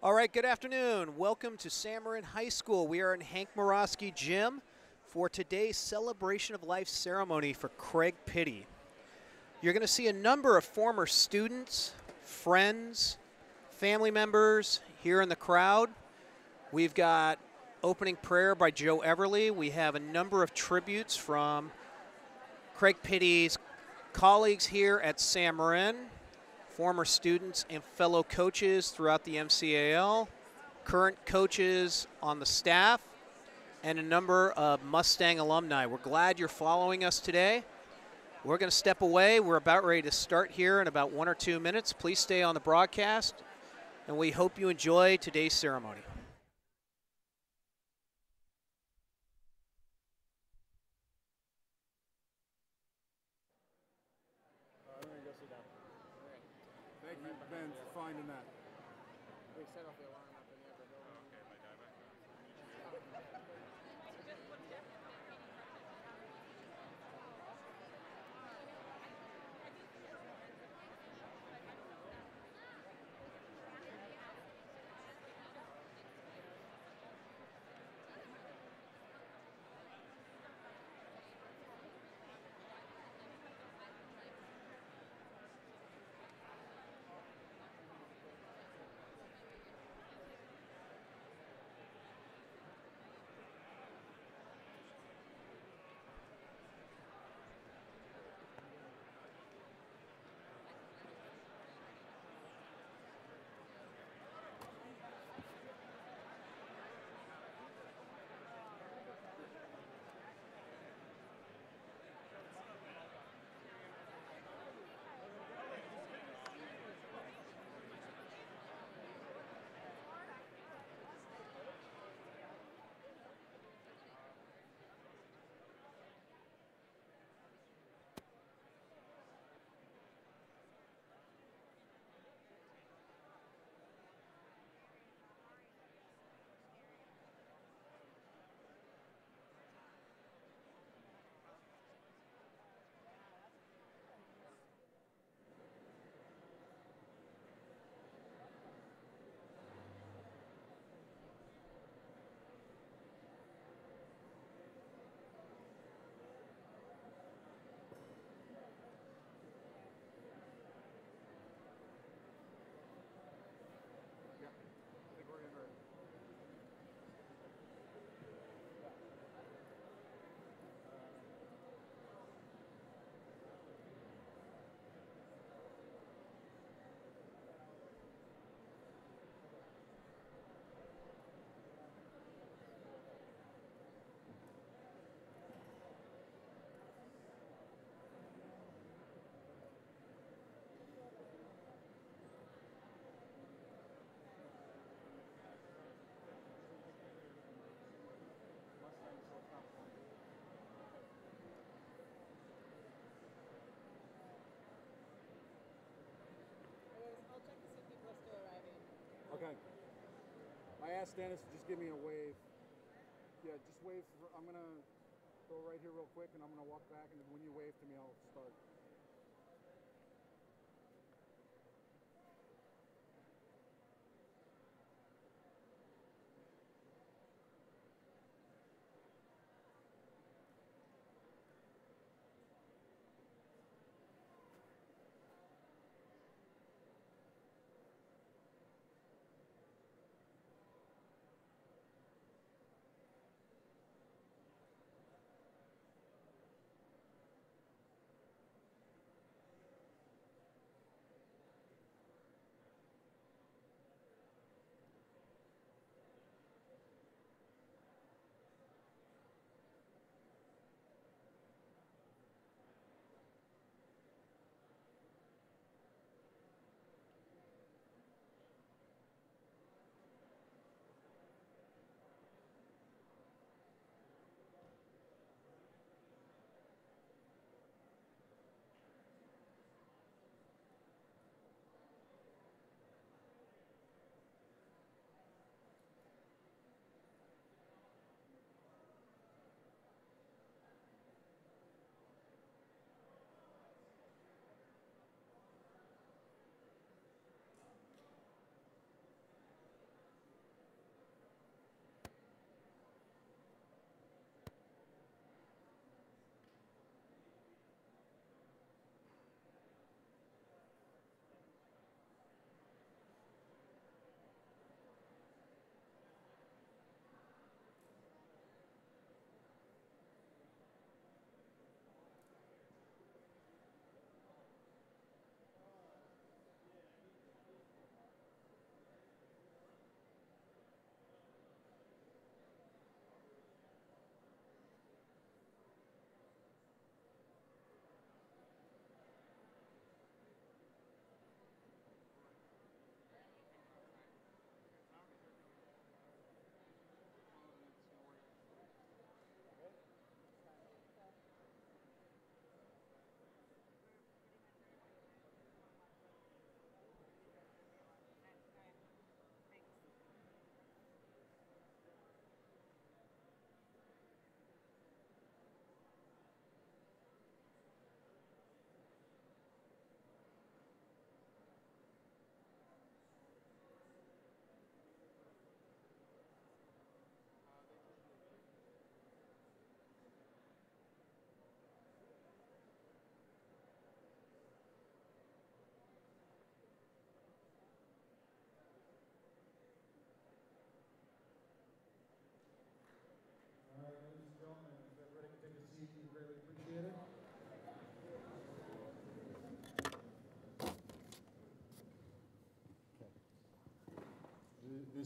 All right, good afternoon. Welcome to San Marin High School. We are in Hank Morosky Gym for today's Celebration of Life ceremony for Craig Pitti. You're going to see a number of former students, friends, family members here in the crowd. We've got opening prayer by Joe Everly. We have a number of tributes from Craig Pitti's colleagues here at San Marin, former students and fellow coaches throughout the MCAL, current coaches on the staff, and a number of Mustang alumni. We're glad you're following us today. We're going to step away. We're about ready to start here in about 1 or 2 minutes. Please stay on the broadcast, and we hope you enjoy today's ceremony. Thank you, Ben, for finding that. We set off the alarm up in the other building. Okay, my diver. I'll check to see if people are still arriving. Okay. I asked Dennis to just give me a wave. Yeah, just wave. I'm going to go right here real quick, and I'm going to walk back, and when you wave to me, I'll start.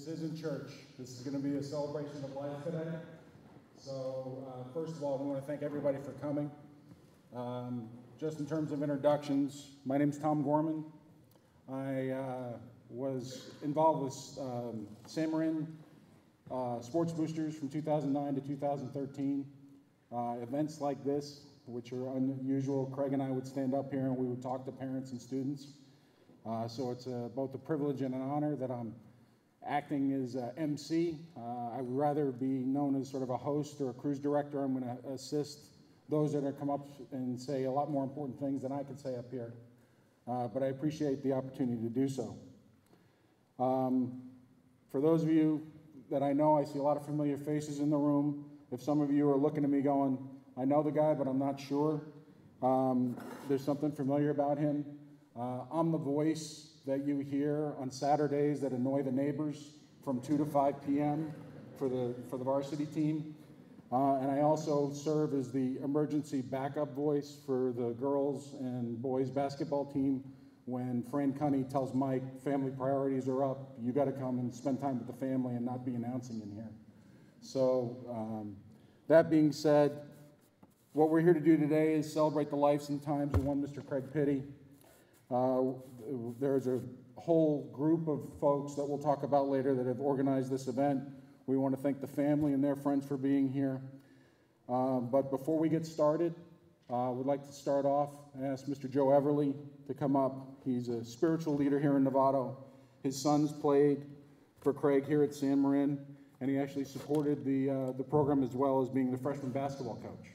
This isn't church. This is going to be a celebration of life today. So first of all, we want to thank everybody for coming. Just in terms of introductions, my name is Tom Gorman. I was involved with San Marin Sports Boosters from 2009 to 2013. Events like this, which are unusual, Craig and I would stand up here and we would talk to parents and students. So it's both a privilege and an honor that I'm acting as MC. I would rather be known as sort of a host or a cruise director. I'm going to assist those that are come up and say a lot more important things than I could say up here. But I appreciate the opportunity to do so. For those of you that I know, I see a lot of familiar faces in the room. If some of you are looking at me going, I know the guy, but I'm not sure, there's something familiar about him. I'm the voice that you hear on Saturdays that annoy the neighbors from 2 to 5 p.m. for the varsity team. And I also serve as the emergency backup voice for the girls and boys basketball team when Fran Cunny tells Mike family priorities are up, you got to come and spend time with the family and not be announcing in here. So that being said, what we're here to do today is celebrate the lives and times of one Mr. Craig Pitti. There's a whole group of folks that we'll talk about later that have organized this event. We want to thank the family and their friends for being here. But before we get started, we'd like to start off and ask Mr. Joe Everly to come up. He's a spiritual leader here in Novato. His sons played for Craig here at San Marin, and he actually supported the program as well as being the freshman basketball coach.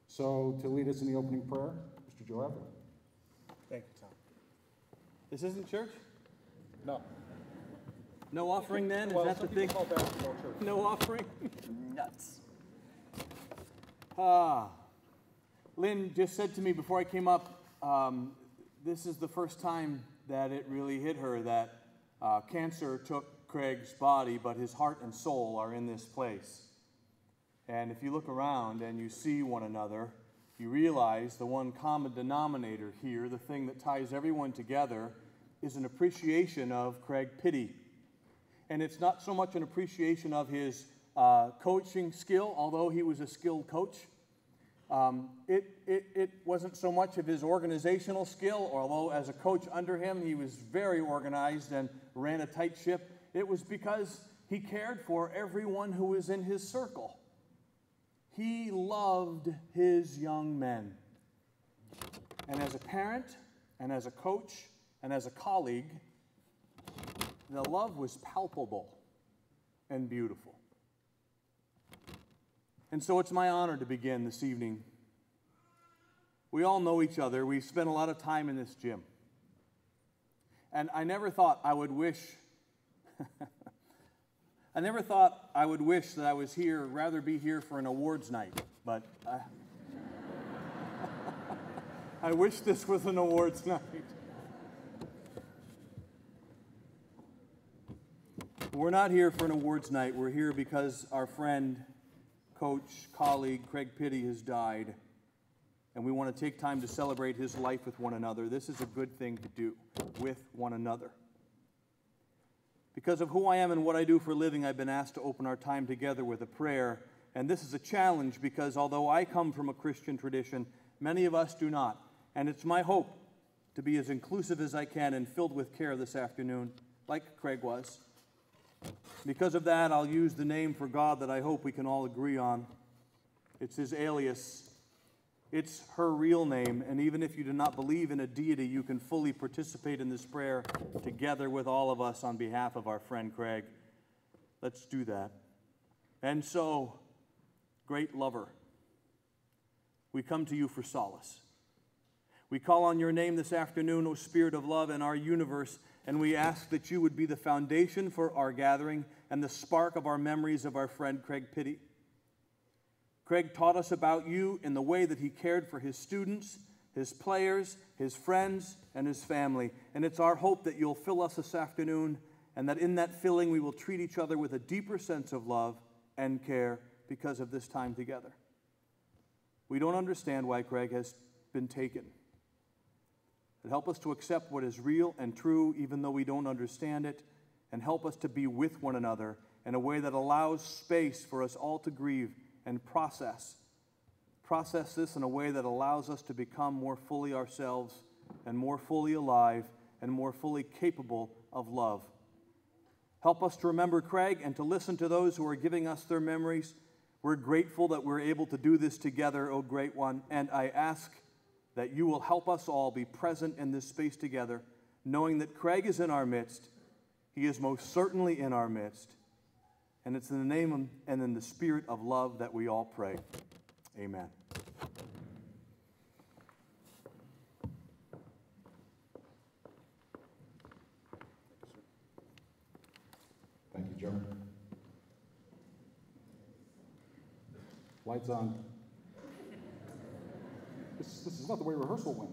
So to lead us in the opening prayer, Mr. Joe Everly. Thank you, Tom. This isn't church? No. No offering then? Well, Is that the thing? call basketball church. No offering? Nuts. Lynn just said to me before I came up, this is the first time that it really hit her that cancer took Craig's body, but his heart and soul are in this place. And if you look around and you see one another, you realize the one common denominator here, the thing that ties everyone together, is an appreciation of Craig Pitti. And it's not so much an appreciation of his coaching skill, although he was a skilled coach. It wasn't so much of his organizational skill, although as a coach under him, he was very organized and ran a tight ship. It was because he cared for everyone who was in his circle. He loved his young men. And as a parent, and as a coach, and as a colleague, the love was palpable and beautiful. And so it's my honor to begin this evening. We all know each other. We've spent a lot of time in this gym. And I never thought I would wish that I was here, rather be here for an awards night, but I wish this was an awards night. We're not here for an awards night. We're here because our friend, coach, colleague, Craig Pitti has died, and we want to take time to celebrate his life with one another. This is a good thing to do with one another. Because of who I am and what I do for a living, I've been asked to open our time together with a prayer. And this is a challenge because although I come from a Christian tradition, many of us do not. And it's my hope to be as inclusive as I can and filled with care this afternoon, like Craig was. Because of that, I'll use the name for God that I hope we can all agree on. It's his alias. It's her real name, and even if you do not believe in a deity, you can fully participate in this prayer together with all of us on behalf of our friend Craig. Let's do that. And so, great lover, we come to you for solace. We call on your name this afternoon, O Spirit of love in our universe, and we ask that you would be the foundation for our gathering and the spark of our memories of our friend Craig Pitti. Craig taught us about you in the way that he cared for his students, his players, his friends, and his family. And it's our hope that you'll fill us this afternoon, and that in that filling we will treat each other with a deeper sense of love and care because of this time together. We don't understand why Craig has been taken. But help us to accept what is real and true, even though we don't understand it, and help us to be with one another in a way that allows space for us all to grieve and process. Process this in a way that allows us to become more fully ourselves and more fully alive and more fully capable of love. Help us to remember Craig and to listen to those who are giving us their memories. We're grateful that we're able to do this together, O Great One, and I ask that you will help us all be present in this space together, knowing that Craig is in our midst. He is most certainly in our midst. And it's in the name and in the spirit of love that we all pray. Amen. Thank you, Joe. Lights on. This is not the way rehearsal went.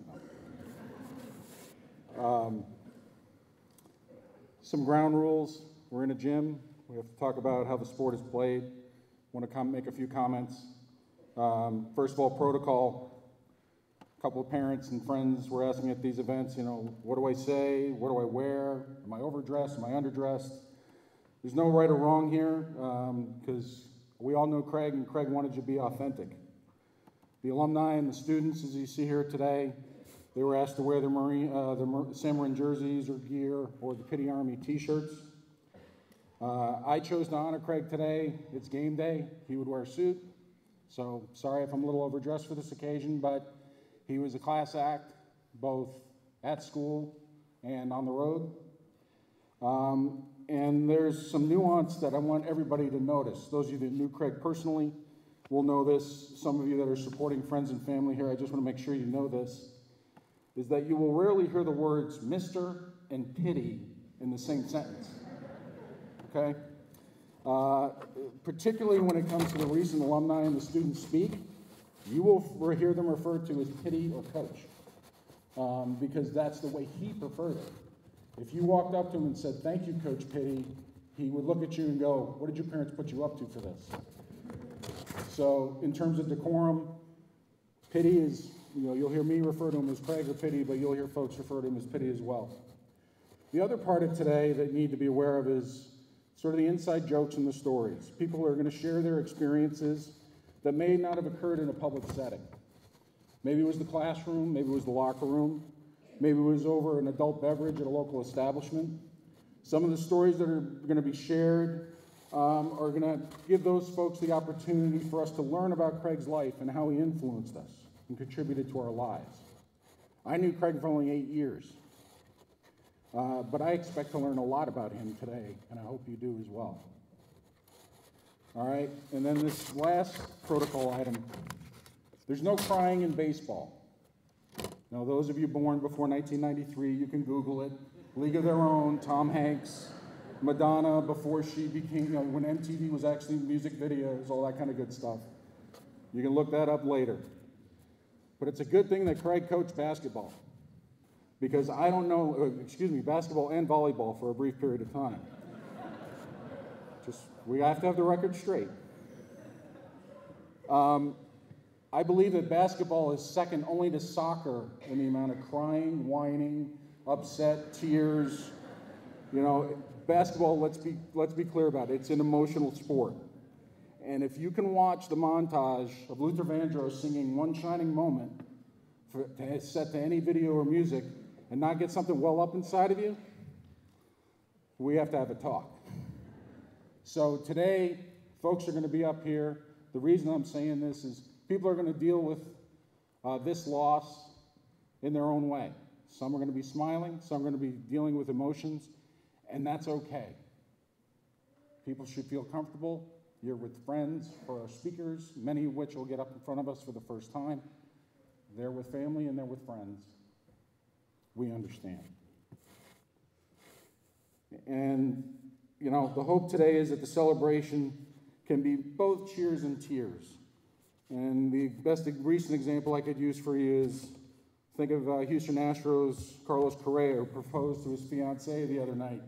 Some ground rules. We're in a gym. We have to talk about how the sport is played. Want to make a few comments. First of all, protocol. A couple of parents and friends were asking at these events, what do I say? What do I wear? Am I overdressed? Am I underdressed? There's no right or wrong here because we all know Craig, and Craig wanted you to be authentic. The alumni and the students, as you see here today, they were asked to wear their San Marin jerseys or gear or the Pitti Army t-shirts. I chose to honor Craig today. It's game day. He would wear a suit. So sorry if I'm a little overdressed for this occasion, but he was a class act, both at school and on the road. And there's some nuance that I want everybody to notice. Those of you that knew Craig personally will know this. Some of you that are supporting friends and family here, I just want to make sure you know this, is that you will rarely hear the words Mr. and Pitti in the same sentence, okay? Particularly when it comes to the recent alumni and the students speak, you will hear them referred to as Pitti or Coach, because that's the way he preferred it. If you walked up to him and said, "Thank you, Coach Pitti," he would look at you and go, "What did your parents put you up to for this?" So in terms of decorum, Pitti is, you'll hear me refer to him as Craig or Pitti, but you'll hear folks refer to him as Pitti as well. The other part of today that you need to be aware of is sort of the inside jokes and the stories. People are going to share their experiences that may not have occurred in a public setting. Maybe it was the classroom, maybe it was the locker room, maybe it was over an adult beverage at a local establishment. Some of the stories that are going to be shared are going to give those folks the opportunity for us to learn about Craig's life and how he influenced us and contributed to our lives. I knew Craig for only 8 years, but I expect to learn a lot about him today, and I hope you do as well. All right, and then this last protocol item, there's no crying in baseball. Now, those of you born before 1993, you can Google it. League of Their Own, Tom Hanks, Madonna before she became, when MTV was actually music videos, all that kind of good stuff. You can look that up later. But it's a good thing that Craig coached basketball, because I don't know, basketball and volleyball for a brief period of time. We have to have the record straight. I believe that basketball is second only to soccer in the amount of crying, whining, upset, tears. Basketball, let's be clear about it, it's an emotional sport. And if you can watch the montage of Luther Vandross singing One Shining Moment set to any video or music and not get something well up inside of you, we have to have a talk. So today, folks are going to be up here. The reason I'm saying this is people are going to deal with this loss in their own way. Some are going to be smiling, some are going to be dealing with emotions, and that's okay. People should feel comfortable. You're with friends or our speakers, many of which will get up in front of us for the first time. They're with family and they're with friends. We understand. And, the hope today is that the celebration can be both cheers and tears. And the best recent example I could use for you is, think of Houston Astros' Carlos Correa, who proposed to his fiancée the other night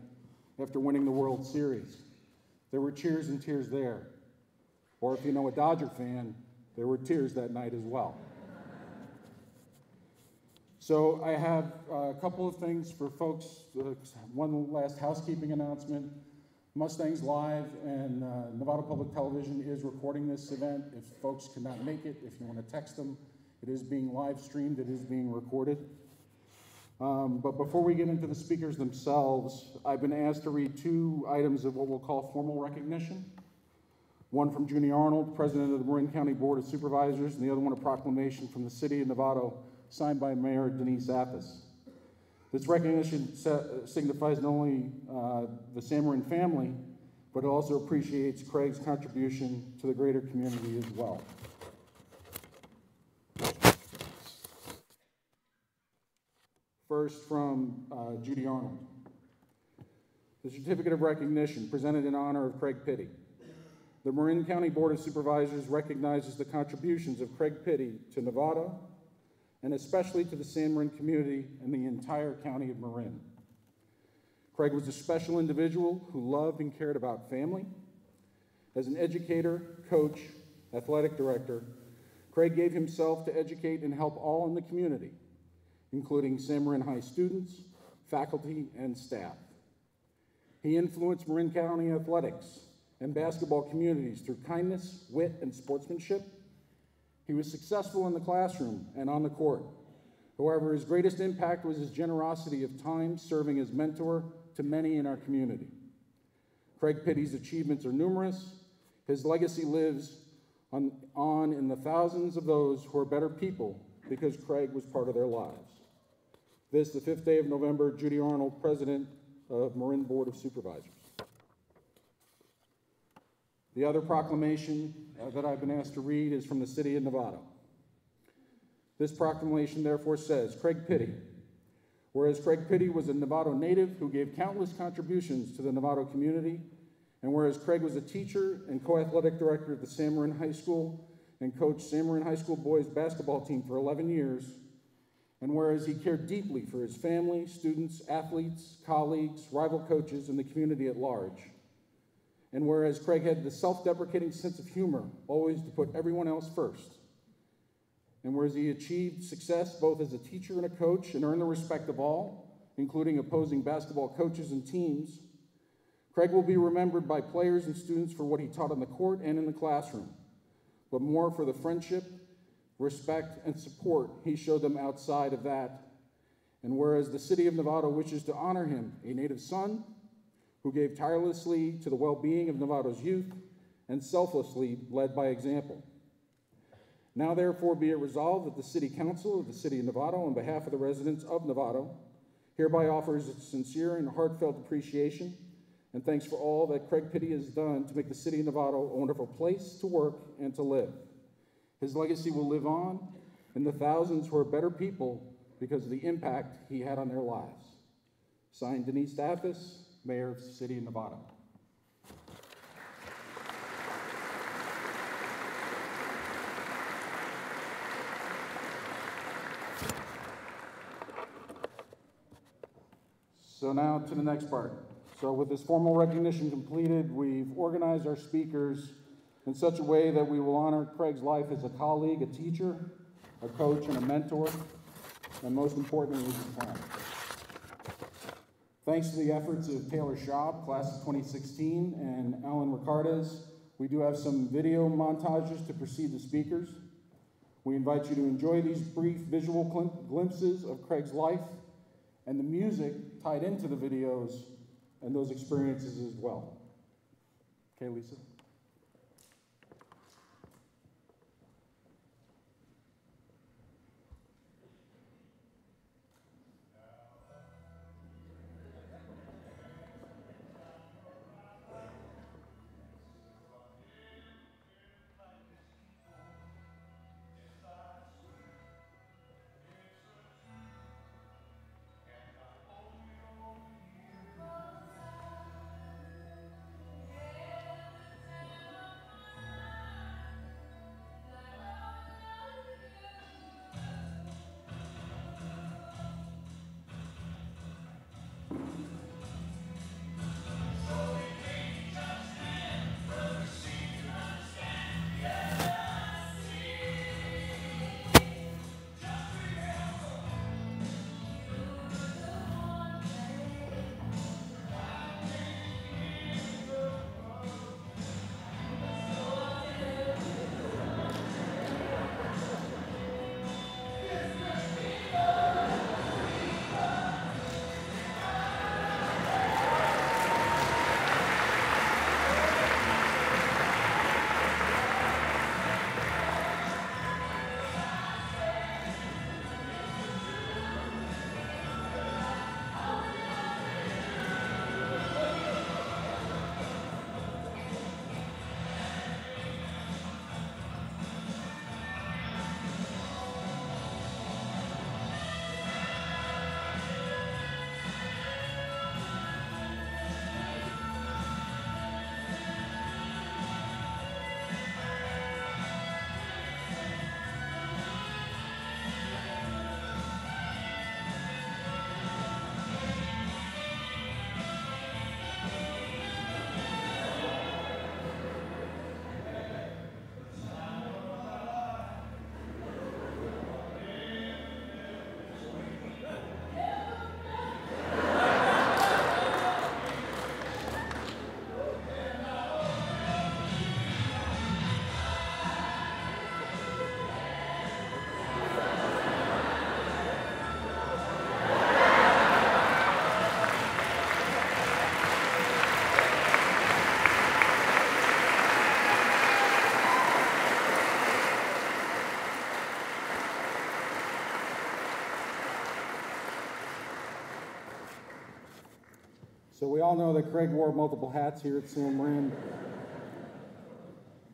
after winning the World Series. There were cheers and tears there. Or if you know a Dodger fan, there were tears that night as well. So I have a couple of things for folks. One last housekeeping announcement. Mustangs Live and Nevada Public Television is recording this event. If folks cannot make it, if you want to text them, it is being live streamed, it is being recorded. But before we get into the speakers themselves, I've been asked to read two items of what we'll call formal recognition. One from Junie Arnold, President of the Marin County Board of Supervisors, and the other one a proclamation from the City of Novato, signed by Mayor Denise Athas. This recognition signifies not only the San Marin family, but it also appreciates Craig's contribution to the greater community as well. First from Judy Arnold. The certificate of recognition presented in honor of Craig Pitti. The Marin County Board of Supervisors recognizes the contributions of Craig Pitti to Nevada, and especially to the San Marin community and the entire county of Marin. Craig was a special individual who loved and cared about family. As an educator, coach, athletic director, Craig gave himself to educate and help all in the community, including San Marin High students, faculty, and staff. He influenced Marin County athletics and basketball communities through kindness, wit, and sportsmanship. He was successful in the classroom and on the court. However, his greatest impact was his generosity of time serving as mentor to many in our community. Craig Pitti's achievements are numerous. His legacy lives on in the thousands of those who are better people because Craig was part of their lives. This, the 5th day of November, Judy Arnold, President of Marin Board of Supervisors. The other proclamation that I've been asked to read is from the City of Novato. This proclamation therefore says, Craig Pitti, whereas Craig Pitti was a Novato native who gave countless contributions to the Novato community, and whereas Craig was a teacher and co-athletic director at the San Marin High School and coached San Marin High School boys basketball team for 11 years, and whereas he cared deeply for his family, students, athletes, colleagues, rival coaches, and the community at large, and whereas Craig had the self-deprecating sense of humor, always to put everyone else first, and whereas he achieved success both as a teacher and a coach and earned the respect of all, including opposing basketball coaches and teams, Craig will be remembered by players and students for what he taught on the court and in the classroom, but more for the friendship, respect, and support he showed them outside of that. And whereas the City of Novato wishes to honor him, a native son who gave tirelessly to the well-being of Novato's youth and selflessly led by example. Now therefore be it resolved that the City Council of the City of Novato, on behalf of the residents of Novato, hereby offers its sincere and heartfelt appreciation and thanks for all that Craig Pitti has done to make the City of Novato a wonderful place to work and to live. His legacy will live on in the thousands who are better people because of the impact he had on their lives. Signed, Denise Athas, Mayor of the City of Novato. So now to the next part. So with this formal recognition completed, we've organized our speakers in such a way that we will honor Craig's life as a colleague, a teacher, a coach, and a mentor, and most importantly, as a friend. Thanks to the efforts of Taylor Schaub, class of 2016, and Alan Ricardes, we do have some video montages to precede the speakers. We invite you to enjoy these brief visual glimpses of Craig's life and the music tied into the videos and those experiences as well. Okay, Lisa? So we all know that Craig wore multiple hats here at San Marin,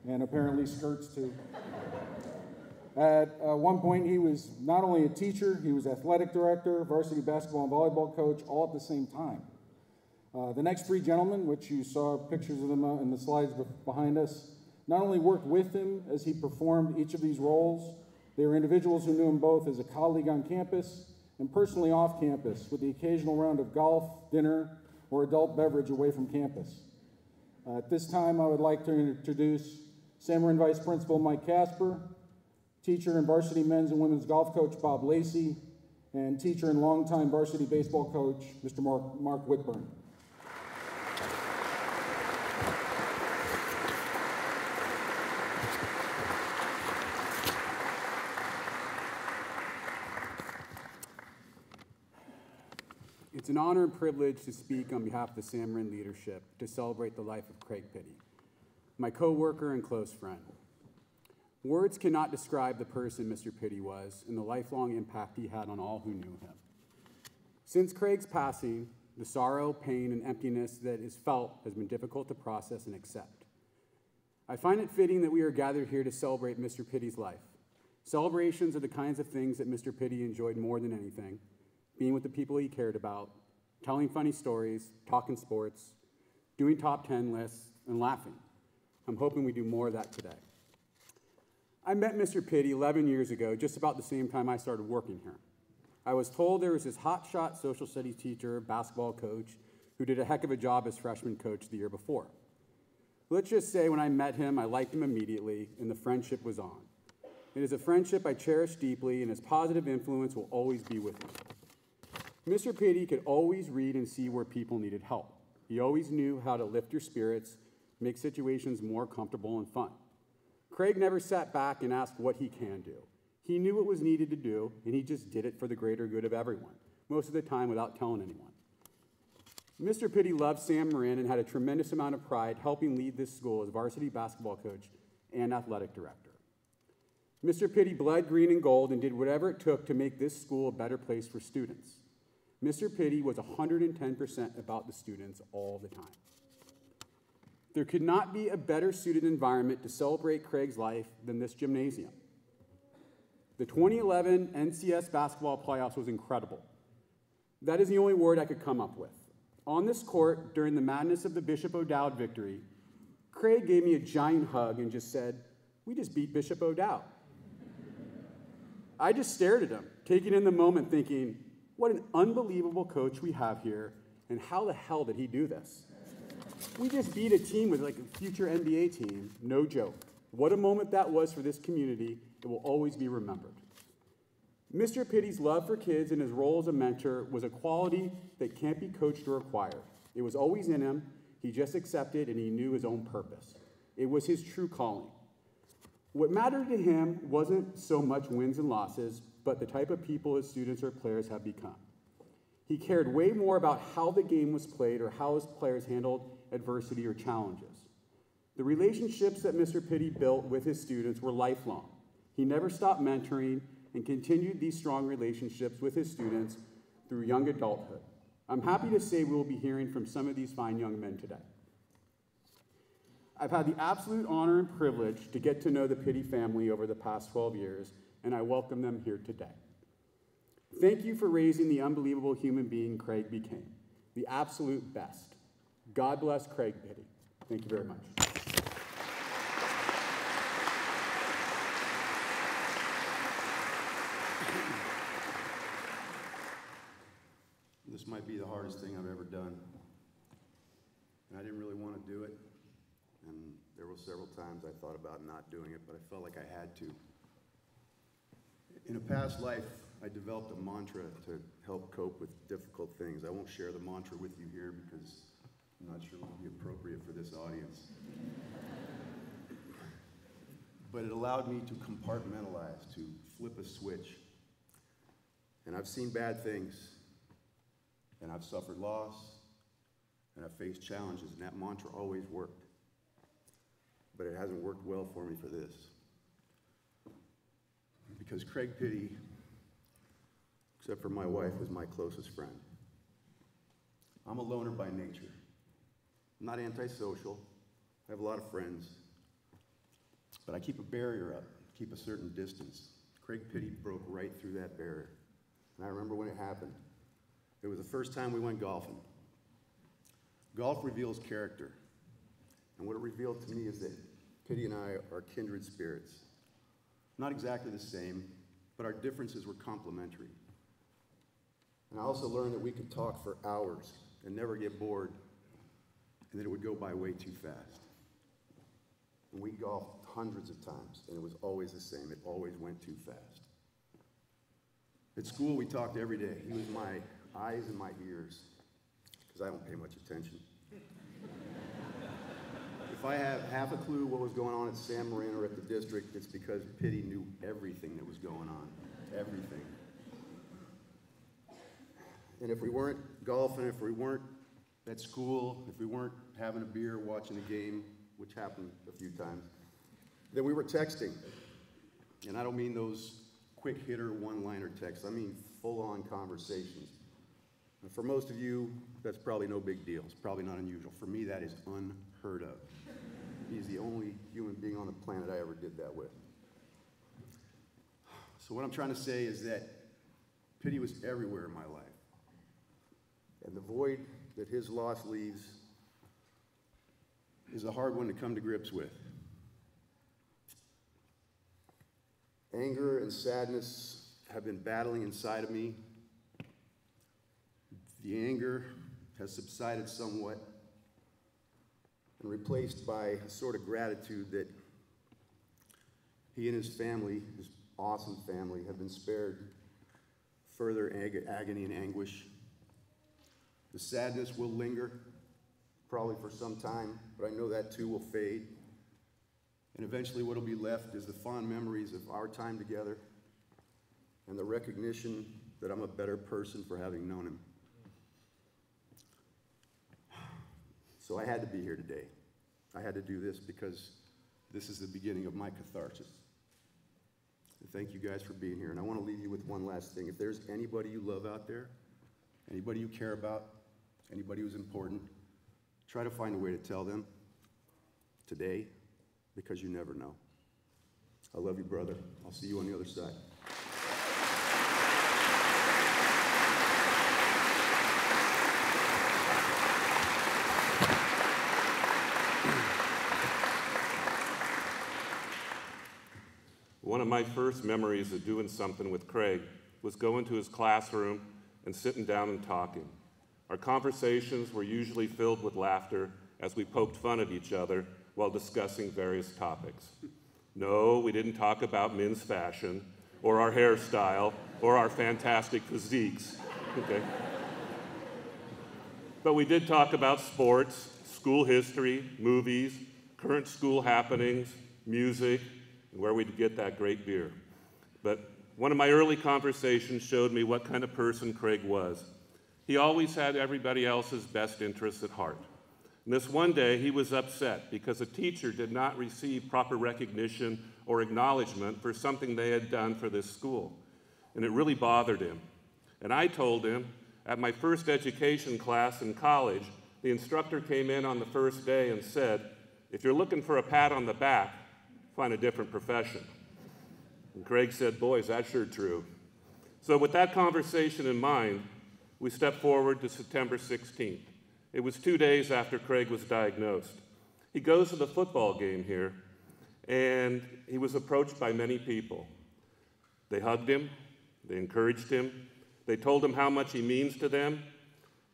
and apparently skirts too. At one point, he was not only a teacher, he was athletic director, varsity basketball and volleyball coach, all at the same time. The next three gentlemen, which you saw pictures of them in the slides behind us, not only worked with him as he performed each of these roles, they were individuals who knew him both as a colleague on campus and personally off campus, with the occasional round of golf, dinner, or adult beverage away from campus. At this time, I would like to introduce San Marin Vice Principal Mike Casper, teacher and varsity men's and women's golf coach Bob Lacey, and teacher and longtime varsity baseball coach Mr. Mark Whitburn. It's an honor and privilege to speak on behalf of the San Marin leadership to celebrate the life of Craig Pitti, my co-worker and close friend. Words cannot describe the person Mr. Pitti was and the lifelong impact he had on all who knew him. Since Craig's passing, the sorrow, pain, and emptiness that is felt has been difficult to process and accept. I find it fitting that we are gathered here to celebrate Mr. Pitti's life. Celebrations are the kinds of things that Mr. Pitti enjoyed more than anything: being with the people he cared about, telling funny stories, talking sports, doing top 10 lists, and laughing. I'm hoping we do more of that today. I met Mr. Pitti 11 years ago, just about the same time I started working here. I was told there was this hotshot social studies teacher, basketball coach, who did a heck of a job as freshman coach the year before. Let's just say when I met him, I liked him immediately, and the friendship was on. It is a friendship I cherish deeply, and his positive influence will always be with me. Mr. Pitti could always read and see where people needed help. He always knew how to lift your spirits, make situations more comfortable and fun. Craig never sat back and asked what he can do. He knew what was needed to do, and he just did it for the greater good of everyone, most of the time without telling anyone. Mr. Pitti loved San Marin and had a tremendous amount of pride helping lead this school as varsity basketball coach and athletic director. Mr. Pitti bled green and gold and did whatever it took to make this school a better place for students. Mr. Pitti was 110% about the students all the time. There could not be a better suited environment to celebrate Craig's life than this gymnasium. The 2011 NCS basketball playoffs was incredible. That is the only word I could come up with. On this court, during the madness of the Bishop O'Dowd victory, Craig gave me a giant hug and just said, "We just beat Bishop O'Dowd." I just stared at him, taking in the moment, thinking, what an unbelievable coach we have here, and how the hell did he do this? We just beat a team with like a future NBA team, no joke. What a moment that was for this community. It will always be remembered. Mr. Pitti's love for kids and his role as a mentor was a quality that can't be coached or acquired. It was always in him. He just accepted, and he knew his own purpose. It was his true calling. What mattered to him wasn't so much wins and losses, but the type of people his students or players have become. He cared way more about how the game was played or how his players handled adversity or challenges. The relationships that Mr. Pitti built with his students were lifelong. He never stopped mentoring and continued these strong relationships with his students through young adulthood. I'm happy to say we will be hearing from some of these fine young men today. I've had the absolute honor and privilege to get to know the Pitti family over the past 12 years, and I welcome them here today. Thank you for raising the unbelievable human being Craig became, the absolute best. God bless Craig Pitti. Thank you very much. This might be the hardest thing I've ever done. And I didn't really want to do it. And there were several times I thought about not doing it, but I felt like I had to. In a past life, I developed a mantra to help cope with difficult things. I won't share the mantra with you here because I'm not sure it would be appropriate for this audience. But it allowed me to compartmentalize, to flip a switch. And I've seen bad things, and I've suffered loss, and I've faced challenges, and that mantra always worked. But it hasn't worked well for me for this. Because Craig Pitti, except for my wife, was my closest friend. I'm a loner by nature. I'm not antisocial. I have a lot of friends. But I keep a barrier up, keep a certain distance. Craig Pitti broke right through that barrier. And I remember when it happened. It was the first time we went golfing. Golf reveals character. And what it revealed to me is that Pitti and I are kindred spirits. Not exactly the same, but our differences were complementary. And I also learned that we could talk for hours and never get bored, and that it would go by way too fast. And we golfed hundreds of times, and it was always the same. It always went too fast. At school, we talked every day. He was my eyes and my ears, because I don't pay much attention. If I have half a clue what was going on at San Marino or at the district, it's because Pitti knew everything that was going on. Everything. And if we weren't golfing, if we weren't at school, if we weren't having a beer, watching a game, which happened a few times, then we were texting. And I don't mean those quick hitter, one-liner texts. I mean full-on conversations. And for most of you, that's probably no big deal. It's probably not unusual. For me, that is unheard of. He's the only human being on the planet I ever did that with. So what I'm trying to say is that Pitti was everywhere in my life. And the void that his loss leaves is a hard one to come to grips with. Anger and sadness have been battling inside of me. The anger has subsided somewhat and replaced by a sort of gratitude that he and his family, his awesome family, have been spared further agony and anguish. The sadness will linger, probably for some time, but I know that too will fade. And eventually what will be left is the fond memories of our time together and the recognition that I'm a better person for having known him. So I had to be here today. I had to do this because this is the beginning of my catharsis. And thank you guys for being here. And I want to leave you with one last thing. If there's anybody you love out there, anybody you care about, anybody who's important, try to find a way to tell them today, because you never know. I love you, brother. I'll see you on the other side. One of my first memories of doing something with Craig was going to his classroom and sitting down and talking. Our conversations were usually filled with laughter as we poked fun at each other while discussing various topics. No, we didn't talk about men's fashion, or our hairstyle, or our fantastic physiques, okay? But we did talk about sports, school history, movies, current school happenings, music, and where we'd get that great beer. But one of my early conversations showed me what kind of person Craig was. He always had everybody else's best interests at heart. And this one day, he was upset because a teacher did not receive proper recognition or acknowledgement for something they had done for this school. And it really bothered him. And I told him, at my first education class in college, the instructor came in on the first day and said, if you're looking for a pat on the back, find a different profession. And Craig said, boy, is that sure true. So with that conversation in mind, we stepped forward to September 16th. It was 2 days after Craig was diagnosed. He goes to the football game here, and he was approached by many people. They hugged him, they encouraged him, they told him how much he means to them,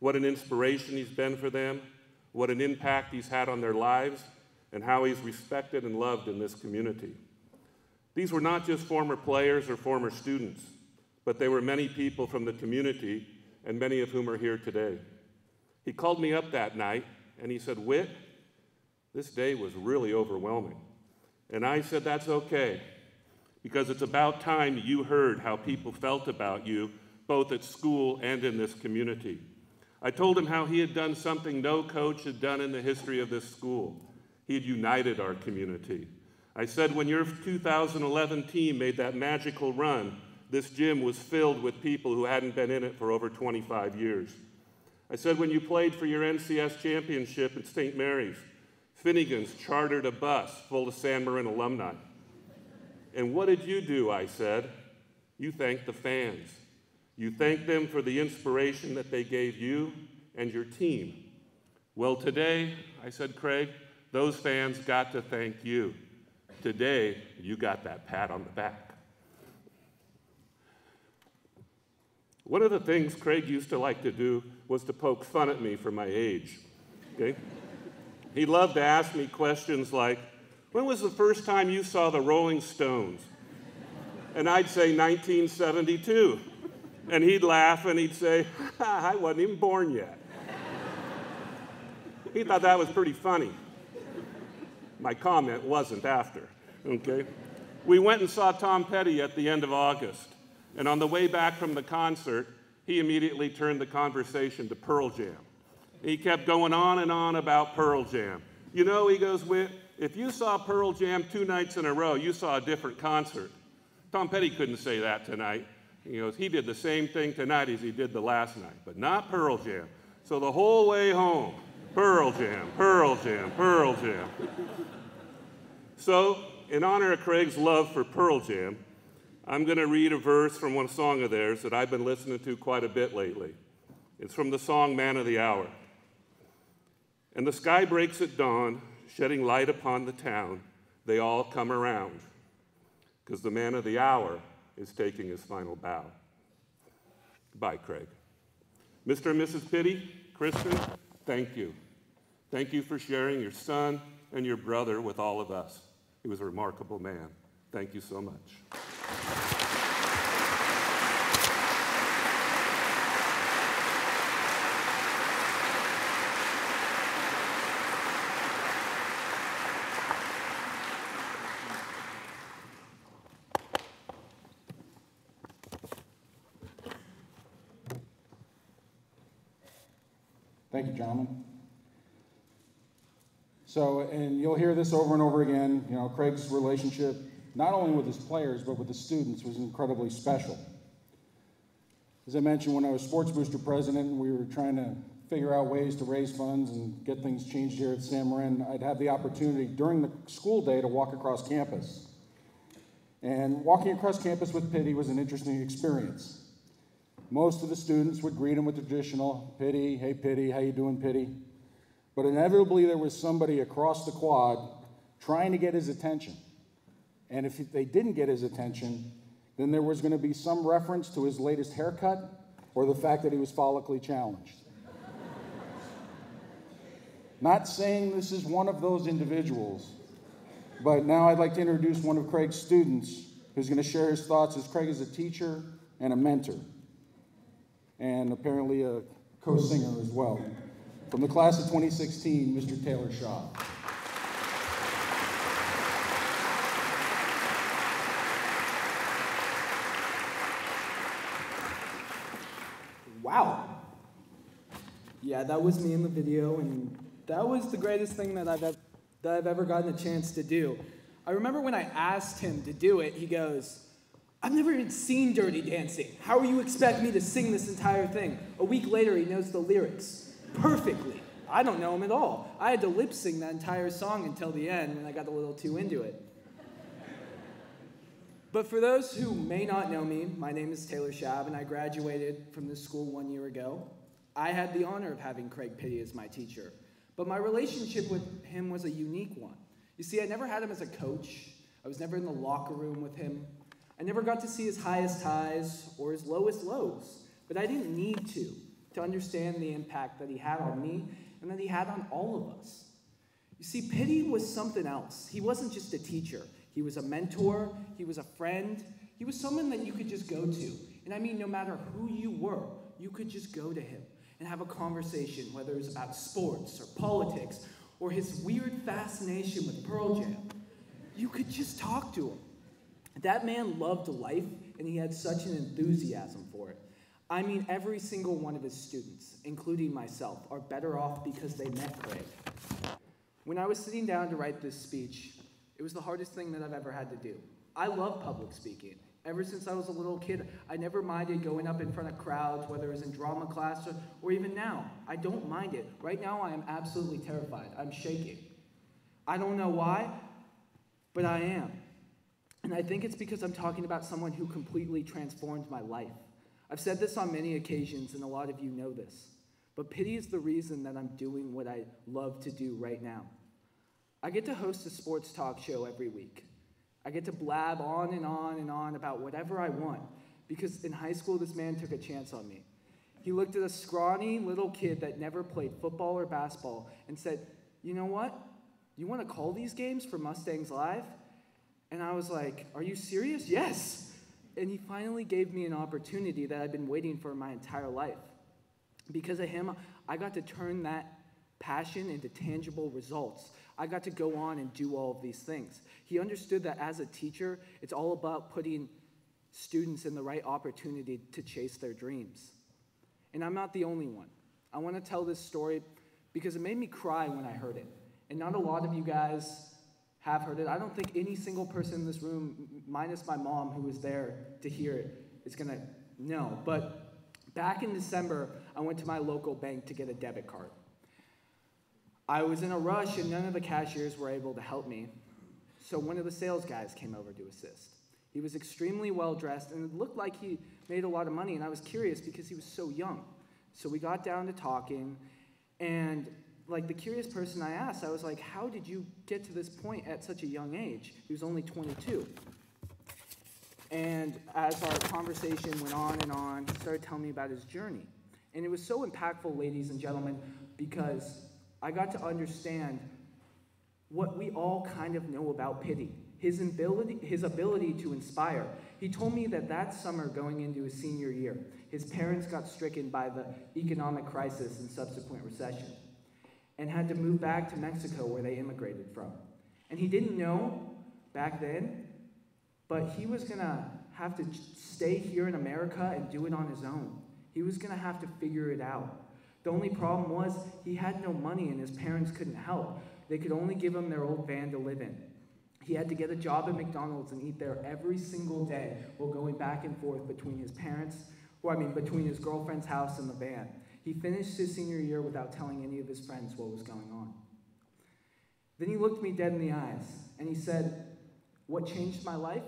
what an inspiration he's been for them, what an impact he's had on their lives, and how he's respected and loved in this community. These were not just former players or former students, but they were many people from the community, and many of whom are here today. He called me up that night, and he said, Whit, this day was really overwhelming. And I said, that's okay, because it's about time you heard how people felt about you, both at school and in this community. I told him how he had done something no coach had done in the history of this school. He had united our community. I said, when your 2011 team made that magical run, this gym was filled with people who hadn't been in it for over 25 years. I said, when you played for your NCS championship at St. Mary's, Finnegan's chartered a bus full of San Marin alumni. And what did you do, I said? You thanked the fans. You thanked them for the inspiration that they gave you and your team. Well, today, I said, Craig, those fans got to thank you. Today, you got that pat on the back. One of the things Craig used to like to do was to poke fun at me for my age, okay? He loved to ask me questions like, when was the first time you saw the Rolling Stones? And I'd say 1972. And he'd laugh and he'd say, I wasn't even born yet. He thought that was pretty funny. My comment wasn't after, okay? We went and saw Tom Petty at the end of August. And on the way back from the concert, he immediately turned the conversation to Pearl Jam. He kept going on and on about Pearl Jam. You know, he goes, if you saw Pearl Jam 2 nights in a row, you saw a different concert. Tom Petty couldn't say that tonight. He goes, he did the same thing tonight as he did the last night, but not Pearl Jam. So the whole way home, Pearl Jam, Pearl Jam, Pearl Jam. So, in honor of Craig's love for Pearl Jam, I'm going to read a verse from one song of theirs that I've been listening to quite a bit lately. It's from the song Man of the Hour. And the sky breaks at dawn, shedding light upon the town. They all come around, because the man of the hour is taking his final bow. Goodbye, Craig. Mr. and Mrs. Pitti, Kristen, thank you. Thank you for sharing your son and your brother with all of us. He was a remarkable man. Thank you so much. Thank you, gentlemen. So, and you'll hear this over and over again, you know, Craig's relationship, not only with his players, but with the students, was incredibly special. As I mentioned, when I was Sports Booster president, we were trying to figure out ways to raise funds and get things changed here at San Marin. I'd have the opportunity during the school day to walk across campus. And walking across campus with Pitti was an interesting experience. Most of the students would greet him with the traditional, Pitti, hey Pitti, how you doing, Pitti? But inevitably there was somebody across the quad trying to get his attention. And if they didn't get his attention, then there was going to be some reference to his latest haircut or the fact that he was follically challenged. Not saying this is one of those individuals, but now I'd like to introduce one of Craig's students who's going to share his thoughts, as Craig is a teacher and a mentor, and apparently a co-singer as well. From the class of 2016, Mr. Taylor Shaw. Wow. Yeah, that was me in the video, and that was the greatest thing that I've ever gotten a chance to do. I remember when I asked him to do it, he goes, I've never even seen Dirty Dancing. How will you expect me to sing this entire thing? A week later, he knows the lyrics perfectly. I don't know him at all. I had to lip sing that entire song until the end when I got a little too into it. But for those who may not know me, my name is Taylor Shab, and I graduated from this school 1 year ago. I had the honor of having Craig Pitti as my teacher, but my relationship with him was a unique one. You see, I never had him as a coach. I was never in the locker room with him. I never got to see his highest highs or his lowest lows, but I didn't need to understand the impact that he had on me and that he had on all of us. You see, Pitti was something else. He wasn't just a teacher. He was a mentor. He was a friend. He was someone that you could just go to. And I mean, no matter who you were, you could just go to him and have a conversation, whether it was about sports or politics or his weird fascination with Pearl Jam. You could just talk to him. That man loved life, and he had such an enthusiasm for it. I mean, every single one of his students, including myself, are better off because they met Craig. When I was sitting down to write this speech, it was the hardest thing that I've ever had to do. I love public speaking. Ever since I was a little kid, I never minded going up in front of crowds, whether it was in drama class or even now. I don't mind it. Right now, I am absolutely terrified. I'm shaking. I don't know why, but I am. And I think it's because I'm talking about someone who completely transformed my life. I've said this on many occasions, and a lot of you know this. But Pitti is the reason that I'm doing what I love to do right now. I get to host a sports talk show every week. I get to blab on and on and on about whatever I want, because in high school, this man took a chance on me. He looked at a scrawny little kid that never played football or basketball and said, "You know what? You want to call these games for Mustangs Live?" And I was like, "Are you serious?" "Yes." And he finally gave me an opportunity that I've been waiting for my entire life. Because of him, I got to turn that passion into tangible results. I got to go on and do all of these things. He understood that as a teacher, it's all about putting students in the right opportunity to chase their dreams. And I'm not the only one. I want to tell this story because it made me cry when I heard it. And not a lot of you guys have heard it. I don't think any single person in this room, minus my mom who was there to hear it, is going to know. But back in December, I went to my local bank to get a debit card. I was in a rush and none of the cashiers were able to help me. So one of the sales guys came over to assist. He was extremely well dressed and it looked like he made a lot of money, and I was curious because he was so young. So we got down to talking, and like the curious person I asked, I was like, "How did you get to this point at such a young age?" He was only 22. And as our conversation went on and on, he started telling me about his journey. And it was so impactful, ladies and gentlemen, because I got to understand what we all kind of know about Pitti, his ability to inspire. He told me that summer going into his senior year, his parents got stricken by the economic crisis and subsequent recession and had to move back to Mexico where they immigrated from. And he didn't know back then, but he was going to have to stay here in America and do it on his own. He was going to have to figure it out. The only problem was he had no money and his parents couldn't help. They could only give him their old van to live in. He had to get a job at McDonald's and eat there every single day while going back and forth between between his girlfriend's house and the van. He finished his senior year without telling any of his friends what was going on. Then he looked me dead in the eyes and he said, "What changed my life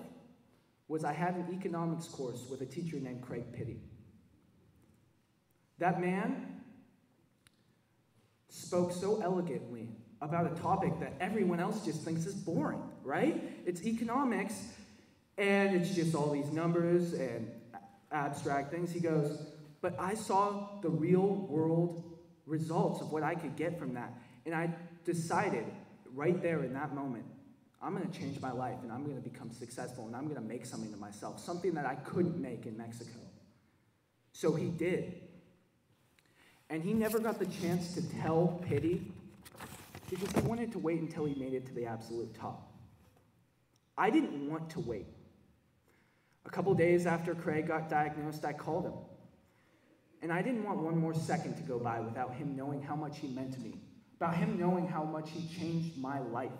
was I had an economics course with a teacher named Craig Pitti. That man spoke so elegantly about a topic that everyone else just thinks is boring, right? It's economics, and it's just all these numbers and abstract things." He goes, "But I saw the real world results of what I could get from that. And I decided right there in that moment, I'm going to change my life and I'm going to become successful and I'm going to make something of myself, something that I couldn't make in Mexico." So he did. And he never got the chance to tell Pitti because he wanted to wait until he made it to the absolute top. I didn't want to wait. A couple days after Craig got diagnosed, I called him. And I didn't want one more second to go by without him knowing how much he meant to me, about him knowing how much he changed my life.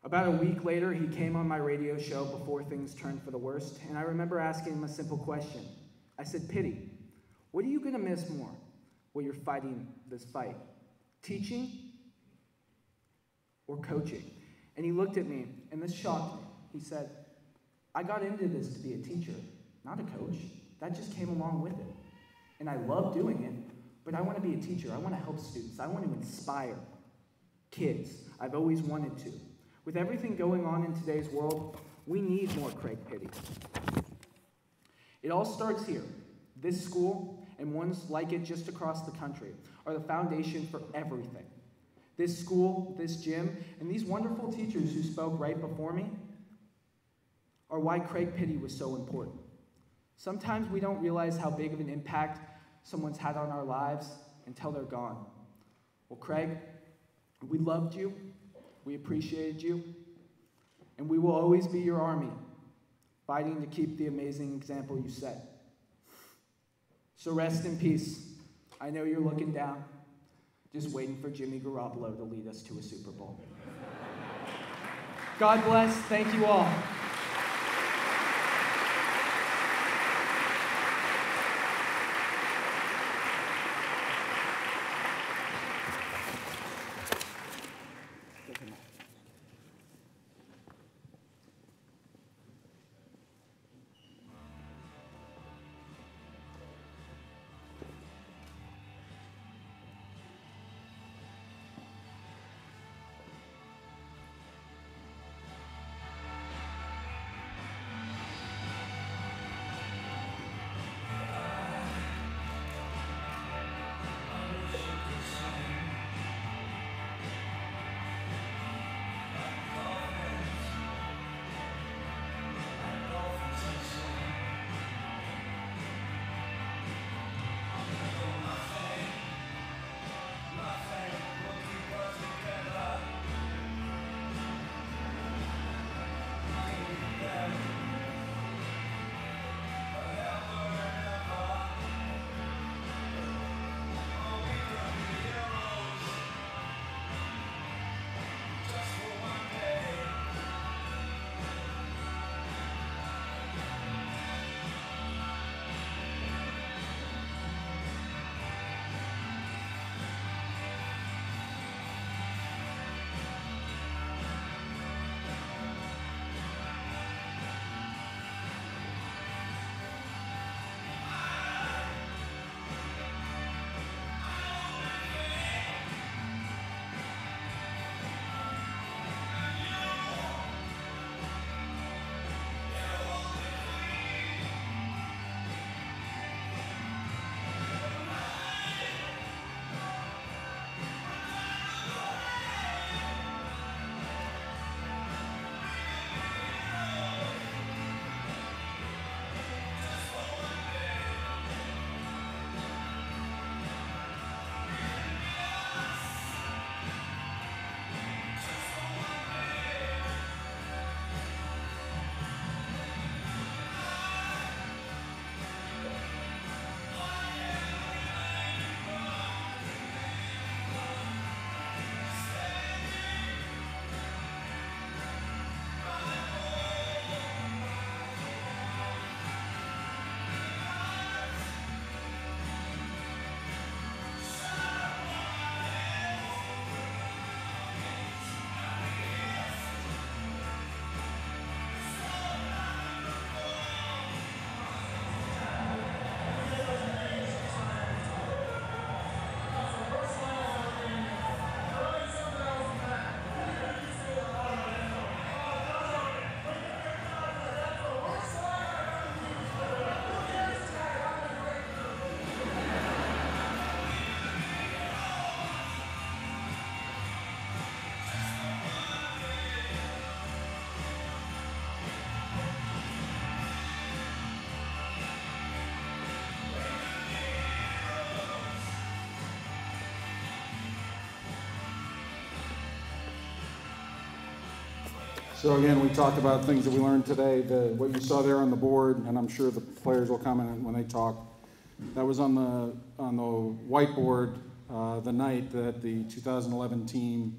About a week later, he came on my radio show before things turned for the worst, and I remember asking him a simple question. I said, "Pitti, what are you going to miss more while you're fighting this fight? Teaching or coaching?" And he looked at me, and this shocked me. He said, "I got into this to be a teacher, not a coach. That just came along with it. And I love doing it, but I want to be a teacher. I want to help students. I want to inspire kids. I've always wanted to. With everything going on in today's world, we need more Craig Pitti." It all starts here. This school and ones like it just across the country are the foundation for everything. This school, this gym, and these wonderful teachers who spoke right before me are why Craig Pitti was so important. Sometimes we don't realize how big of an impact someone's had on our lives until they're gone. Well, Craig, we loved you, we appreciated you, and we will always be your army, fighting to keep the amazing example you set. So rest in peace. I know you're looking down, just waiting for Jimmy Garoppolo to lead us to a Super Bowl. God bless. Thank you all. So again, we talked about things that we learned today. What you saw there on the board, and I'm sure the players will comment when they talk. That was on the whiteboard the night that the 2011 team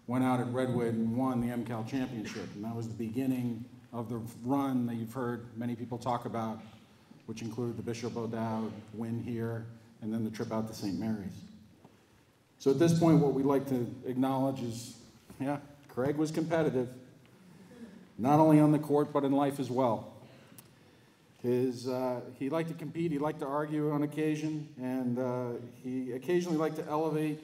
went out at Redwood and won the MCAL championship, and that was the beginning of the run that you've heard many people talk about, which included the Bishop O'Dowd win here, and then the trip out to St. Mary's. So at this point, what we'd like to acknowledge is, yeah, Craig was competitive, not only on the court, but in life as well. He liked to compete, he liked to argue on occasion, and he occasionally liked to elevate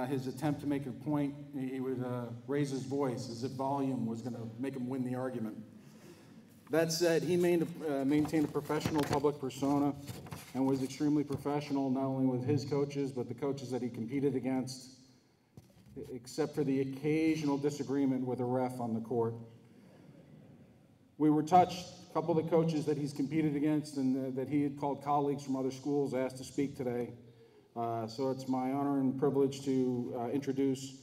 his attempt to make a point. He would raise his voice as if volume was going to make him win the argument. That said, he maintained a professional public persona and was extremely professional, not only with his coaches, but the coaches that he competed against, except for the occasional disagreement with a ref on the court. We were touched. A couple of the coaches that he's competed against and that he had called colleagues from other schools asked to speak today. So it's my honor and privilege to introduce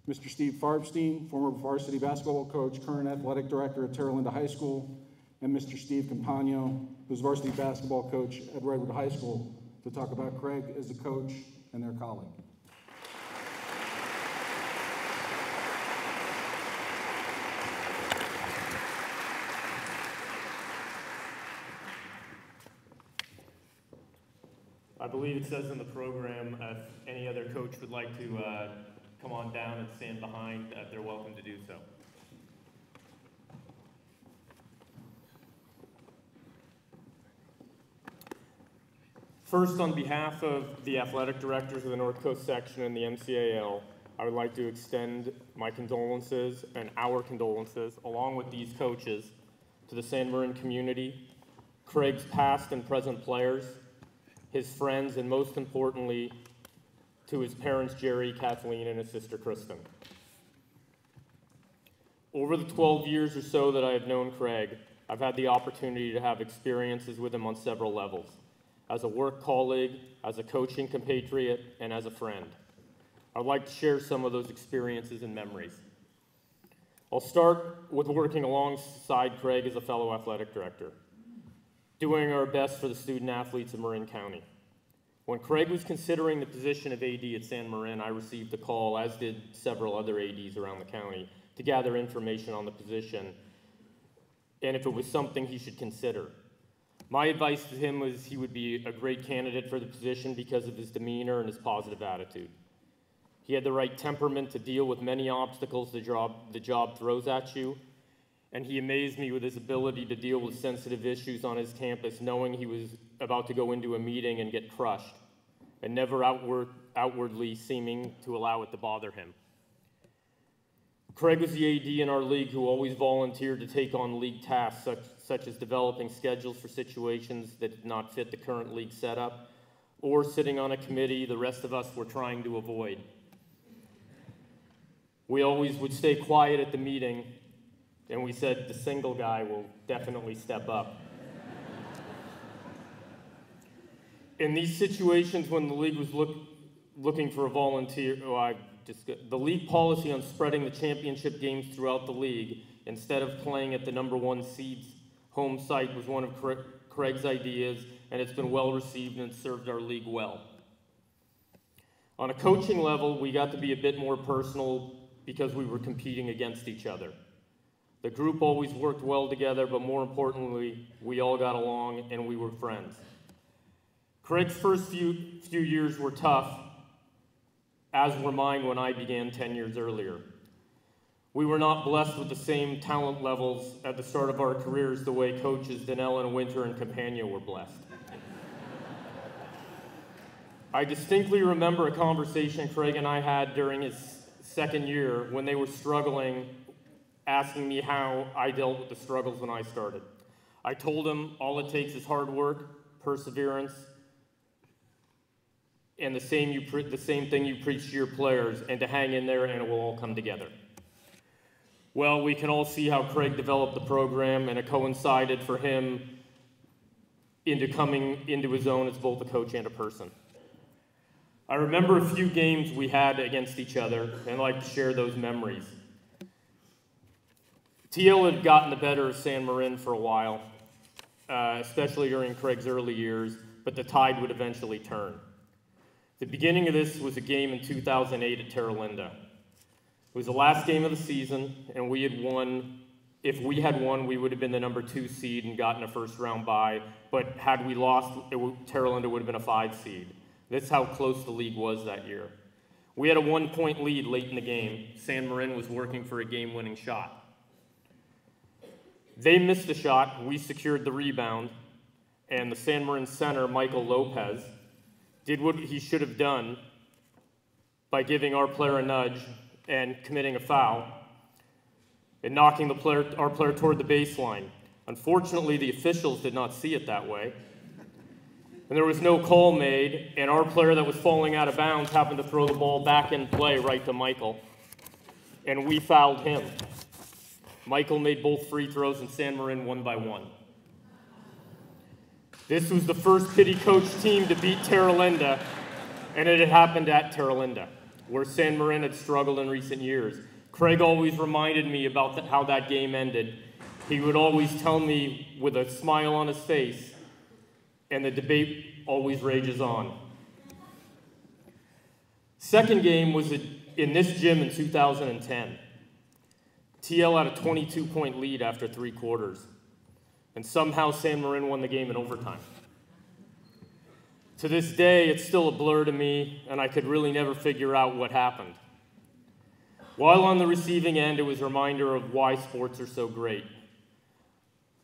Mr. Steve Farbstein, former varsity basketball coach, current athletic director at Terra Linda High School, and Mr. Steve Campagno, who's varsity basketball coach at Redwood High School, to talk about Craig as a coach and their colleague. I believe it says in the program if any other coach would like to come on down and stand behind, they're welcome to do so. First, on behalf of the athletic directors of the North Coast section and the MCAL, I would like to extend my condolences and our condolences, along with these coaches, to the San Marin community, Craig's past and present players, his friends, and most importantly, to his parents, Jerry, Kathleen, and his sister, Kristen. Over the 12 years or so that I have known Craig, I've had the opportunity to have experiences with him on several levels, as a work colleague, as a coaching compatriot, and as a friend. I'd like to share some of those experiences and memories. I'll start with working alongside Craig as a fellow athletic director, doing our best for the student athletes of Marin County. When Craig was considering the position of AD at San Marin, I received a call, as did several other ADs around the county, to gather information on the position and if it was something he should consider. My advice to him was he would be a great candidate for the position because of his demeanor and his positive attitude. He had the right temperament to deal with many obstacles the job throws at you, and he amazed me with his ability to deal with sensitive issues on his campus, knowing he was about to go into a meeting and get crushed, and never outwardly seeming to allow it to bother him. Craig was the AD in our league who always volunteered to take on league tasks, such as developing schedules for situations that did not fit the current league setup, or sitting on a committee the rest of us were trying to avoid. We always would stay quiet at the meeting, and we said the single guy will definitely step up. In these situations when the league was looking for a volunteer, the league policy on spreading the championship games throughout the league instead of playing at the #1 seed's home site was one of Craig's ideas, and it's been well received and served our league well. On a coaching level, we got to be a bit more personal because we were competing against each other. The group always worked well together, but more importantly, we all got along and we were friends. Craig's first few years were tough, as were mine when I began 10 years earlier. We were not blessed with the same talent levels at the start of our careers the way coaches Danella, Winter, and Campagno were blessed. I distinctly remember a conversation Craig and I had during his second year when they were struggling, asking me how I dealt with the struggles when I started. I told him all it takes is hard work, perseverance, and the same thing you preach to your players, and to hang in there and it will all come together. Well, we can all see how Craig developed the program, and it coincided for him into coming into his own as both a coach and a person. I remember a few games we had against each other, and I'd like to share those memories. TL had gotten the better of San Marin for a while, especially during Craig's early years, but the tide would eventually turn. The beginning of this was a game in 2008 at Terra Linda. It was the last game of the season, and we had won. If we had won, we would have been the number 2 seed and gotten a first-round bye, but had we lost, Terra Linda would have been a 5 seed. That's how close the league was that year. We had a 1-point lead late in the game. San Marin was working for a game-winning shot. They missed the shot, we secured the rebound, and the San Marin center, Michael Lopez, did what he should have done by giving our player a nudge and committing a foul and knocking our player toward the baseline. Unfortunately, the officials did not see it that way. And there was no call made, and our player that was falling out of bounds happened to throw the ball back in play right to Michael, and we fouled him. Michael made both free throws, and San Marin won by 1. This was the first Pitti coach team to beat Terra Linda, and it had happened at Terra Linda, where San Marin had struggled in recent years. Craig always reminded me about how that game ended. He would always tell me with a smile on his face, and the debate always rages on. Second game was in this gym in 2010. TL had a 22-point lead after 3 quarters, and somehow San Marin won the game in overtime. To this day, it's still a blur to me, and I could really never figure out what happened. While on the receiving end, it was a reminder of why sports are so great.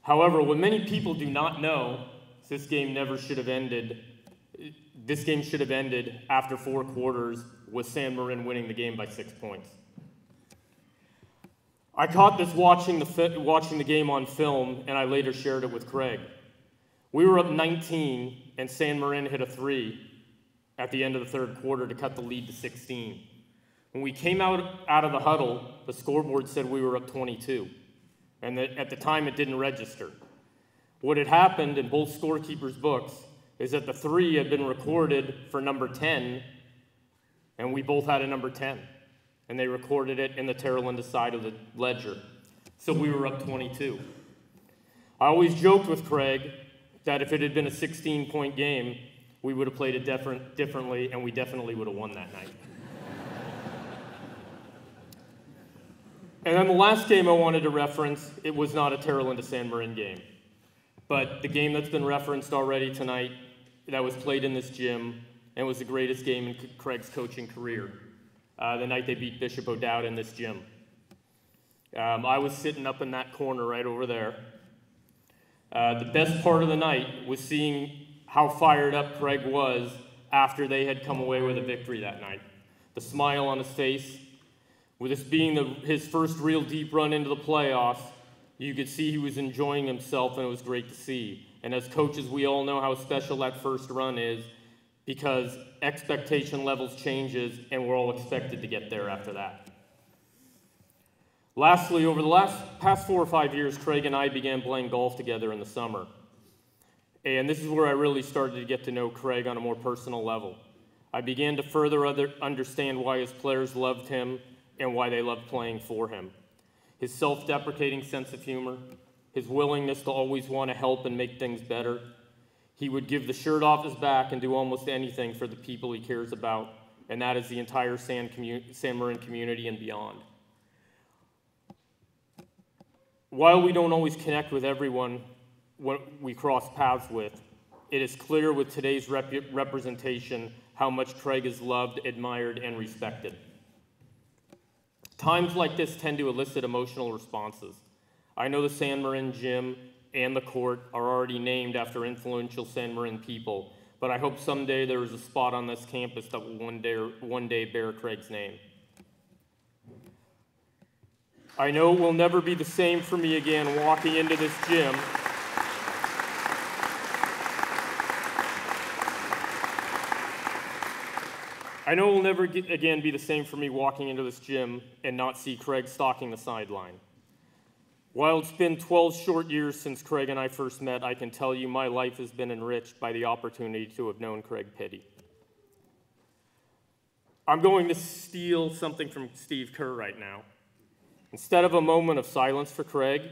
However, what many people do not know is this game should have ended after 4 quarters with San Marin winning the game by 6 points. I caught this watching the game on film, and I later shared it with Craig. We were up 19, and San Marin hit a 3 at the end of the 3rd quarter to cut the lead to 16. When we came out of the huddle, the scoreboard said we were up 22, and at the time it didn't register. What had happened in both scorekeepers' books is that the 3 had been recorded for number 10, and we both had a number 10. And they recorded it in the Terra Linda side of the ledger. So we were up 22. I always joked with Craig that if it had been a 16-point game, we would have played it differently, and we definitely would have won that night. And then the last game I wanted to reference, it was not a Terra Linda San Marin game. But the game that's been referenced already tonight, that was played in this gym, and was the greatest game in Craig's coaching career. The night they beat Bishop O'Dowd in this gym. I was sitting up in that corner right over there. The best part of the night was seeing how fired up Craig was after they had come away with a victory that night. The smile on his face, with this being his first real deep run into the playoffs, you could see he was enjoying himself, and it was great to see. And as coaches, we all know how special that first run is, because expectation levels changes, and we're all expected to get there after that. Lastly, over the past 4 or 5 years, Craig and I began playing golf together in the summer. And this is where I really started to get to know Craig on a more personal level. I began to further understand why his players loved him and why they loved playing for him. His self-deprecating sense of humor, his willingness to always want to help and make things better. He would give the shirt off his back and do almost anything for the people he cares about, and that is the entire San Marin community and beyond. While we don't always connect with everyone we cross paths with, it is clear with today's representation how much Craig is loved, admired, and respected. Times like this tend to elicit emotional responses. I know the San Marin gym and the court are already named after influential San Marin people, but I hope someday there is a spot on this campus that will one day bear Craig's name. I know it will never be the same for me again walking into this gym. I know it will never again be the same for me walking into this gym and not see Craig stalking the sideline. While it's been 12 short years since Craig and I first met, I can tell you my life has been enriched by the opportunity to have known Craig Pitti. I'm going to steal something from Steve Kerr right now. Instead of a moment of silence for Craig,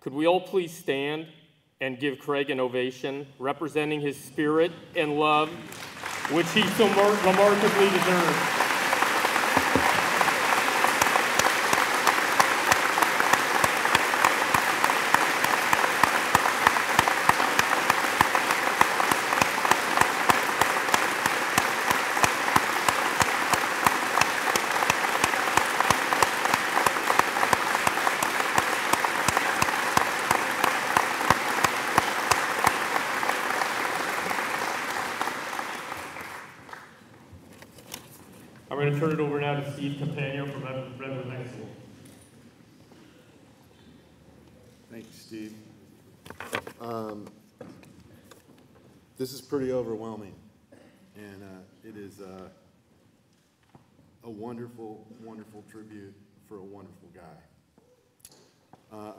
could we all please stand and give Craig an ovation, representing his spirit and love, which he so remarkably deserves. I'm going to turn it over now to Steve Campagno from Redwood High School. Thank you, Steve. This is pretty overwhelming, and it is a wonderful, wonderful tribute for a wonderful guy.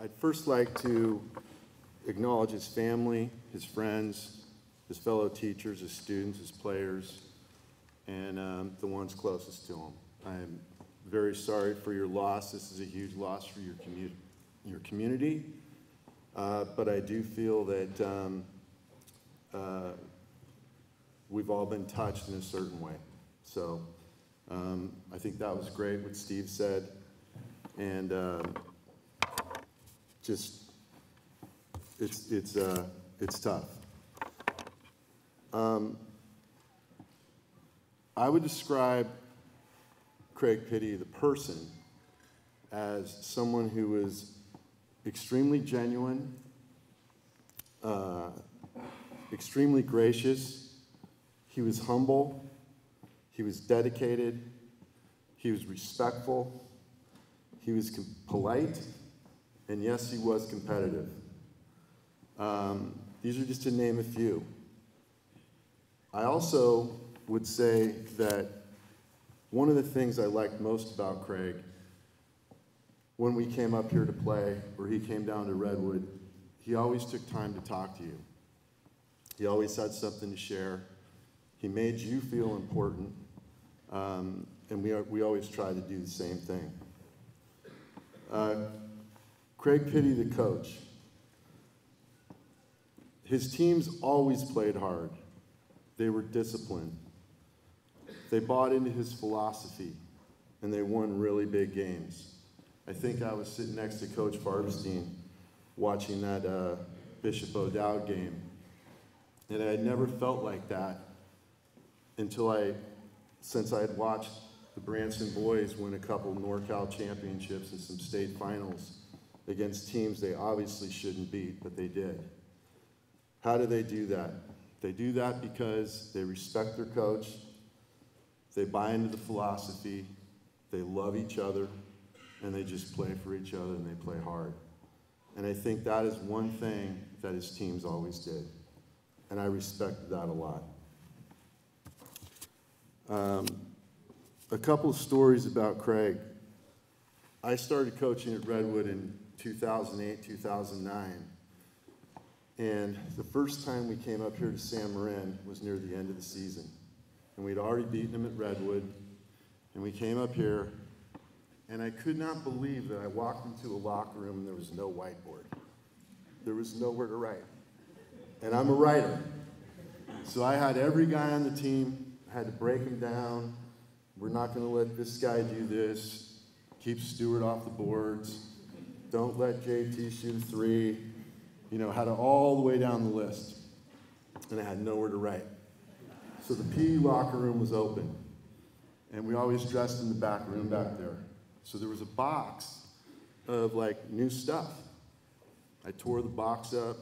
I'd first like to acknowledge his family, his friends, his fellow teachers, his students, his players, and the ones closest to him. I'm very sorry for your loss. This is a huge loss for your community, but I do feel that we've all been touched in a certain way. So I think that was great what Steve said, and just it's tough. I would describe Craig Pitti, the person, as someone who was extremely genuine, extremely gracious. He was humble. He was dedicated. He was respectful. He was polite. And yes, he was competitive. These are just to name a few. I also would say that one of the things I liked most about Craig, when we came up here to play, or he came down to Redwood, he always took time to talk to you. He always had something to share. He made you feel important, and we always try to do the same thing. Craig Pitti, the coach, his teams always played hard. They were disciplined. They bought into his philosophy, and they won really big games. I think I was sitting next to Coach Barbstein watching that Bishop O'Dowd game, and I had never felt like that since I had watched the Branson boys win a couple NorCal championships and some state finals against teams they obviously shouldn't beat, but they did. How do they do that? They do that because they respect their coach, they buy into the philosophy, they love each other, and they just play for each other, and they play hard. And I think that is one thing that his teams always did, and I respected that a lot. A couple of stories about Craig. I started coaching at Redwood in 2008, 2009. And the first time we came up here to San Marin was near the end of the season. And we'd already beaten them at Redwood. And we came up here, and I could not believe that I walked into a locker room and there was no whiteboard. There was nowhere to write. And I'm a writer. So I had every guy on the team, I had to break him down. We're not going to let this guy do this. Keep Stewart off the boards. Don't let JT shoot a three. You know, had it all the way down the list. And I had nowhere to write. So the PE locker room was open. And we always dressed in the back room back there. So there was a box of like new stuff. I tore the box up,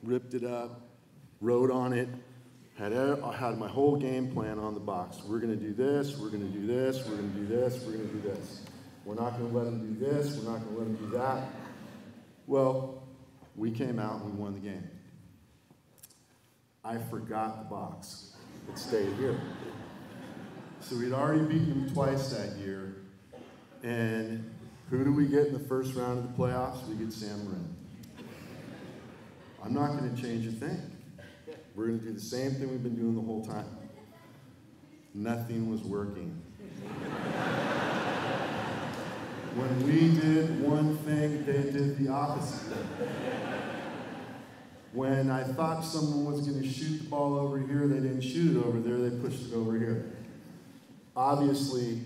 ripped it up, wrote on it, had my whole game plan on the box. We're going to do this, we're going to do this, we're going to do this, we're going to do this. We're not going to let them do this, we're not going to let them do that. Well, we came out and we won the game. I forgot the box. It stayed here. So we'd already beaten them twice that year. And who do we get in the first round of the playoffs? We get San Marin. I'm not going to change a thing. We're going to do the same thing we've been doing the whole time. Nothing was working. When we did one thing, they did the opposite thing. When I thought someone was going to shoot the ball over here, they didn't shoot it over there, they pushed it over here. Obviously,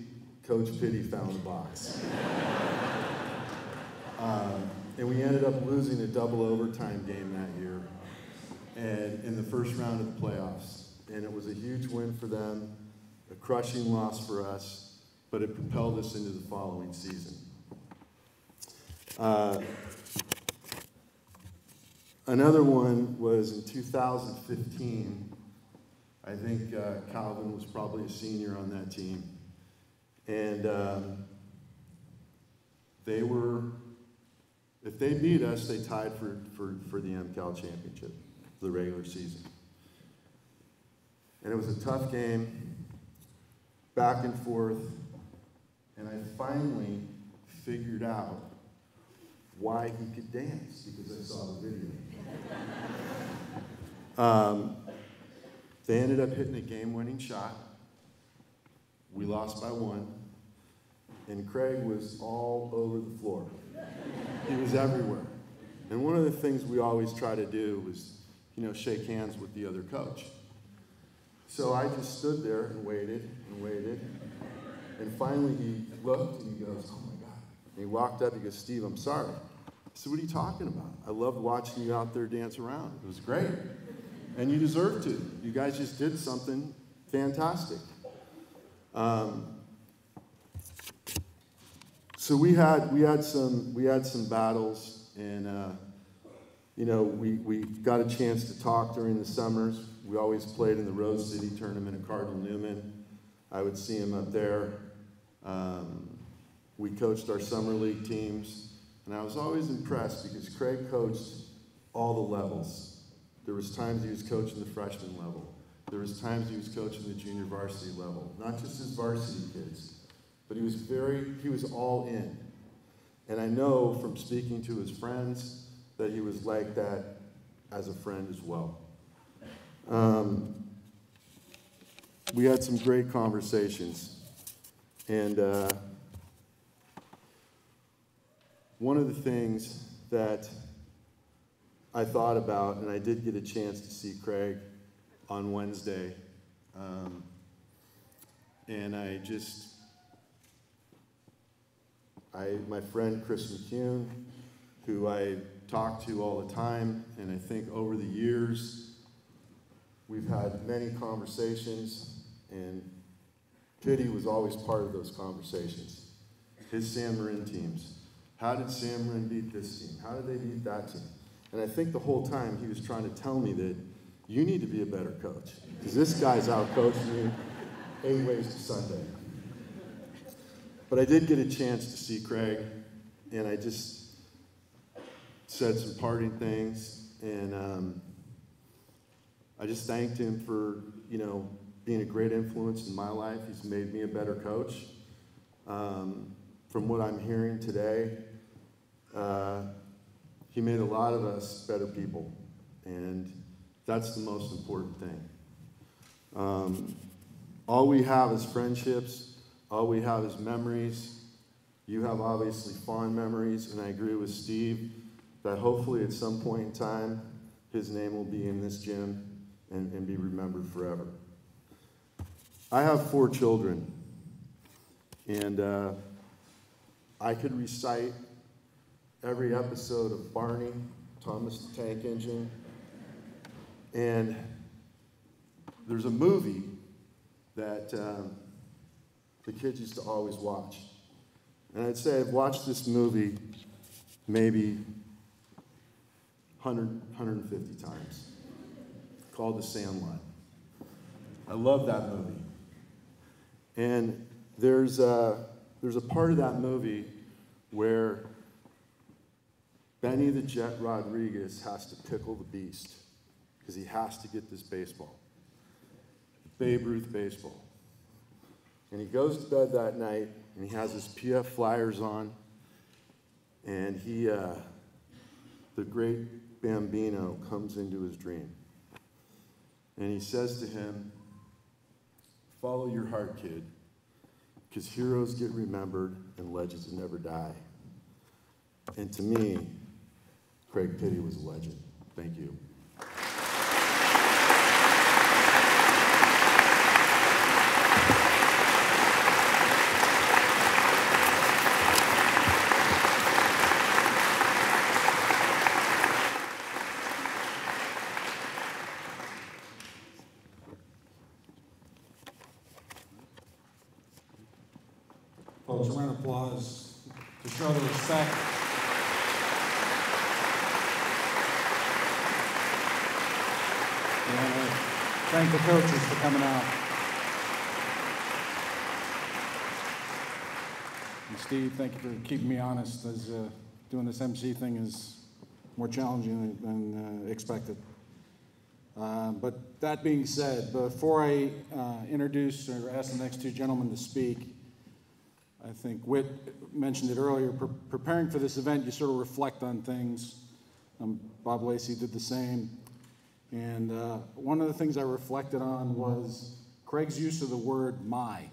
Coach Pitti found the box. And we ended up losing a double overtime game that year, and in the first round of the playoffs. And it was a huge win for them, a crushing loss for us, but it propelled us into the following season. Another one was in 2015. I think Calvin was probably a senior on that team. And they were, if they beat us, they tied for the MCAL championship, for the regular season. And it was a tough game, back and forth, and I finally figured out why he could dance, because I saw the video. They ended up hitting a game-winning shot. We lost by 1, and Craig was all over the floor. He was everywhere. And one of the things we always try to do was, shake hands with the other coach. So I just stood there and waited, and finally he looked and he goes, "Oh my God." And he walked up, he goes, "Steve, I'm sorry." I said, "What are you talking about? I loved watching you out there dance around. It was great. And you deserve to. You guys just did something fantastic." So we had some battles, and we got a chance to talk during the summers. We always played in the Rose City tournament at Cardinal Newman. I would see him up there. We coached our summer league teams, and I was always impressed because Craig coached all the levels. There was times he was coaching the freshman level. There was times he was coaching the junior varsity level, not just his varsity kids, but he was all in. And I know from speaking to his friends that he was like that as a friend as well. We had some great conversations, and one of the things that I thought about, and I did get a chance to see Craig on Wednesday, and my friend Chris McCune, who I talk to all the time, and I think over the years, we've had many conversations, and Pitti was always part of those conversations. His San Marin teams. How did San Marin beat this team? How did they beat that team? And I think the whole time he was trying to tell me that you need to be a better coach, because this guy's out-coaching you 8 ways to Sunday. But I did get a chance to see Craig, and I just said some parting things, and I just thanked him for, being a great influence in my life. He's made me a better coach. From what I'm hearing today, he made a lot of us better people, and that's the most important thing. All we have is friendships. All we have is memories. You have obviously fond memories, and I agree with Steve that hopefully at some point in time, his name will be in this gym and be remembered forever. I have 4 children, and I could recite every episode of Barney, Thomas the Tank Engine, and there's a movie that the kids used to always watch. And I'd say I've watched this movie maybe 150 times, called The Sandlot. I love that movie. And there's a part of that movie where Benny the Jet Rodriguez has to pickle the beast because he has to get this baseball, Babe Ruth baseball. And he goes to bed that night, and he has his PF Flyers on, and the great Bambino comes into his dream. And he says to him, "Follow your heart, kid. because heroes get remembered and legends never die. And to me, Craig Pitti was a legend. Thank you. Folks, a round of applause to show the respect. And thank the coaches for coming out. And Steve, thank you for keeping me honest, as doing this MC thing is more challenging than expected. But that being said, before I introduce or ask the next two gentlemen to speak, I think Whit mentioned it earlier, preparing for this event, you sort of reflect on things. Bob Lacey did the same. And one of the things I reflected on was Craig's use of the word my.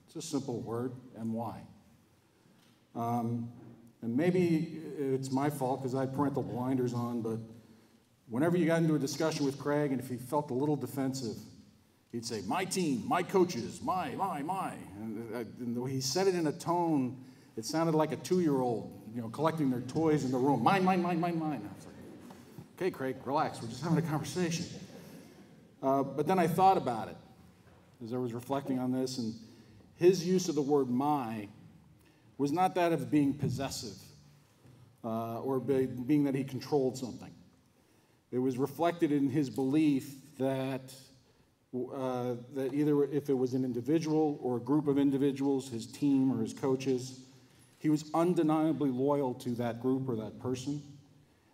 It's a simple word, M-Y. And maybe it's my fault because I had parental blinders on, but whenever you got into a discussion with Craig, and if he felt a little defensive, he'd say, my team, my coaches, my. And the way he said it in a tone, it sounded like a 2-year-old, collecting their toys in the room. Mine. I was like, okay, Craig, relax. We're just having a conversation. But then I thought about it as I was reflecting on this, and his use of the word my was not that of being possessive or being that he controlled something. It was reflected in his belief that either if it was an individual or a group of individuals, his team or his coaches, he was undeniably loyal to that group or that person.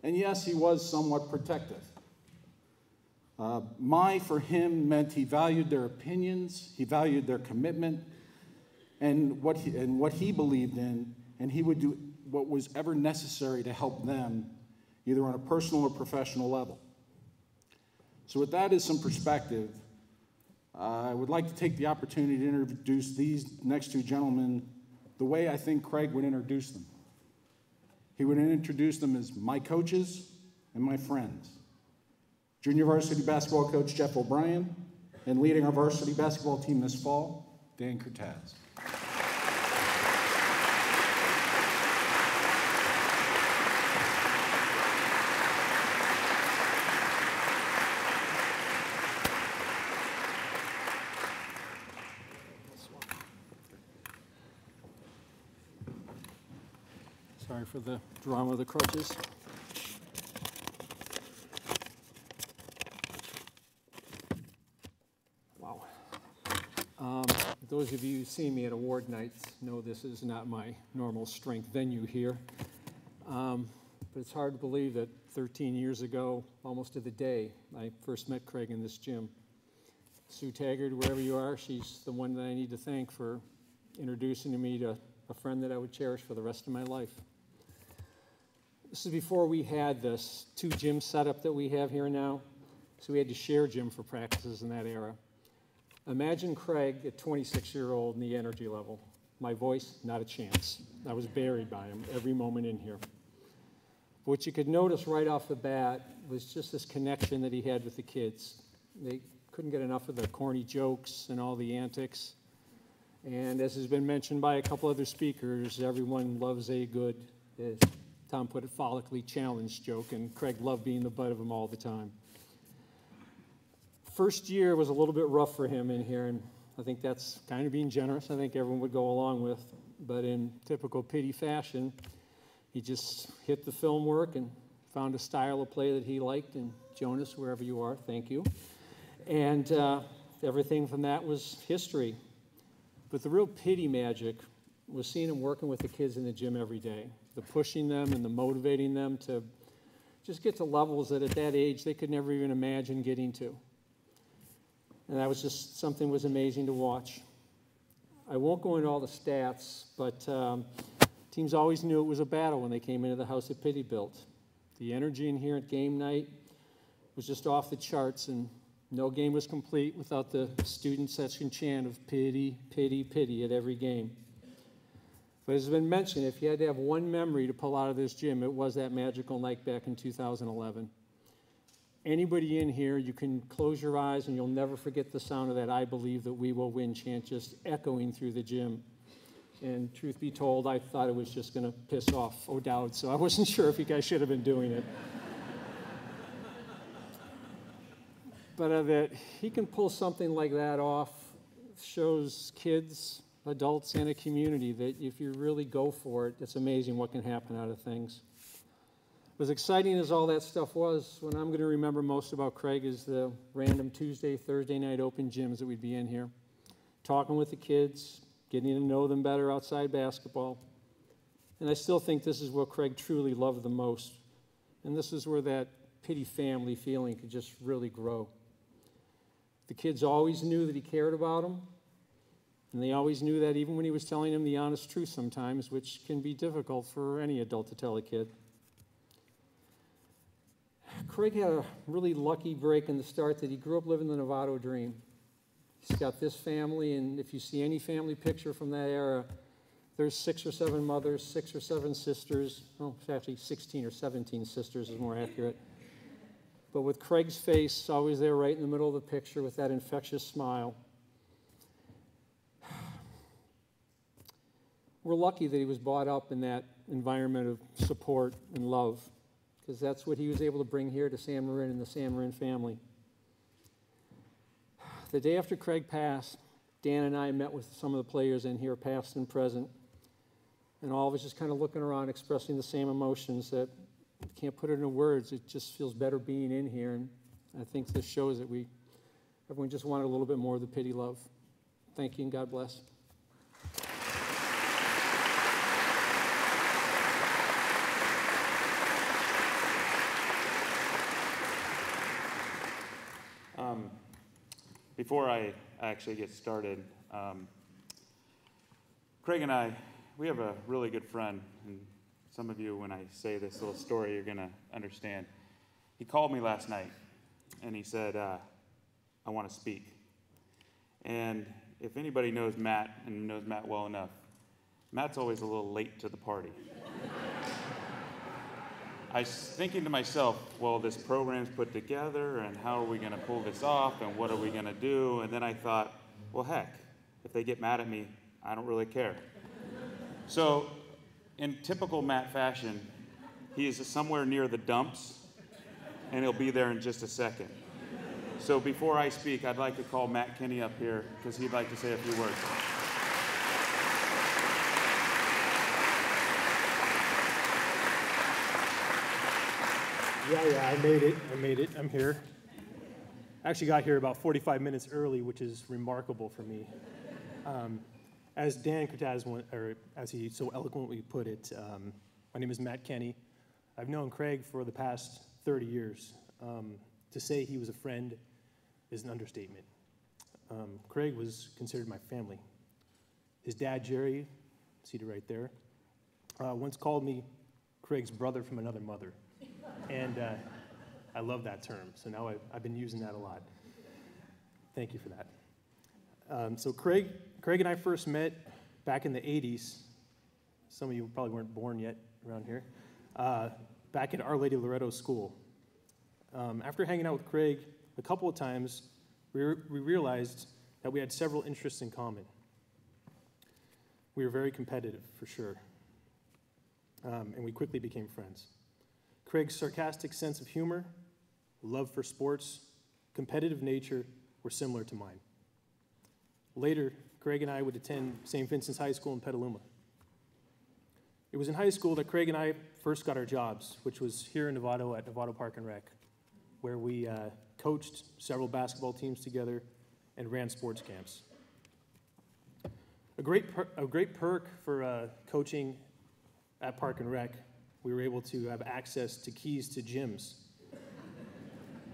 And yes, he was somewhat protective. My for him meant he valued their opinions, he valued their commitment, and what he believed in, and he would do what was ever necessary to help them, either on a personal or professional level. So with that as some perspective, I would like to take the opportunity to introduce these next two gentlemen the way I think Craig would introduce them. He would introduce them as my coaches and my friends. Junior varsity basketball coach Jeff O'Brien, and leading our varsity basketball team this fall, Dan Kurtaz. Sorry for the drama of the crutches. Wow. Those of you who see me at award nights know this is not my normal strength venue here. But it's hard to believe that 13 years ago, almost to the day, I first met Craig in this gym. Sue Taggart, wherever you are, she's the one that I need to thank for introducing me to a friend that I would cherish for the rest of my life. This is before we had this 2 gym setup that we have here now, so we had to share gym for practices in that era. Imagine Craig at 26-year-old and the energy level. My voice, not a chance. I was buried by him every moment in here. What you could notice right off the bat was just this connection that he had with the kids. They couldn't get enough of the corny jokes and all the antics. And as has been mentioned by a couple other speakers, everyone loves a good, Tom put it, follically challenged joke, and Craig loved being the butt of them all the time. First year was a little bit rough for him in here, and I think that's kind of being generous. I think everyone would go along with, but in typical Pitti fashion, he just hit the film work and found a style of play that he liked, and Jonas, wherever you are, thank you. And everything from that was history. But the real Pitti magic was seeing him working with the kids in the gym every day, the pushing them and the motivating them to just get to levels that at that age they could never even imagine getting to. And that was just something was amazing to watch. I won't go into all the stats, but teams always knew it was a battle when they came into the house that Pitti built. The energy in here at game night was just off the charts, and No game was complete without the student section chant of pity, pity, pity at every game. But as has been mentioned, if you had to have one memory to pull out of this gym, it was that magical night back in 2011. Anybody in here, you can close your eyes and you'll never forget the sound of that "I believe that we will win" chant just echoing through the gym. And truth be told, I thought it was just going to piss off O'Dowd, so I wasn't sure if you guys should have been doing it. But that he can pull something like that off shows kids, adults, and a community that if you really go for it, it's amazing what can happen out of things. As exciting as all that stuff was, what I'm going to remember most about Craig is the random Tuesday, Thursday night open gyms that we'd be in here, talking with the kids, getting to know them better outside basketball. And I still think this is what Craig truly loved the most. And this is where that Pitti family feeling could just really grow. The kids always knew that he cared about them, and they always knew that even when he was telling them the honest truth sometimes, which can be difficult for any adult to tell a kid. Craig had a really lucky break in the start that he grew up living the Novato dream. He's got this family, and if you see any family picture from that era, there's 6 or 7 mothers, 6 or 7 sisters. Well, it's actually 16 or 17 sisters is more accurate. But with Craig's face always there right in the middle of the picture with that infectious smile. We're lucky that he was brought up in that environment of support and love, because that's what he was able to bring here to San Marin and the San Marin family. The day after Craig passed, Dan and I met with some of the players in here, past and present, and all of us just kind of looking around, expressing the same emotions that can't put it into words. It just feels better being in here, and I think this shows that everyone just wanted a little bit more of the Pitti love. Thank you, and God bless. Before I actually get started, Craig and I, we have a really good friend, and some of you, when I say this little story, you're going to understand. He called me last night, and he said, I want to speak. And if anybody knows Matt, and knows Matt well enough, Matt's always a little late to the party. I was thinking to myself, well, this program's put together, and how are we going to pull this off, and what are we going to do? And then I thought, well, heck, if they get mad at me, I don't really care. So, in typical Matt fashion, he is somewhere near the dumps, and he'll be there in just a second. So before I speak, I'd like to call Matt Kinney up here, because he'd like to say a few words. Yeah, I made it. I'm here. I actually got here about 45 minutes early, which is remarkable for me. As Dan Kurtaz, or as he so eloquently put it, my name is Matt Kenny. I've known Craig for the past 30 years. To say he was a friend is an understatement. Craig was considered my family. His dad, Jerry, seated right there, once called me Craig's brother from another mother. And I love that term, so now I've been using that a lot. Thank you for that. So Craig and I first met back in the 80s. Some of you probably weren't born yet around here. Back at Our Lady of Loretto School. After hanging out with Craig a couple of times, we realized that we had several interests in common. We were very competitive, for sure. And we quickly became friends. Craig's sarcastic sense of humor, love for sports, competitive nature were similar to mine. Later, Craig and I would attend St. Vincent's High School in Petaluma. It was in high school that Craig and I first got our jobs, which was here in Novato at Novato Park and Rec, where we coached several basketball teams together and ran sports camps. A great perk for coaching at Park and Rec, we were able to have access to keys to gyms.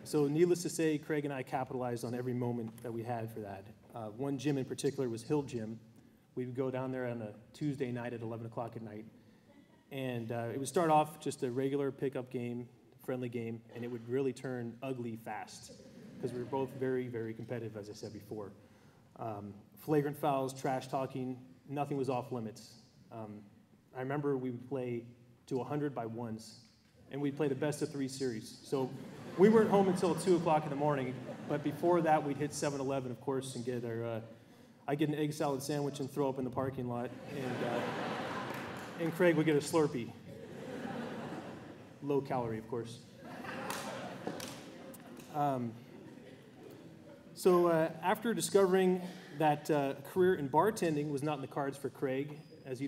So needless to say, Craig and I capitalized on every moment that we had for that. One gym in particular was Hill Gym. We would go down there on a Tuesday night at 11 o'clock at night. And it would start off just a regular pickup game, friendly game, and it would really turn ugly fast. because we were both very, very competitive, as I said before. Flagrant fouls, trash talking, nothing was off limits. I remember we would play to 100 by ones, and we'd play the best of 3 series. So we weren't home until 2 o'clock in the morning, but before that, we'd hit 7-Eleven, of course, and get our, I'd get an egg salad sandwich and throw up in the parking lot, and Craig would get a Slurpee. Low calorie, of course. So after discovering that career in bartending was not in the cards for Craig, as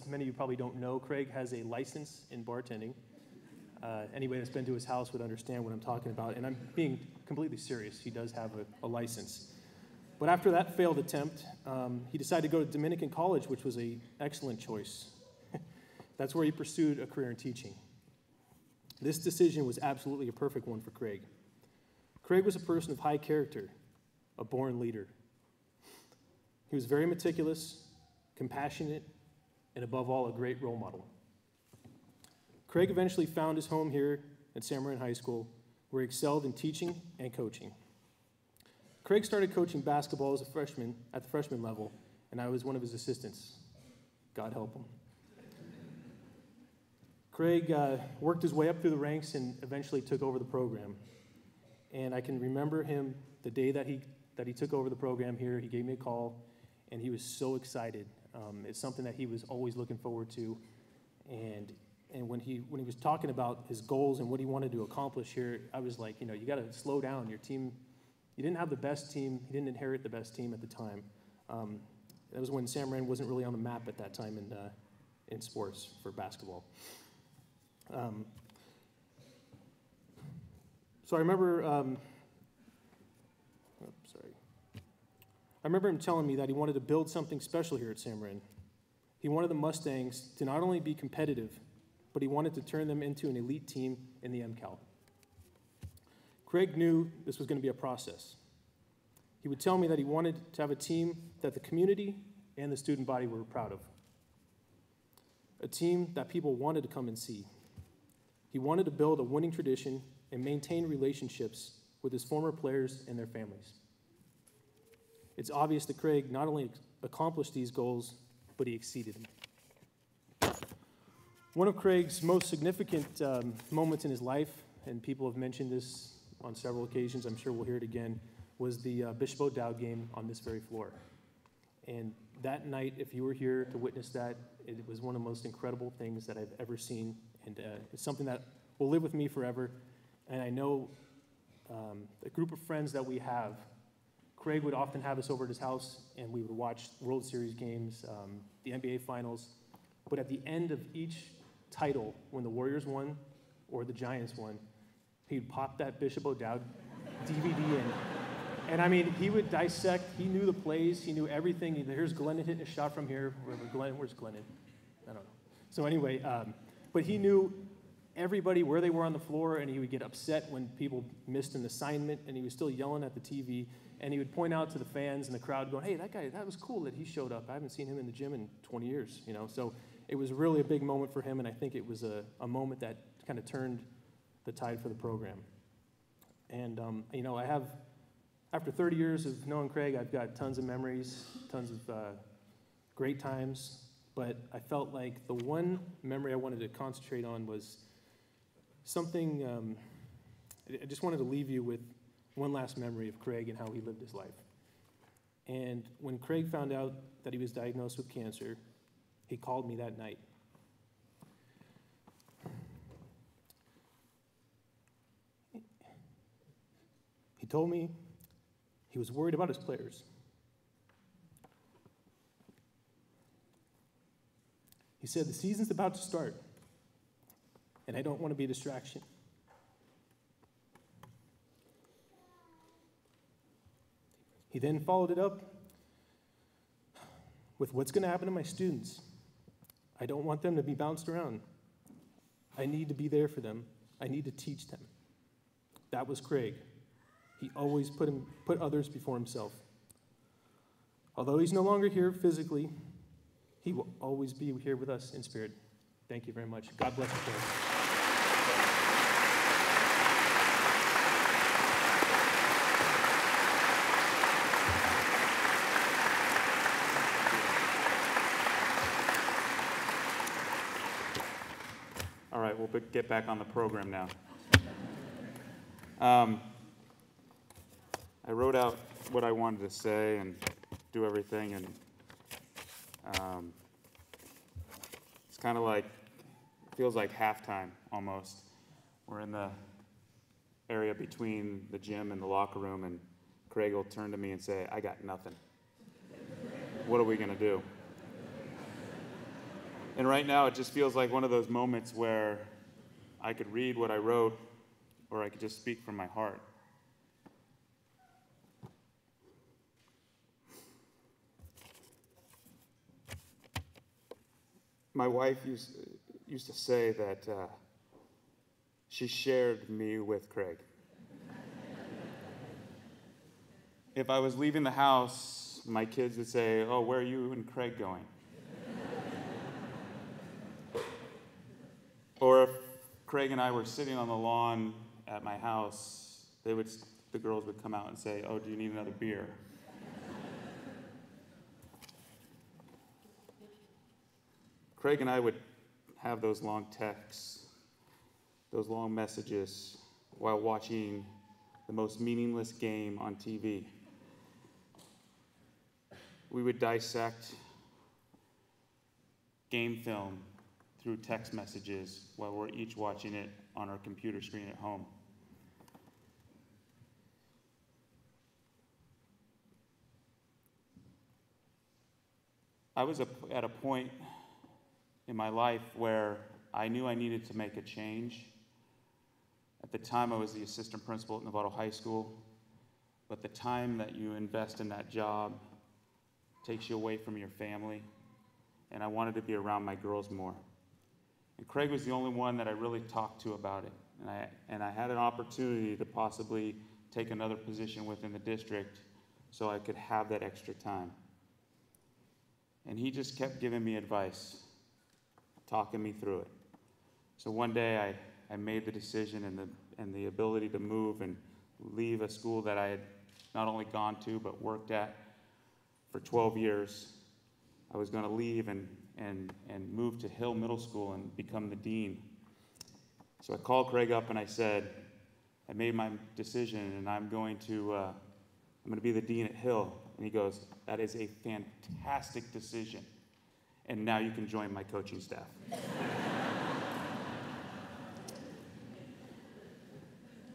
many of you probably don't know, Craig has a license in bartending. Anybody that's been to his house would understand what I'm talking about, and I'm being completely serious. He does have a license. But after that failed attempt, he decided to go to Dominican College, which was an excellent choice. That's where he pursued a career in teaching. This decision was absolutely a perfect one for Craig. Craig was a person of high character, a born leader. He was very meticulous, compassionate, and above all, a great role model. Craig eventually found his home here at San Marin High School, where he excelled in teaching and coaching. Craig started coaching basketball as a freshman at the freshman level, and I was one of his assistants. God help him. Craig worked his way up through the ranks and eventually took over the program. And I can remember him the day that he took over the program here. He gave me a call, and he was so excited. It's something that he was always looking forward to. And when he was talking about his goals and what he wanted to accomplish here, I was like, you got to slow down. Your team, you didn't have the best team. You didn't inherit the best team at the time. That was when San Marin wasn't really on the map at that time in sports for basketball. So I remember, I remember him telling me that he wanted to build something special here at San Marin. He wanted the Mustangs to not only be competitive, but he wanted to turn them into an elite team in the MCAL. Craig knew this was going to be a process. He would tell me that he wanted to have a team that the community and the student body were proud of. A team that people wanted to come and see. He wanted to build a winning tradition and maintain relationships with his former players and their families. It's obvious that Craig not only accomplished these goals, but he exceeded them. One of Craig's most significant moments in his life, and people have mentioned this on several occasions, I'm sure we'll hear it again, was the Bishop O'Dowd game on this very floor. And that night, if you were here to witness that, it was one of the most incredible things that I've ever seen. And it's something that will live with me forever. And I know the group of friends that we have, Craig would often have us over at his house, and we would watch World Series games, the NBA Finals. But at the end of each title, when the Warriors won or the Giants won, he'd pop that Bishop O'Dowd DVD in. And I mean, he would dissect, he knew the plays, he knew everything. Here's Glennon hitting a shot from here. Where's Glennon? I don't know. So anyway, but he knew everybody, where they were on the floor, and he would get upset when people missed an assignment, and he was still yelling at the TV, and he would point out to the fans and the crowd going, hey, that guy, that was cool that he showed up. I haven't seen him in the gym in 20 years, So it was really a big moment for him, and I think it was a moment that kind of turned the tide for the program. And, I have, after 30 years of knowing Craig, I've got tons of memories, tons of great times, but I felt like the one memory I wanted to concentrate on was something, I just wanted to leave you with one last memory of Craig and how he lived his life. And when Craig found out that he was diagnosed with cancer, he called me that night. He told me he was worried about his players. He said, the season's about to start, and I don't want to be a distraction. He then followed it up with what's going to happen to my students. I don't want them to be bounced around. I need to be there for them. I need to teach them. That was Craig. He always put others before himself. Although he's no longer here physically, he will always be here with us in spirit. Thank you very much. God bless you, Craig. we'll get back on the program now. I wrote out what I wanted to say and do everything, and it's kind of like, feels like halftime almost. We're in the area between the gym and the locker room, and Craig will turn to me and say, "I got nothing. What are we going to do?" And right now, it just feels like one of those moments where I could read what I wrote, or I could just speak from my heart. My wife used to say that she shared me with Craig. If I was leaving the house, my kids would say, "Oh, where are you and Craig going?" Or if Craig and I were sitting on the lawn at my house, the girls would come out and say, "Oh, do you need another beer?" Craig and I would have those long texts, those long messages, while watching the most meaningless game on TV. We would dissect game film through text messages while we're each watching it on our computer screen at home. I was at a point in my life where I knew I needed to make a change. At the time, I was the assistant principal at Novato High School, but the time that you invest in that job takes you away from your family, and I wanted to be around my girls more. And Craig was the only one that I really talked to about it, and I had an opportunity to possibly take another position within the district so I could have that extra time. And he just kept giving me advice, talking me through it. So one day I made the decision and the ability to move and leave a school that I had not only gone to but worked at for 12 years. I was going to leave and move to Hill Middle School and become the dean. So I called Craig up and I said, "I made my decision and I'm going to be the dean at Hill." And he goes, "That is a fantastic decision. And now you can join my coaching staff."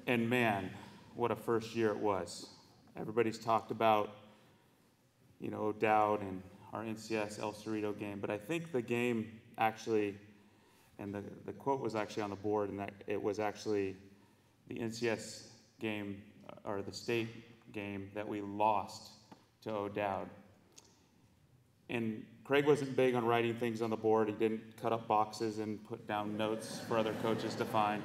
And man, what a first year it was. Everybody's talked about, O'Dowd and our NCS El Cerrito game, but I think the game actually, and the quote was actually on the board, and that it was actually the NCS game, or the state game, that we lost to O'Dowd. And Craig wasn't big on writing things on the board. He didn't cut up boxes and put down notes for other coaches to find.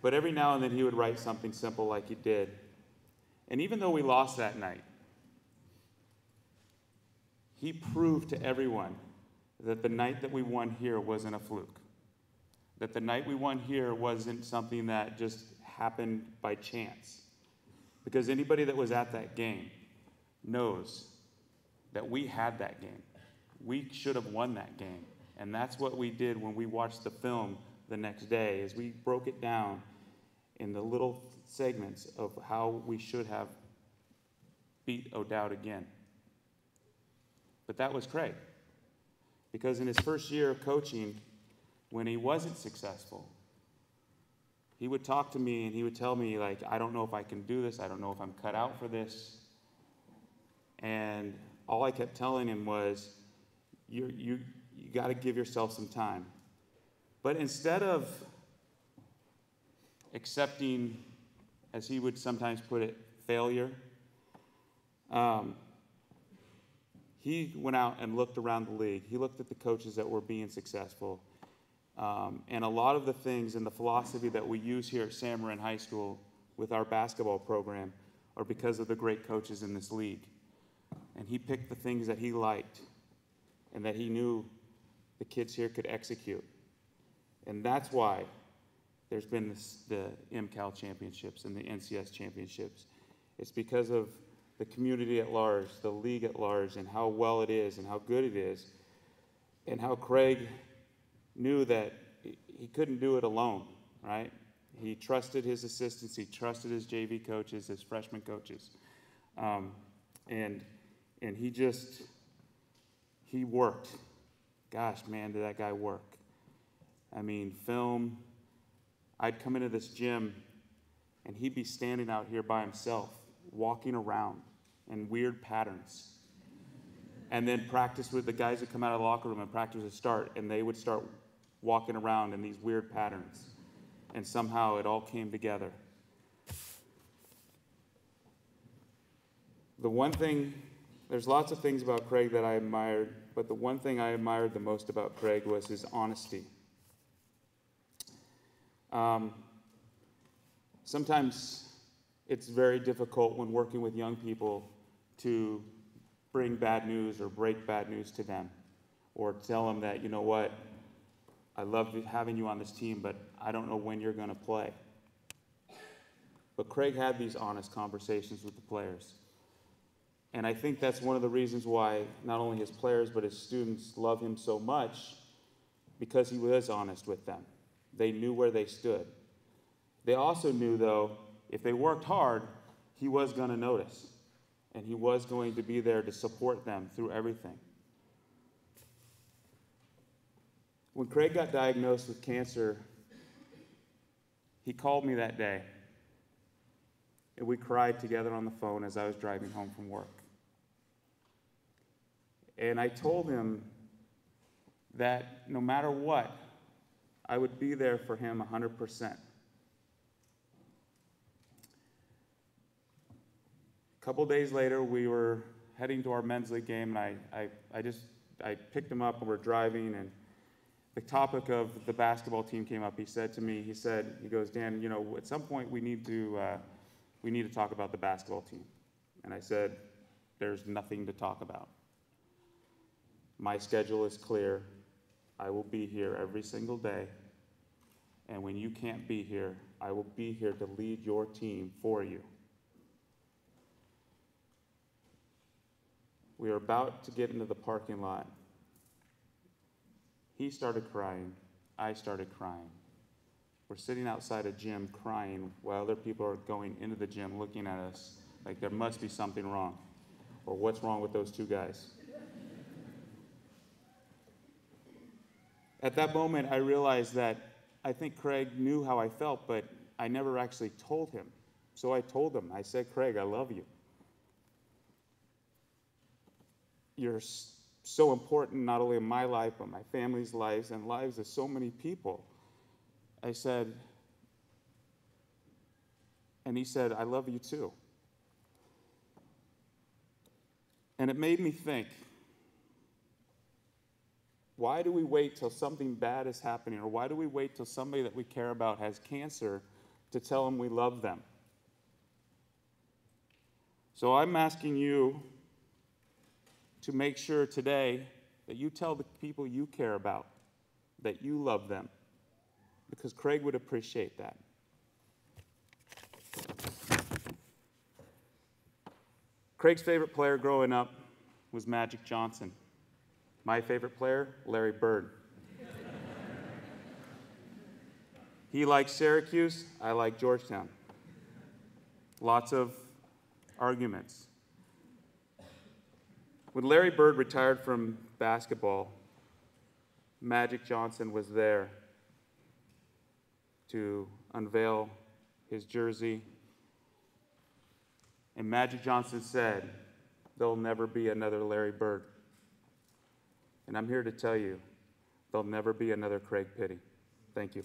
But every now and then he would write something simple like he did. And even though we lost that night, he proved to everyone that the night that we won here wasn't a fluke. That the night we won here wasn't something that just happened by chance. Because anybody that was at that game knows that we had that game. We should have won that game. And that's what we did when we watched the film the next day, is we broke it down in the little segments of how we should have beat O'Dowd again. But that was Craig. Because in his first year of coaching, when he wasn't successful, he would talk to me and he would tell me, like, "I don't know if I can do this. I don't know if I'm cut out for this." And all I kept telling him was, you got to give yourself some time. But instead of accepting, as he would sometimes put it, failure, he went out and looked around the league. He looked at the coaches that were being successful. And a lot of the things and the philosophy that we use here at San Marin High School with our basketball program are because of the great coaches in this league. And he picked the things that he liked and that he knew the kids here could execute. And that's why there's been the MCAL championships and the NCS championships. It's because of the community at large, the league at large, and how well it is and how good it is, and how Craig knew that he couldn't do it alone, right? He trusted his assistants, he trusted his JV coaches, his freshman coaches. And he worked. Gosh, man, did that guy work. I mean, film. I'd come into this gym, and he'd be standing out here by himself, walking around in weird patterns. And then practice with the guys that come out of the locker room and practice would start, and they would start walking around in these weird patterns. And somehow it all came together. The one thing, there's lots of things about Craig that I admired, but the one thing I admired the most about Craig was his honesty. Sometimes it's very difficult when working with young people to bring bad news or break bad news to them, or tell them that, you know what, I love having you on this team, but I don't know when you're going to play. But Craig had these honest conversations with the players. And I think that's one of the reasons why not only his players but his students love him so much, because he was honest with them. They knew where they stood. They also knew, though, if they worked hard, he was going to notice. And he was going to be there to support them through everything. When Craig got diagnosed with cancer, he called me that day. And we cried together on the phone as I was driving home from work. And I told him that no matter what, I would be there for him 100%. A couple days later, we were heading to our men's league game, and I picked him up, and we're driving, and the topic of the basketball team came up. He said to me, he goes, Dan, you know, at some point we need to talk about the basketball team. And I said, there's nothing to talk about. My schedule is clear. I will be here every single day. And when you can't be here, I will be here to lead your team for you. We were about to get into the parking lot. He started crying. I started crying. We're sitting outside a gym crying while other people are going into the gym looking at us like there must be something wrong, or what's wrong with those two guys. At that moment, I realized that I think Craig knew how I felt, but I never actually told him. So I told him, I said, Craig, I love you. You're so important not only in my life, but my family's lives and lives of so many people. I said, and he said, I love you too. And it made me think, why do we wait till something bad is happening, or why do we wait till somebody that we care about has cancer to tell them we love them? So I'm asking you to make sure today that you tell the people you care about that you love them, because Craig would appreciate that. Craig's favorite player growing up was Magic Johnson. My favorite player, Larry Bird. He likes Syracuse, I like Georgetown. Lots of arguments. When Larry Bird retired from basketball, Magic Johnson was there to unveil his jersey. And Magic Johnson said, there'll never be another Larry Bird. And I'm here to tell you, there'll never be another Craig Pitti. Thank you.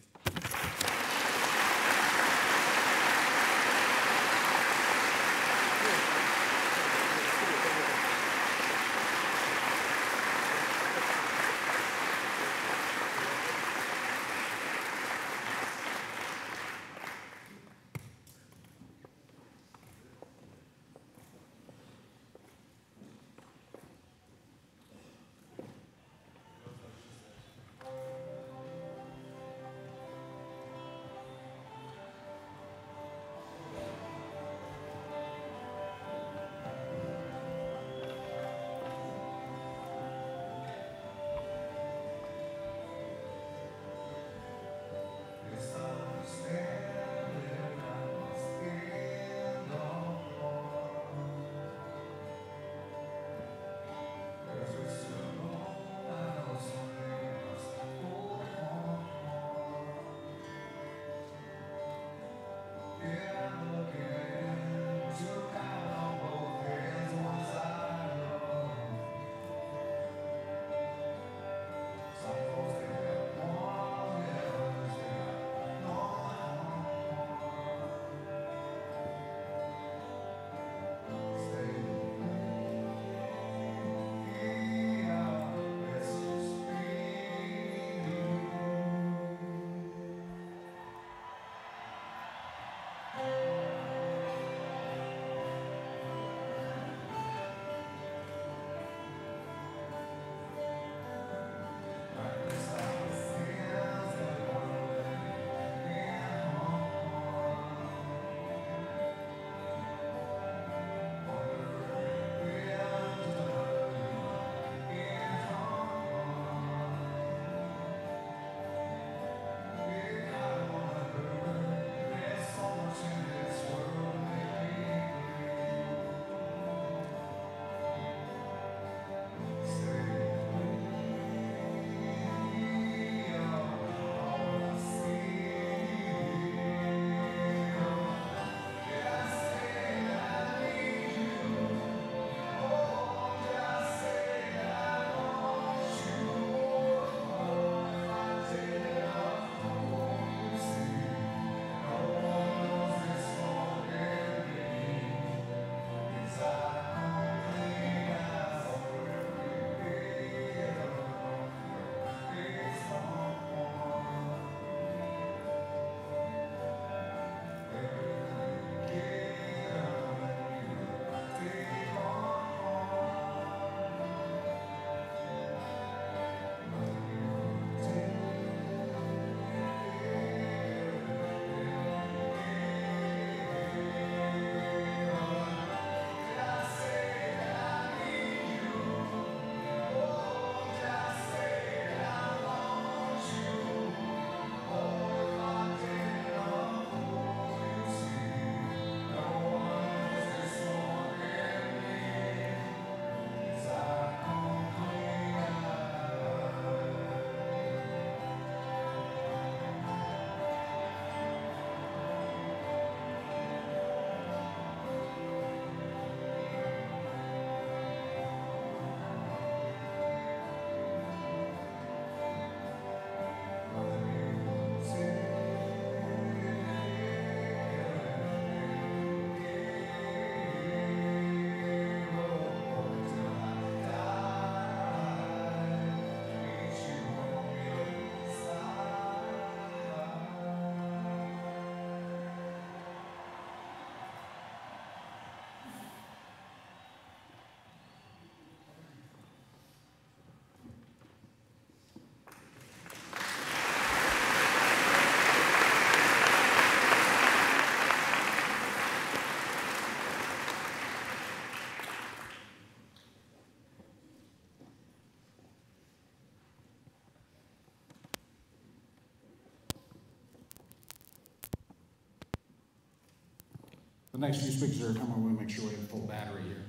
next few speakers that are coming, we want to make sure we have full battery here.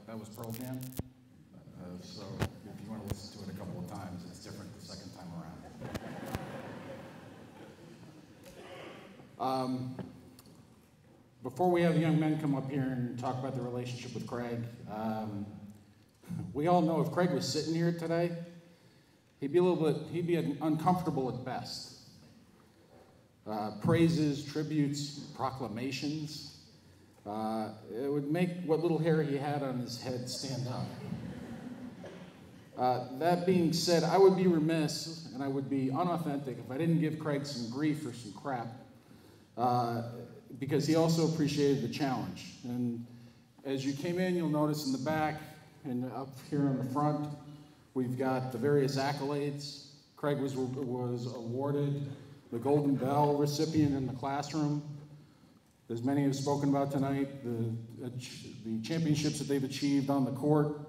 That was Pearl Jam. So if you want to listen to it a couple of times, it's different the second time around. Before we have the young men come up here and talk about the relationship with Craig, we all know if Craig was sitting here today, he'd be uncomfortable at best. Praises, tributes, proclamations, it would make what little hair he had on his head stand up. That being said, I would be remiss and I would be unauthentic if I didn't give Craig some grief or some crap, because he also appreciated the challenge. And as you came in, you'll notice in the back and up here in the front, we've got the various accolades. Craig was awarded the Golden Bell recipient in the classroom. As many have spoken about tonight, the championships that they've achieved on the court,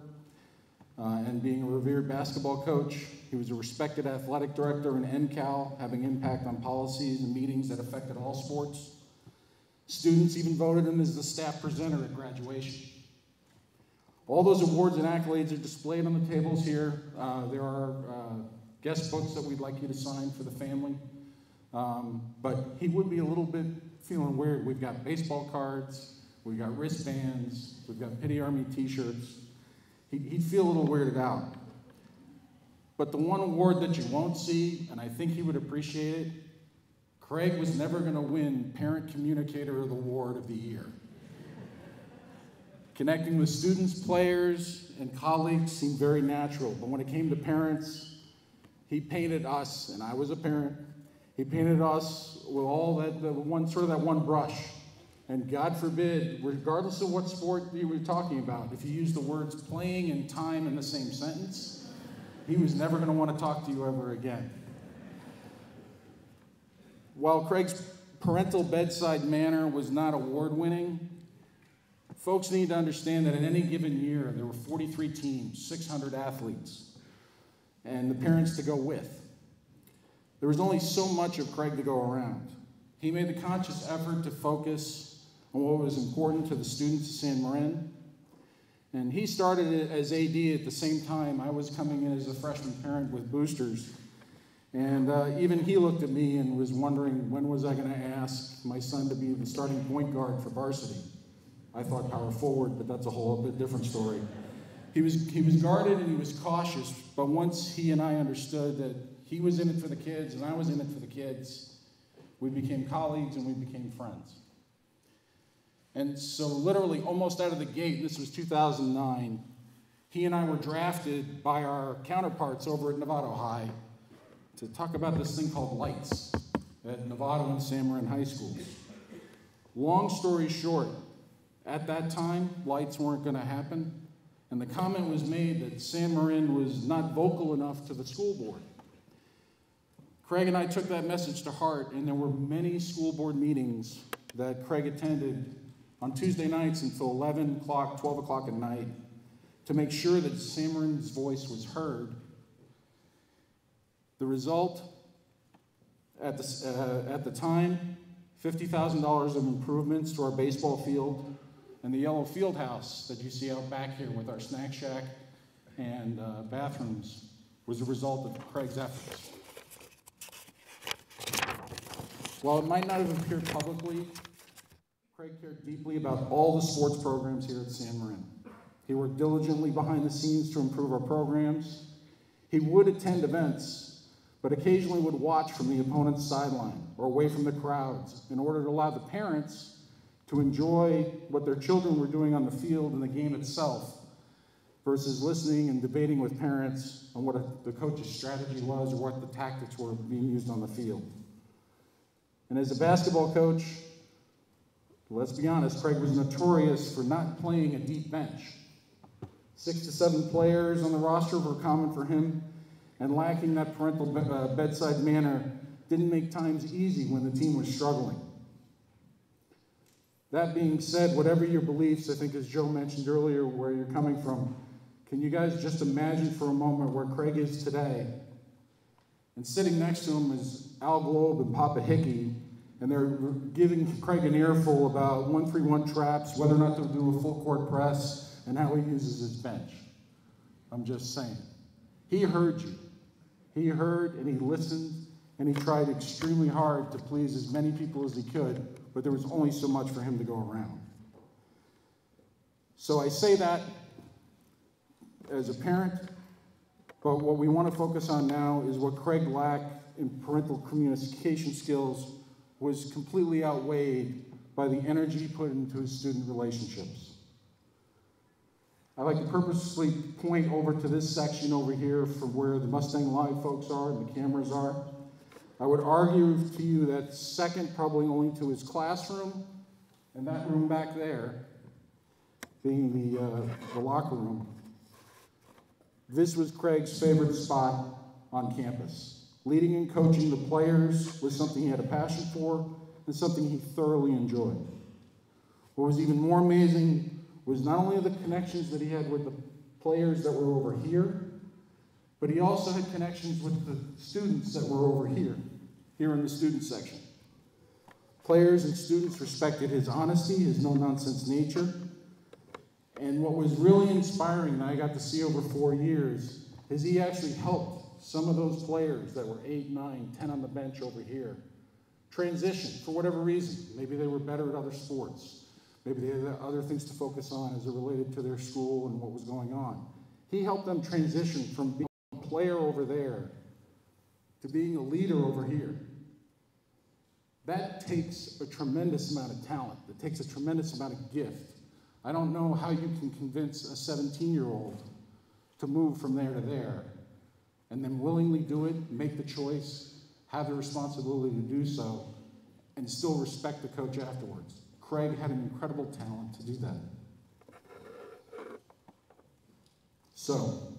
and being a revered basketball coach. He was a respected athletic director in NCAL, having impact on policies and meetings that affected all sports. Students even voted him as the staff presenter at graduation. All those awards and accolades are displayed on the tables here. There are guest books that we'd like you to sign for the family. But he would be a little bit feeling weird. We've got baseball cards, we've got wristbands, we've got Pitti Army t-shirts. He'd feel a little weirded out. But the one award that you won't see, and I think he would appreciate it, Craig was never going to win Parent Communicator of the Award of the Year. Connecting with students, players, and colleagues seemed very natural, but when it came to parents, he painted us, and I was a parent, he painted us with all that one brush. And God forbid, regardless of what sport you were talking about, if you use the words playing and time in the same sentence, he was never going to want to talk to you ever again. While Craig's parental bedside manner was not award-winning, folks need to understand that in any given year, there were 43 teams, 600 athletes, and the parents to go with. There was only so much of Craig to go around. He made the conscious effort to focus on what was important to the students of San Marin. And he started it as AD at the same time I was coming in as a freshman parent with boosters. And even he looked at me and was wondering, when was I going to ask my son to be the starting point guard for varsity? I thought power forward, but that's a whole bit different story. He was guarded and he was cautious, but once he and I understood that he was in it for the kids and I was in it for the kids, we became colleagues and we became friends. And so literally almost out of the gate, this was 2009, he and I were drafted by our counterparts over at Novato High to talk about this thing called Lights at Novato and San Marin High Schools. Long story short, at that time, Lights weren't going to happen, and the comment was made that San Marin was not vocal enough to the school board. Craig and I took that message to heart, and there were many school board meetings that Craig attended on Tuesday nights until 11 o'clock, 12 o'clock at night to make sure that San Marin's voice was heard. The result, at the time, $50,000 of improvements to our baseball field and the yellow field house that you see out back here with our snack shack and bathrooms was a result of Craig's efforts. While it might not have appeared publicly, Craig cared deeply about all the sports programs here at San Marin. He worked diligently behind the scenes to improve our programs. He would attend events, but occasionally would watch from the opponent's sideline or away from the crowds in order to allow the parents to enjoy what their children were doing on the field and the game itself versus listening and debating with parents on what the coach's strategy was or what the tactics were being used on the field. And as a basketball coach, let's be honest, Craig was notorious for not playing a deep bench. 6 to 7 players on the roster were common for him, and lacking that parental bedside manner didn't make times easy when the team was struggling. That being said, whatever your beliefs, I think as Joe mentioned earlier, where you're coming from, can you guys just imagine for a moment where Craig is today? And sitting next to him is Al Globe and Papa Hickey, and they're giving Craig an earful about 1-3-1 traps, whether or not to do a full court press, and how he uses his bench. I'm just saying. He heard you. He heard and he listened, and he tried extremely hard to please as many people as he could, but there was only so much for him to go around. So I say that as a parent, but what we want to focus on now is what Craig lacked in parental communication skills was completely outweighed by the energy put into his student relationships. I like to purposely point over to this section over here from where the Mustang Live folks are and the cameras are. I would argue to you that second probably only to his classroom and that room back there being the locker room. This was Craig's favorite spot on campus. Leading and coaching the players was something he had a passion for and something he thoroughly enjoyed. What was even more amazing was not only the connections that he had with the players that were over here, but he also had connections with the students that were over here in the student section. Players and students respected his honesty, his no-nonsense nature, and what was really inspiring that I got to see over 4 years is he actually helped some of those players that were 8, 9, 10 on the bench over here transition for whatever reason. Maybe they were better at other sports. Maybe they had other things to focus on as it related to their school and what was going on. He helped them transition from being a player over there to being a leader over here. That takes a tremendous amount of talent. It takes a tremendous amount of gift. I don't know how you can convince a 17-year-old to move from there to there and then willingly do it, make the choice, have the responsibility to do so, and still respect the coach afterwards. Craig had an incredible talent to do that. So,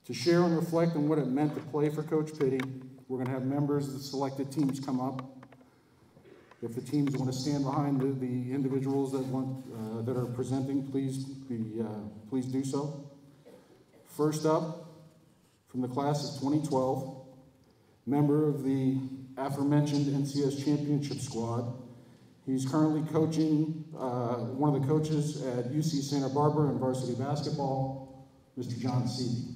to share and reflect on what it meant to play for Coach Pitti, we're going to have members of the selected teams come up. If the teams want to stand behind the individuals that are presenting, please do so. First up, from the class of 2012, member of the aforementioned NCS Championship squad. He's currently coaching, one of the coaches at UC Santa Barbara in varsity basketball, Mr. John Seavey.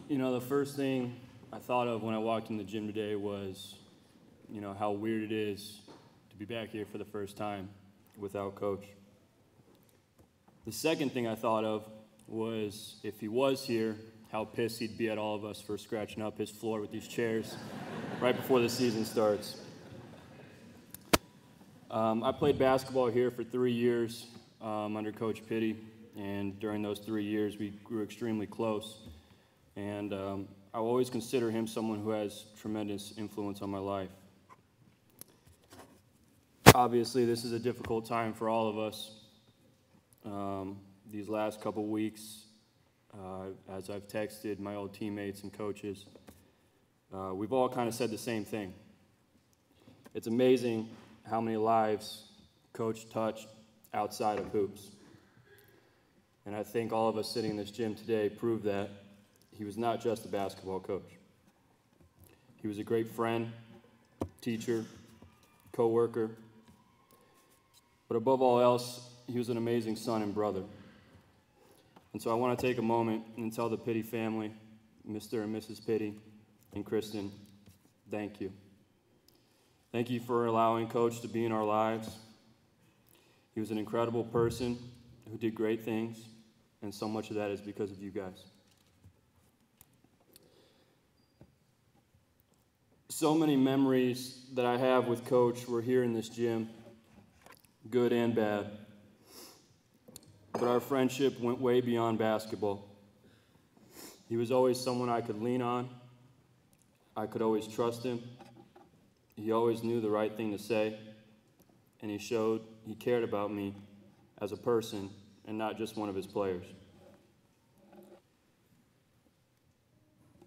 You know, the first thing I thought of when I walked in the gym today was, you know, how weird it is to be back here for the first time without Coach. The second thing I thought of was, if he was here, how pissed he'd be at all of us for scratching up his floor with these chairs right before the season starts. I played basketball here for 3 years under Coach Pitti, and during those 3 years we grew extremely close. And I will always consider him someone who has tremendous influence on my life. Obviously, this is a difficult time for all of us. These last couple weeks, as I've texted my old teammates and coaches, we've all kind of said the same thing. It's amazing how many lives Coach touched outside of hoops. And I think all of us sitting in this gym today prove that he was not just a basketball coach. He was a great friend, teacher, co-worker, but above all else, he was an amazing son and brother. And so I want to take a moment and tell the Pitti family, Mr. and Mrs. Pitti, and Kristen, thank you. Thank you for allowing Coach to be in our lives. He was an incredible person who did great things, and so much of that is because of you guys. So many memories that I have with Coach were here in this gym, good and bad. But our friendship went way beyond basketball. He was always someone I could lean on. I could always trust him. He always knew the right thing to say, and he showed he cared about me as a person and not just one of his players.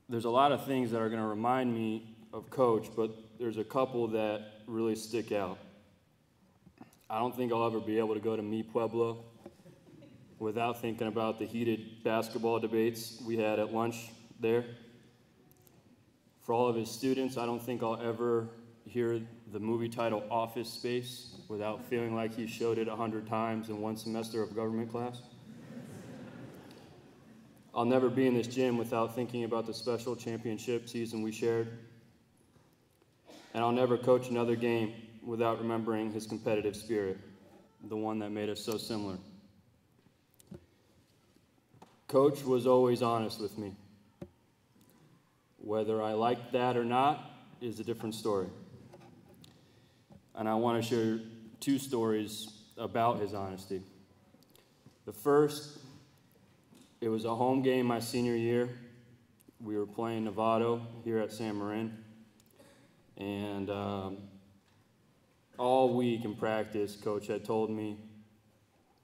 There's a lot of things that are going to remind me of Coach, but there's a couple that really stick out. I don't think I'll ever be able to go to Mi Pueblo without thinking about the heated basketball debates we had at lunch there. For all of his students, I don't think I'll ever hear the movie title Office Space without feeling like he showed it 100 times in one semester of government class. I'll never be in this gym without thinking about the special championship season we shared. And I'll never coach another game without remembering his competitive spirit, the one that made us so similar. Coach was always honest with me. Whether I liked that or not is a different story. And I want to share 2 stories about his honesty. The first, it was a home game my senior year. We were playing Novato here at San Marin. And all week in practice, Coach had told me,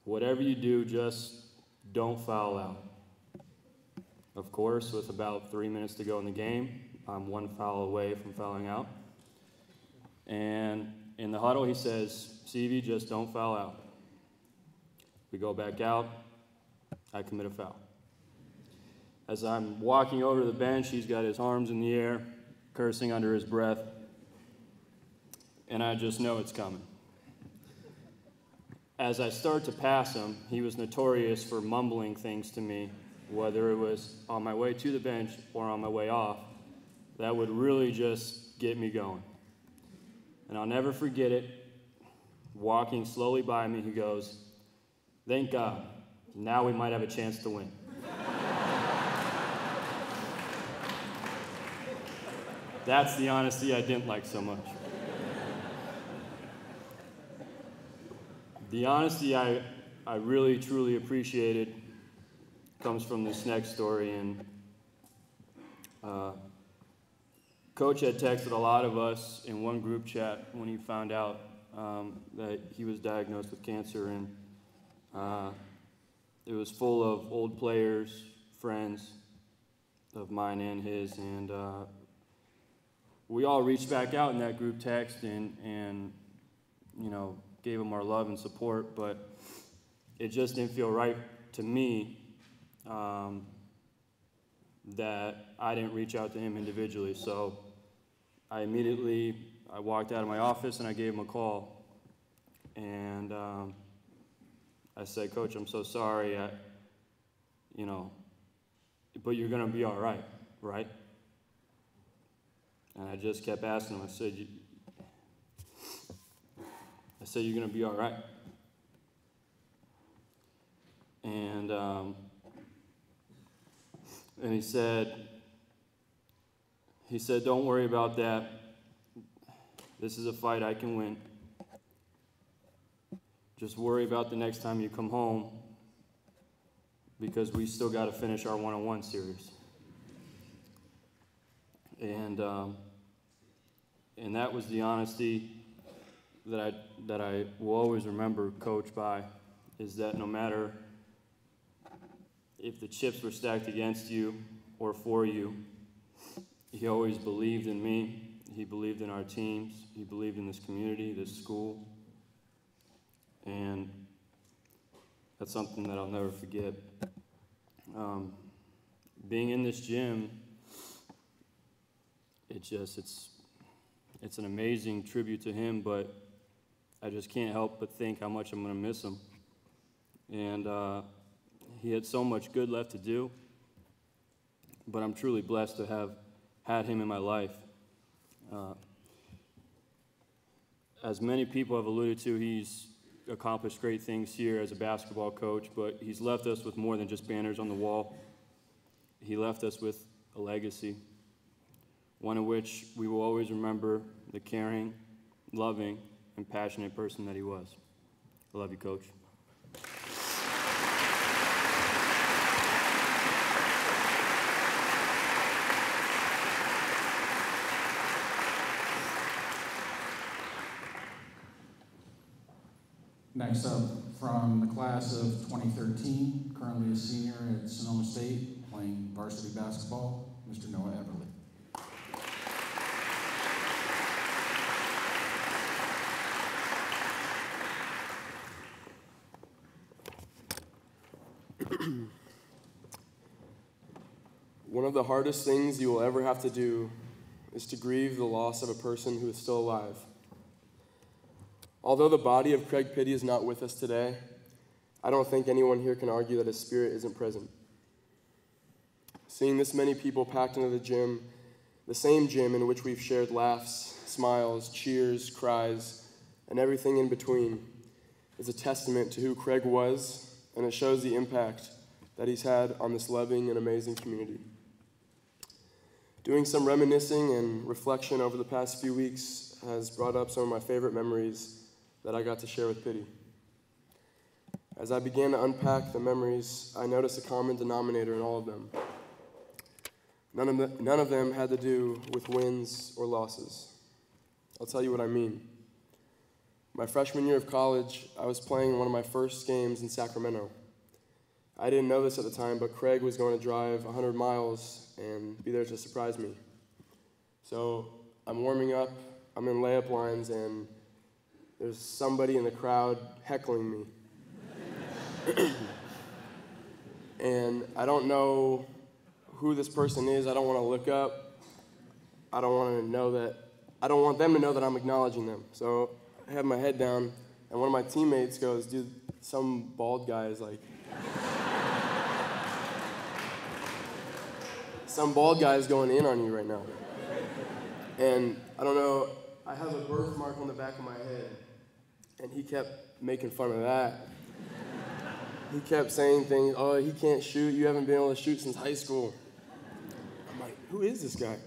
whatever you do, just don't foul out. Of course, with about 3 minutes to go in the game, I'm 1 foul away from fouling out. And in the huddle, he says, CV, just don't foul out. We go back out, I commit a foul. As I'm walking over to the bench, he's got his arms in the air, cursing under his breath, and I just know it's coming. As I start to pass him, he was notorious for mumbling things to me, whether it was on my way to the bench or on my way off, that would really just get me going. And I'll never forget it. Walking slowly by me, he goes, "Thank God, now we might have a chance to win." That's the honesty I didn't like so much. The honesty I really, truly appreciated comes from this next story. And Coach had texted a lot of us in one group chat when he found out that he was diagnosed with cancer. And it was full of old players, friends of mine and his. And we all reached back out in that group text and you know, gave him our love and support, but it just didn't feel right to me that I didn't reach out to him individually. So I walked out of my office and I gave him a call. And I said, "Coach, I'm so sorry, but you're gonna be all right, right?" And I just kept asking him, I said, "You're gonna be all right." And he said, "Don't worry about that. This is a fight I can win. Just worry about the next time you come home, because we still got to finish our one-on-one series." And that was the honesty that I will always remember Coach by, is that no matter if the chips were stacked against you or for you, he always believed in me. He believed in our teams. He believed in this community, this school. And that's something that I'll never forget. Being in this gym, it's an amazing tribute to him, but I just can't help but think how much I'm going to miss him. And he had so much good left to do, but I'm truly blessed to have had him in my life. As many people have alluded to, he's accomplished great things here as a basketball coach, but he's left us with more than just banners on the wall. He left us with a legacy, one in which we will always remember the caring, loving, and passionate person that he was. I love you, Coach. Next up, from the class of 2013, currently a senior at Sonoma State, playing varsity basketball, Mr. Noah Everly. One of the hardest things you will ever have to do is to grieve the loss of a person who is still alive. Although the body of Craig Pitti is not with us today, I don't think anyone here can argue that his spirit isn't present. Seeing this many people packed into the gym, the same gym in which we've shared laughs, smiles, cheers, cries, and everything in between, is a testament to who Craig was, and it shows the impact that he's had on this loving and amazing community. Doing some reminiscing and reflection over the past few weeks has brought up some of my favorite memories that I got to share with Pitti. As I began to unpack the memories, I noticed a common denominator in all of them. None of them had to do with wins or losses. I'll tell you what I mean. My freshman year of college, I was playing one of my first games in Sacramento. I didn't know this at the time, but Craig was going to drive 100 miles and be there to surprise me. So I'm warming up, I'm in layup lines, and there's somebody in the crowd heckling me. And I don't know who this person is. I don't want to look up. I don't want them to know that I'm acknowledging them. So I have my head down, and one of my teammates goes, dude, some bald guy is like, some bald guy is going in on you right now. And I don't know, I have a birthmark on the back of my head, and he kept making fun of that. He kept saying things, oh, he can't shoot, you haven't been able to shoot since high school. I'm like, who is this guy?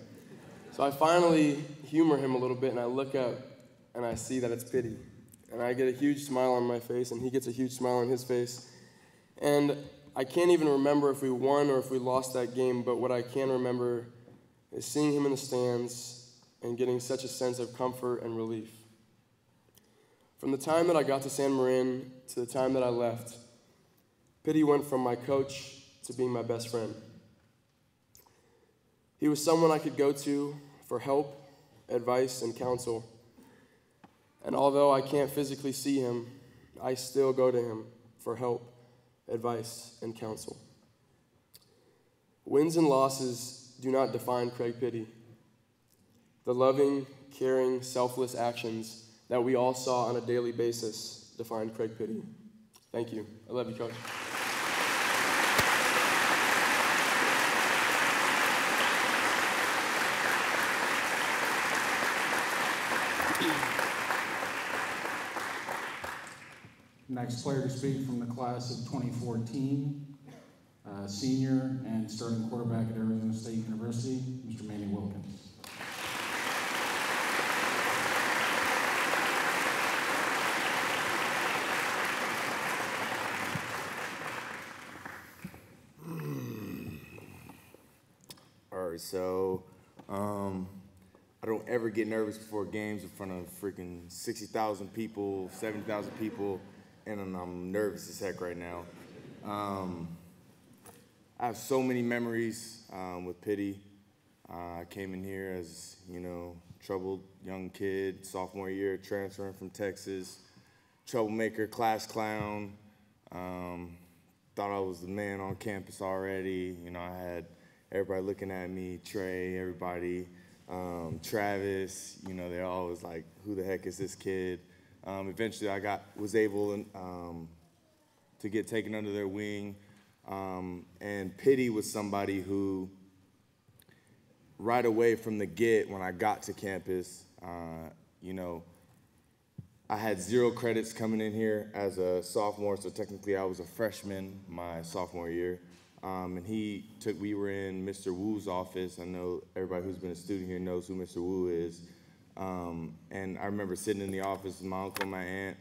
So I finally humor him a little bit, and I look up, and I see that it's Pitti. And I get a huge smile on my face, and he gets a huge smile on his face. And I can't even remember if we won or if we lost that game, but what I can remember is seeing him in the stands and getting such a sense of comfort and relief. From the time that I got to San Marin to the time that I left, Pitti went from my coach to being my best friend. He was someone I could go to for help, advice, and counsel. And although I can't physically see him, I still go to him for help, advice, and counsel. Wins and losses do not define Craig Pitti. The loving, caring, selfless actions that we all saw on a daily basis define Craig Pitti. Thank you. I love you, Coach. Next player to speak from the class of 2014, senior and starting quarterback at Arizona State University, Mr. Manny Wilkins. All right, so I don't ever get nervous before games in front of freaking 60,000 people, 70,000 people, and I'm nervous as heck right now. I have so many memories with Pitti. I came in here as, troubled young kid, sophomore year, transferring from Texas, troublemaker, class clown. Thought I was the man on campus already. I had everybody looking at me, Trey, everybody, Travis, they're always like, who the heck is this kid? Eventually I was able to get taken under their wing. And Pitti was somebody who, right away from the get, when I got to campus, I had 0 credits coming in here as a sophomore, so technically I was a freshman my sophomore year. And we were in Mr. Wu's office. I know everybody who's been a student here knows who Mr. Wu is. And I remember sitting in the office with my uncle and my aunt,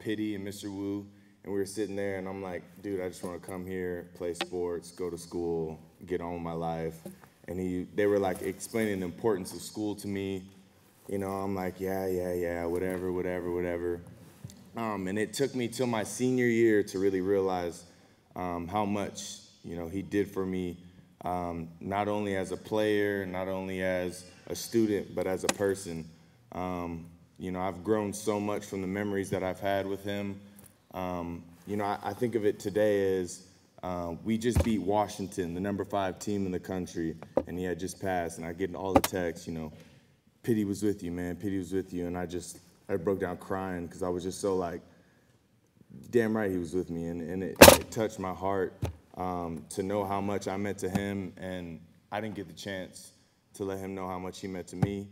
Pitti and Mr. Wu, and we were sitting there, and I'm like, dude, I just want to come here, play sports, go to school, get on with my life. And they were like explaining the importance of school to me. I'm like, yeah, whatever. And it took me till my senior year to really realize how much, he did for me, not only as a player, not only as a student, but as a person. I've grown so much from the memories that I've had with him. I think of it today as We just beat Washington, the number 5 team in the country, and he had just passed. And I get all the texts, you know, Pitti was with you, man. Pitti was with you. And I broke down crying because I was just so like, damn right he was with me. And it touched my heart to know how much I meant to him. And I didn't get the chance to let him know how much he meant to me,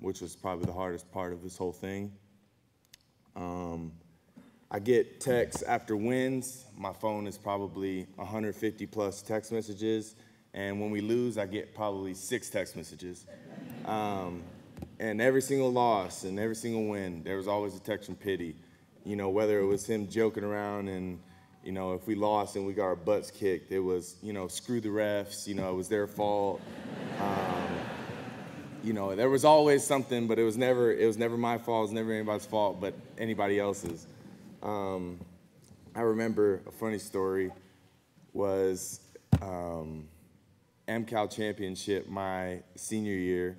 which was probably the hardest part of this whole thing. I get texts after wins. My phone is probably 150 plus text messages. And when we lose, I get probably 6 text messages. And every single loss and every single win, there was always a text from Pitti. You know, whether it was him joking around and, you know, if we lost and we got our butts kicked, it was, you know, screw the refs, you know, it was their fault. You know, there was always something, but it was never my fault, it was never anybody's fault but anybody else's. I remember a funny story was MCAL championship my senior year.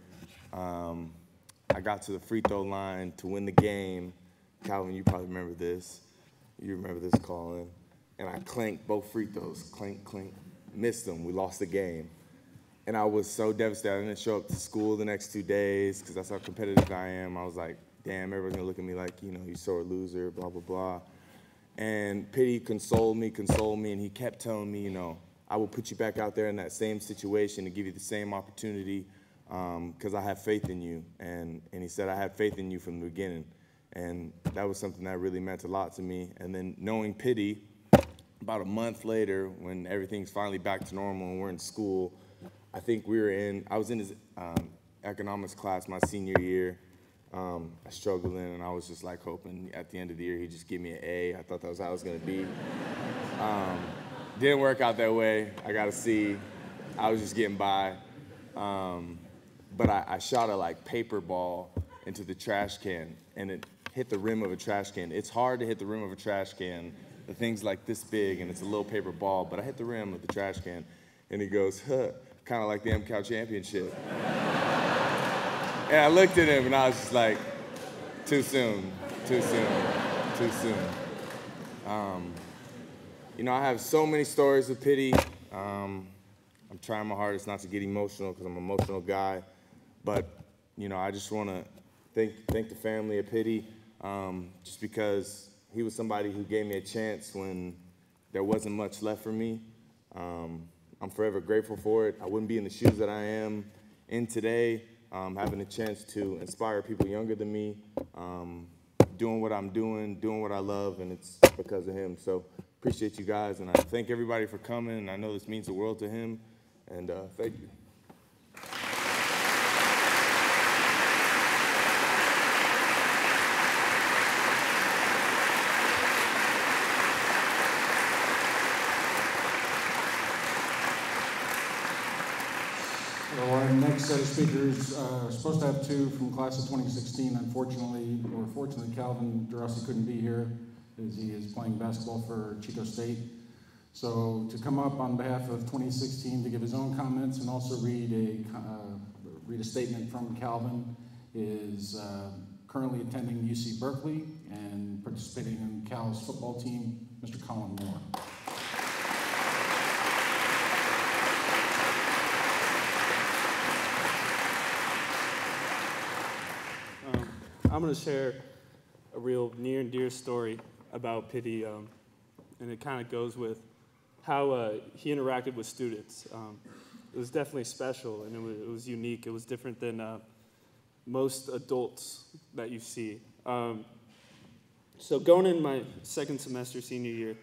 I got to the free throw line to win the game. Calvin, you probably remember this. You remember this, Colin. And I clanked both free throws, clink, clink, missed them. We lost the game. And I was so devastated. I didn't show up to school the next 2 days because that's how competitive I am. I was like, damn, everybody's gonna look at me like, you know, you're sore loser, blah, blah, blah. And Pitti consoled me, and he kept telling me, you know, I will put you back out there in that same situation and give you the same opportunity because I have faith in you. And he said, I had faith in you from the beginning. And that was something that really meant a lot to me. And then knowing Pitti, about a month later, when everything's finally back to normal and we're in school, I think I was in his economics class my senior year. I struggled in, and I was just like hoping at the end of the year he'd just give me an A. I thought that was how it was gonna be. Didn't work out that way. I got a C. I was just getting by. But I shot a like paper ball into the trash can, and it hit the rim of a trash can. It's hard to hit the rim of a trash can. The thing's like this big, and it's a little paper ball, but I hit the rim of the trash can, and he goes, huh, kind of like the MCAL championship. And I looked at him, and I was just like, too soon, too soon, too soon. You know, I have so many stories with Pitti. I'm trying my hardest not to get emotional because I'm an emotional guy. But, you know, I just want to thank the family of Pitti just because he was somebody who gave me a chance when there wasn't much left for me. I'm forever grateful for it. I wouldn't be in the shoes that I am in today, having a chance to inspire people younger than me, doing what I'm doing what I love, and it's because of him. So appreciate you guys, and I thank everybody for coming, and I know this means the world to him, and thank you. So our next set of speakers are supposed to have 2 from class of 2016. Unfortunately, or fortunately, Calvin Durossi couldn't be here as he is playing basketball for Chico State. So to come up on behalf of 2016 to give his own comments and also read a statement from Calvin is currently attending UC Berkeley and participating in Cal's football team, Mr. Colin Moore. I'm going to share a real near and dear story about Pitti, and it kind of goes with how he interacted with students. It was definitely special, and it was unique. It was different than most adults that you see. So going in my second semester senior year,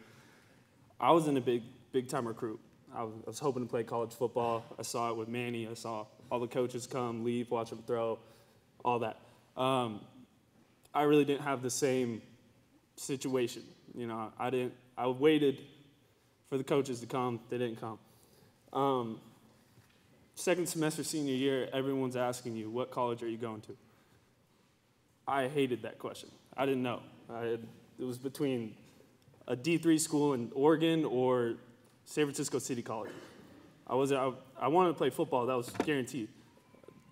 I was in a big time recruit. I was hoping to play college football. I saw it with Manny. I saw all the coaches come, leave, watch them throw, all that. I really didn't have the same situation. You know, I waited for the coaches to come. They didn't come. Second semester senior year, everyone's asking you, what college are you going to? I hated that question. I didn't know. It was between a D3 school in Oregon or San Francisco City College. I wanted to play football. That was guaranteed.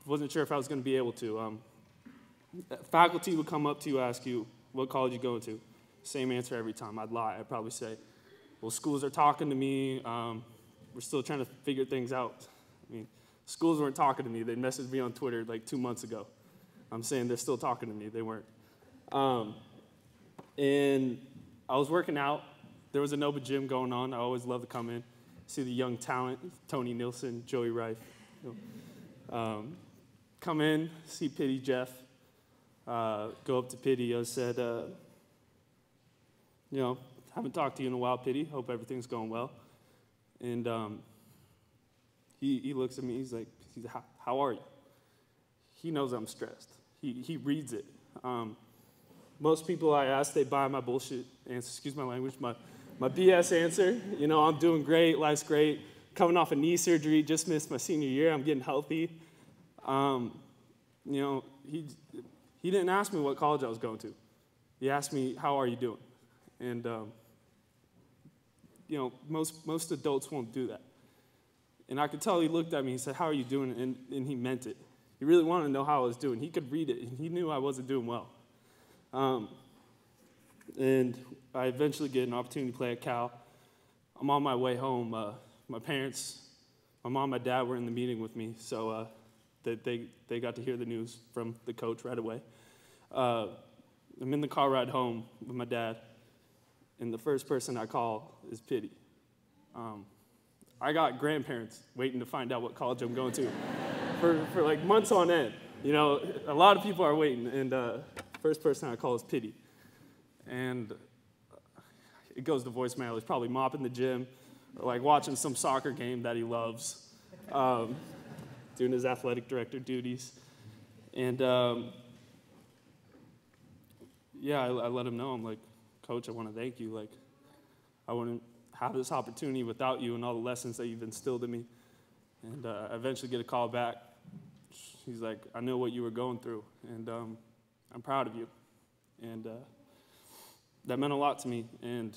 Wasn't sure if I was going to be able to. Faculty would come up to you, ask you, what college you going to? Same answer every time. I'd lie. I'd probably say, well, schools are talking to me. We're still trying to figure things out. I mean, schools weren't talking to me. They messaged me on Twitter like 2 months ago. I'm saying they're still talking to me. They weren't. And I was working out. There was a Nova gym going on. I always love to come in, see the young talent, Tony Nielsen, Joey Rife. Come in, see Pitti, Jeff. Go up to Pitti. I said, haven't talked to you in a while, Pitti. Hope everything's going well. And he looks at me. He's like, how are you? He knows I'm stressed. He reads it. Most people I ask, they buy my bullshit answer, excuse my language, my BS answer. I'm doing great, life's great. Coming off a knee surgery, just missed my senior year. I'm getting healthy. He didn't ask me what college I was going to. He asked me, how are you doing? And, most adults won't do that. And I could tell he looked at me, he said, how are you doing? And he meant it. He really wanted to know how I was doing. He could read it, and he knew I wasn't doing well. And I eventually get an opportunity to play at Cal. I'm on my way home. My parents, my mom and my dad were in the meeting with me, so they got to hear the news from the coach right away. I'm in the car ride home with my dad, and the first person I call is Pitti. I got grandparents waiting to find out what college I'm going to for like months on end. A lot of people are waiting, and first person I call is Pitti. And it goes to voicemail. He's probably mopping the gym or like watching some soccer game that he loves, doing his athletic director duties. And I let him know. I'm like, Coach, I want to thank you. Like, I wouldn't have this opportunity without you and all the lessons that you've instilled in me. And I eventually get a call back. He's like, I know what you were going through, and I'm proud of you. And that meant a lot to me. And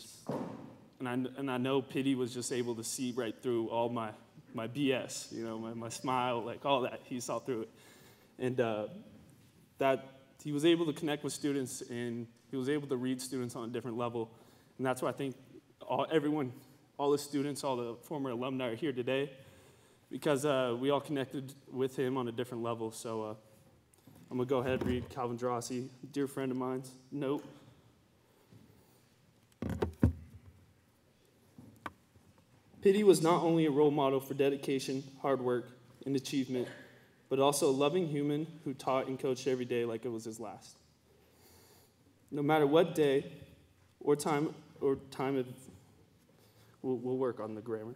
I know Pitti was just able to see right through all my BS, my smile, like all that. He saw through it. And that he was able to connect with students, and he was able to read students on a different level. And that's why I think all the students, all the former alumni are here today, because we all connected with him on a different level. So I'm going to go ahead and read Calvin Drossi, a dear friend of mine's note. Pitti was not only a role model for dedication, hard work, and achievement, but also a loving human who taught and coached every day like it was his last. No matter what day or time of, we'll work on the grammar.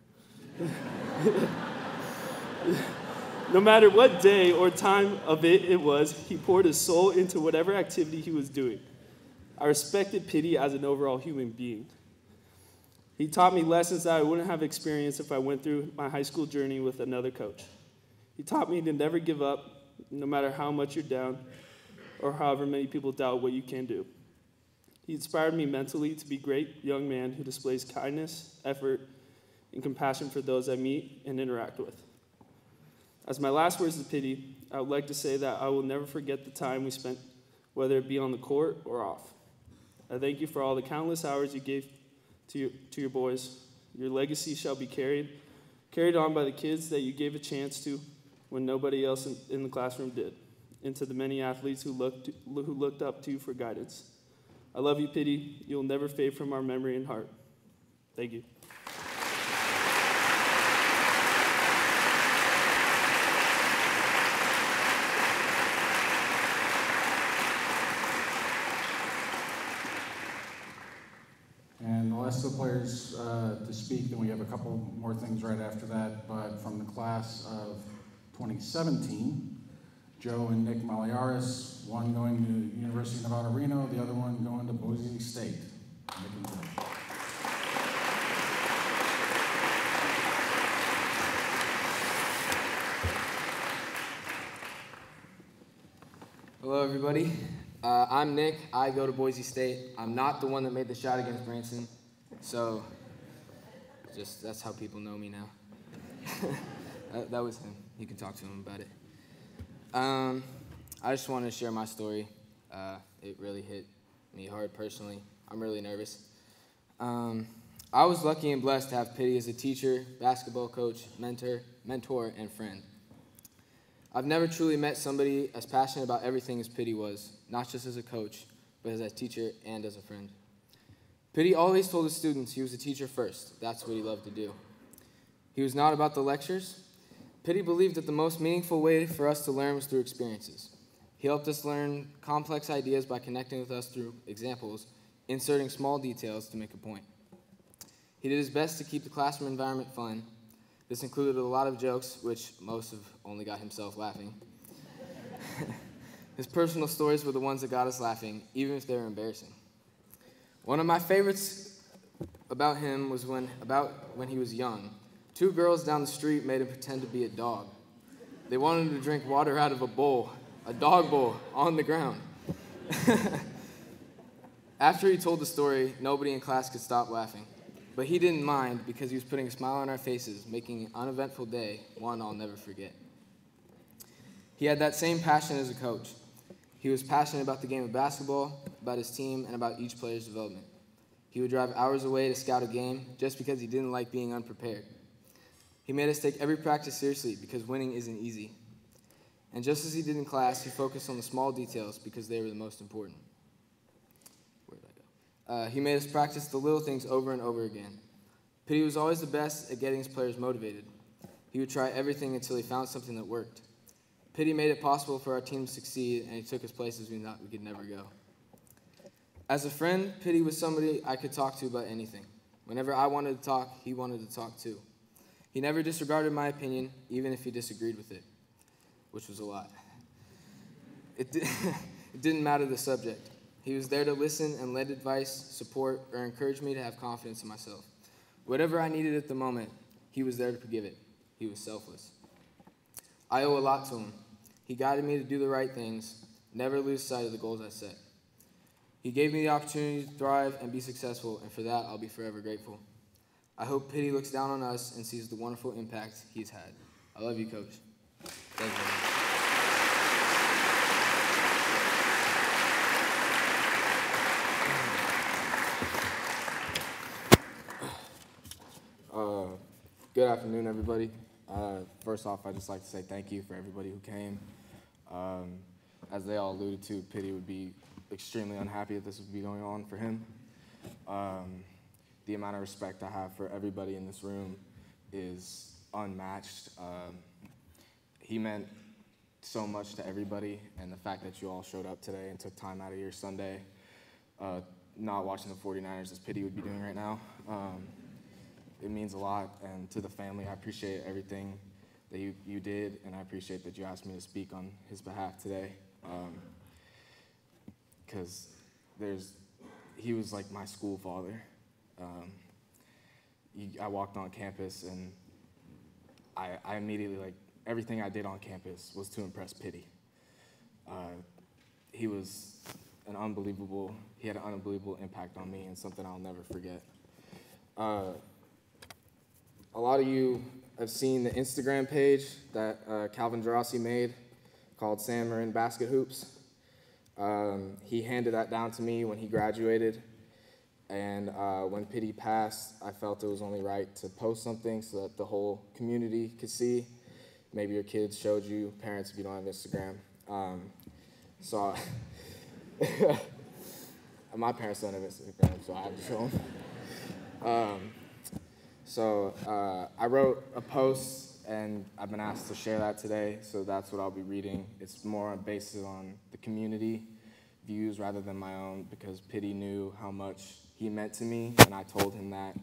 No matter what day or time of it was, he poured his soul into whatever activity he was doing. I respected Pitti as an overall human being. He taught me lessons that I wouldn't have experienced if I went through my high school journey with another coach. He taught me to never give up, no matter how much you're down or however many people doubt what you can do. He inspired me mentally to be a great young man who displays kindness, effort, and compassion for those I meet and interact with. As my last words to Pitti, I would like to say that I will never forget the time we spent, whether it be on the court or off. I thank you for all the countless hours you gave to your boys. Your legacy shall be carried on by the kids that you gave a chance to when nobody else in the classroom did, and to the many athletes who looked up to you for guidance. I love you, Pitti. You'll never fade from our memory and heart. Thank you. And I'll ask the players to speak, then we have a couple more things right after that. But from the class of 2017, Joe and Nick Maliaris, one going to University of Nevada, Reno, the other one going to Boise State. Nick and Joe. Hello, everybody. I'm Nick. I go to Boise State. I'm not the one that made the shot against Branson, so that's how people know me now. that was him. You can talk to him about it. I just wanted to share my story. It really hit me hard personally. I'm really nervous. I I was lucky and blessed to have Pitti as a teacher, basketball coach, mentor, and friend. I've never truly met somebody as passionate about everything as Pitti was, not just as a coach, but as a teacher and as a friend. Pitti always told his students he was a teacher first. That's what he loved to do. He was not about the lectures. Pitti believed that the most meaningful way for us to learn was through experiences. He helped us learn complex ideas by connecting with us through examples, inserting small details to make a point. He did his best to keep the classroom environment fun. This included a lot of jokes, which most have only got himself laughing. His personal stories were the ones that got us laughing, even if they were embarrassing. One of my favorites about him was when he was young. 2 girls down the street made him pretend to be a dog. They wanted him to drink water out of a bowl, a dog bowl, on the ground. After he told the story, nobody in class could stop laughing. But he didn't mind because he was putting a smile on our faces, making an uneventful day one I'll never forget. He had that same passion as a coach. He was passionate about the game of basketball, about his team, and about each player's development. He would drive hours away to scout a game just because he didn't like being unprepared. He made us take every practice seriously because winning isn't easy. And just as he did in class, he focused on the small details because they were the most important. Where did I go? He made us practice the little things over and over again. Pitti was always the best at getting his players motivated. He would try everything until he found something that worked. Pitti made it possible for our team to succeed, and he took us places we thought we could never go. As a friend, Pitti was somebody I could talk to about anything. Whenever I wanted to talk, he wanted to talk too. He never disregarded my opinion, even if he disagreed with it, which was a lot. It didn't matter the subject. He was there to listen and lend advice, support, or encourage me to have confidence in myself. Whatever I needed at the moment, he was there to give it. He was selfless. I owe a lot to him. He guided me to do the right things, never lose sight of the goals I set. He gave me the opportunity to thrive and be successful, and for that, I'll be forever grateful. I hope Pitti looks down on us and sees the wonderful impact he's had. I love you, Coach. Thank you. Good afternoon, everybody. First off, I'd just like to say thank you for everybody who came. As they all alluded to, Pitti would be extremely unhappy that this would be going on for him. The amount of respect I have for everybody in this room is unmatched. He meant so much to everybody, and the fact that you all showed up today and took time out of your Sunday, not watching the 49ers as Pitti would be doing right now, it means a lot. And to the family, I appreciate everything that you did, and I appreciate that you asked me to speak on his behalf today, because he was like my school father. I walked on campus, and I immediately, like, everything I did on campus was to impress Pitti. He had an unbelievable impact on me, and something I'll never forget. A lot of you have seen the Instagram page that Calvin Gerasi made called Sam Basket Hoops. He handed that down to me when he graduated. And when Pitti passed, I felt it was only right to post something so that the whole community could see. Maybe your kids showed you, parents if you don't have Instagram. My parents don't have Instagram, so I have to show them. I wrote a post, and I've been asked to share that today, so that's what I'll be reading. It's more based on the community views rather than my own, because Pitti knew how much he meant to me, and I told him that.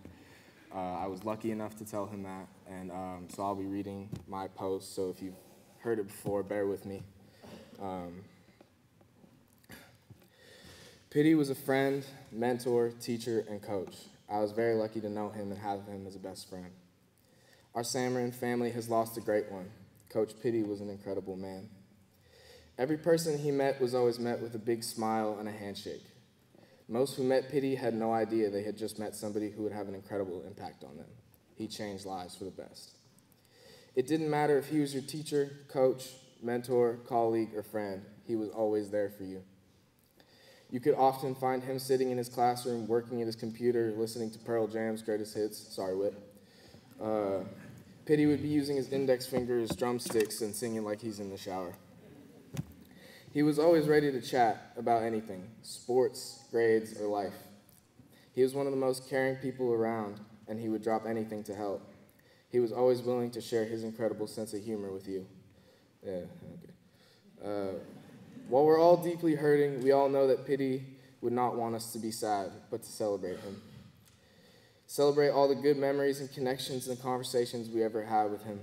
I was lucky enough to tell him that, and so I'll be reading my post, so if you've heard it before, bear with me. Pitti was a friend, mentor, teacher, and coach. I was very lucky to know him and have him as a best friend. Our Samarin family has lost a great one. Coach Pitti was an incredible man. Every person he met was always met with a big smile and a handshake. Most who met Pitti had no idea they had just met somebody who would have an incredible impact on them. He changed lives for the best. It didn't matter if he was your teacher, coach, mentor, colleague, or friend. He was always there for you. You could often find him sitting in his classroom, working at his computer, listening to Pearl Jam's greatest hits. Sorry, Whit. Pitti would be using his index finger as drumsticks and singing like he's in the shower. He was always ready to chat about anything, sports, grades, or life. He was one of the most caring people around, and he would drop anything to help. He was always willing to share his incredible sense of humor with you. Yeah, okay. While we're all deeply hurting, we all know that Pitti would not want us to be sad, but to celebrate him. Celebrate all the good memories and connections and conversations we ever had with him.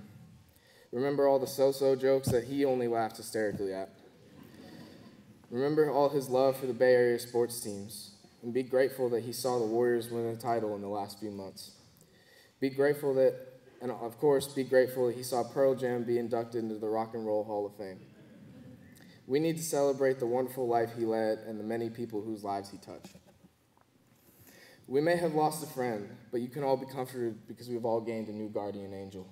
Remember all the so-so jokes that he only laughed hysterically at. Remember all his love for the Bay Area sports teams, and be grateful that he saw the Warriors win a title in the last few months. Be grateful that, and of course, be grateful that he saw Pearl Jam be inducted into the Rock and Roll Hall of Fame. We need to celebrate the wonderful life he led and the many people whose lives he touched. We may have lost a friend, but you can all be comforted because we've all gained a new guardian angel.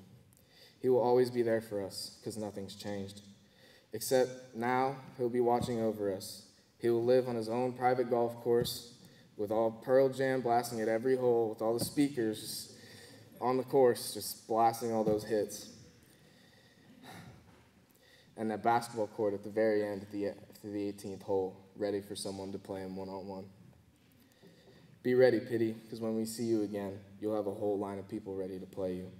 He will always be there for us because nothing's changed. Except now, he'll be watching over us. He will live on his own private golf course with all Pearl Jam blasting at every hole, with all the speakers on the course just blasting all those hits. And that basketball court at the very end, at the 18th hole, ready for someone to play him one-on-one. Be ready, Pitti, because when we see you again, you'll have a whole line of people ready to play you.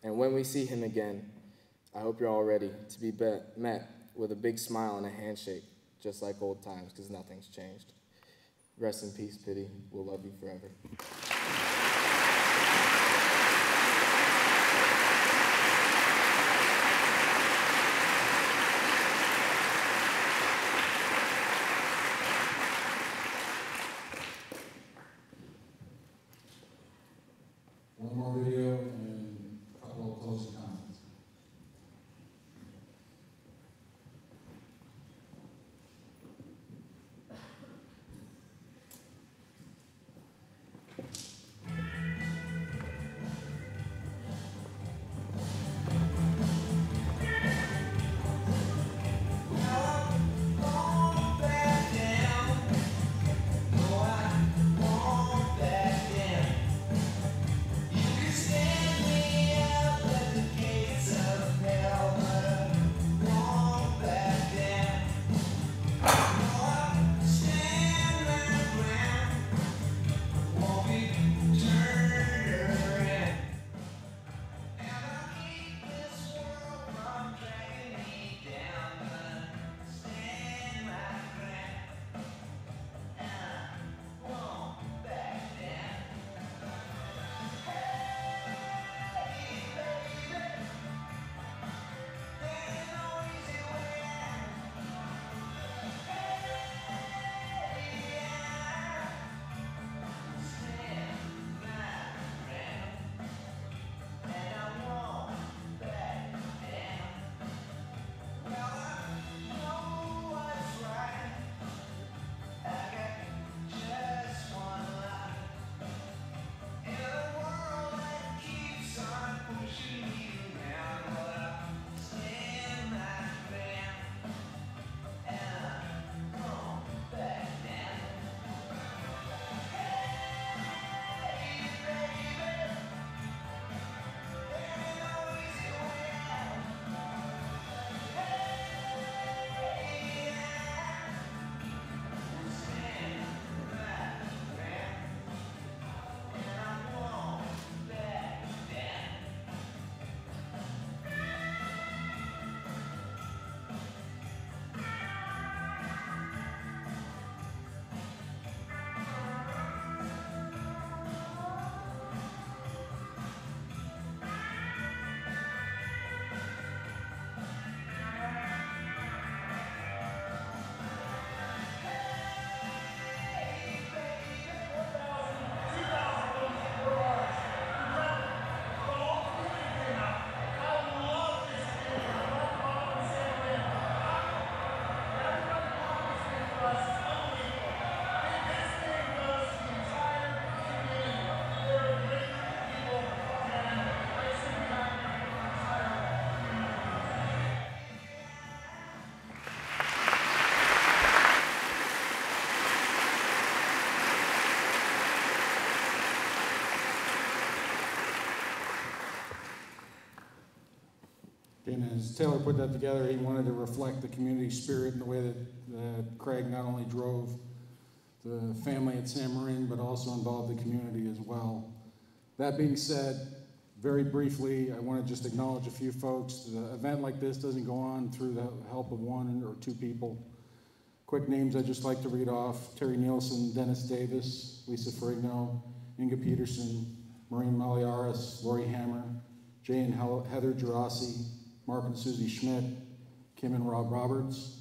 And when we see him again, I hope you're all ready to be met with a big smile and a handshake, just like old times, because nothing's changed. Rest in peace, Pitti. We'll love you forever. One more video and a couple of closing comments. And as Taylor put that together, he wanted to reflect the community spirit in the way that Craig not only drove the family at San Marin, but also involved the community as well. That being said, very briefly, I want to just acknowledge a few folks. The event like this doesn't go on through the help of one or two people. Quick names I'd just like to read off: Terry Nielsen, Dennis Davis, Lisa Ferrigno, Inga Peterson, Maureen Maliaris, Lori Hammer, Jay and Heather Gerasi, Mark and Susie Schmidt, Kim and Rob Roberts.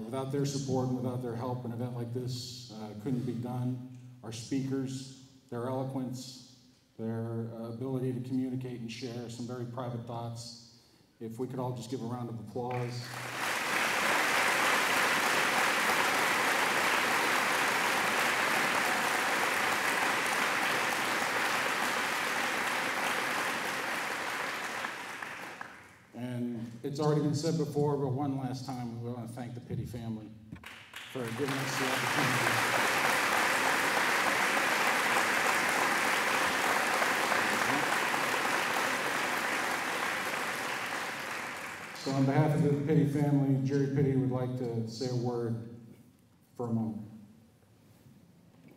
Without their support and without their help, an event like this couldn't be done. Our speakers, their eloquence, their ability to communicate and share some very private thoughts. If we could all just give a round of applause. And it's already been said before, but one last time, we want to thank the Pitti family for giving us the opportunity. So on behalf of the Pitti family, Jerry Pitti would like to say a word for a moment.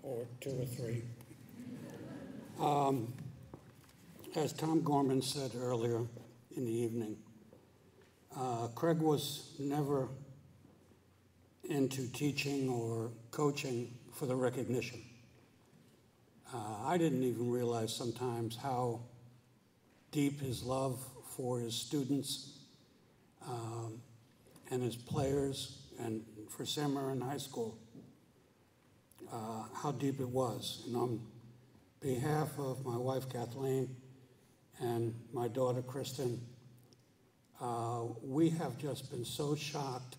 Or two or three. As Tom Gorman said earlier in the evening, Craig was never into teaching or coaching for the recognition. I didn't even realize sometimes how deep his love for his students and his players and for San Marin High School, how deep it was. And on behalf of my wife Kathleen and my daughter Kristen, we have just been so shocked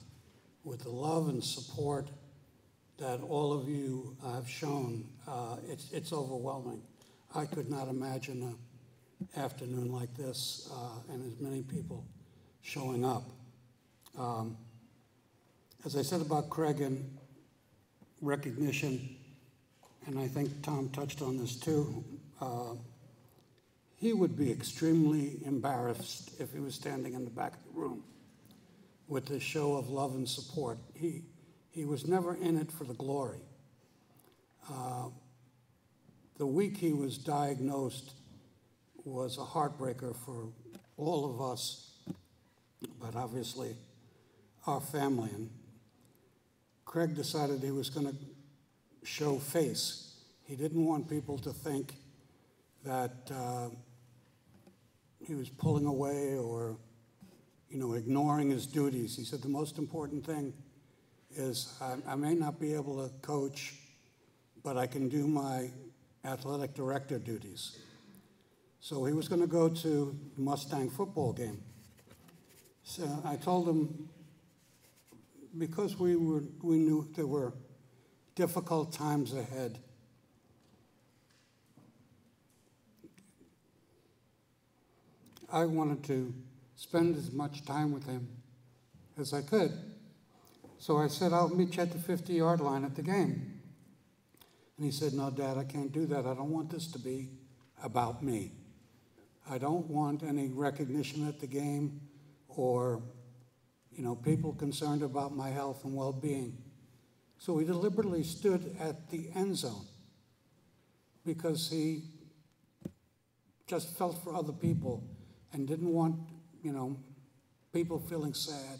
with the love and support that all of you have shown. It's overwhelming. I could not imagine an afternoon like this and as many people showing up. As I said about Craig and recognition, and I think Tom touched on this too, he would be extremely embarrassed if he was standing in the back of the room with this show of love and support. He was never in it for the glory. The week he was diagnosed was a heartbreaker for all of us, but obviously our family. And Craig decided he was going to show face. He didn't want people to think that he was pulling away or, ignoring his duties. He said the most important thing is I may not be able to coach, but I can do my athletic director duties. So he was going to go to the Mustang football game. So I told him, because we knew there were difficult times ahead, I wanted to spend as much time with him as I could. So I said, I'll meet you at the 50-yard line at the game. And he said, no, Dad, I can't do that. I don't want this to be about me. I don't want any recognition at the game or, people concerned about my health and well-being. So he deliberately stood at the end zone because he just felt for other people and didn't want, people feeling sad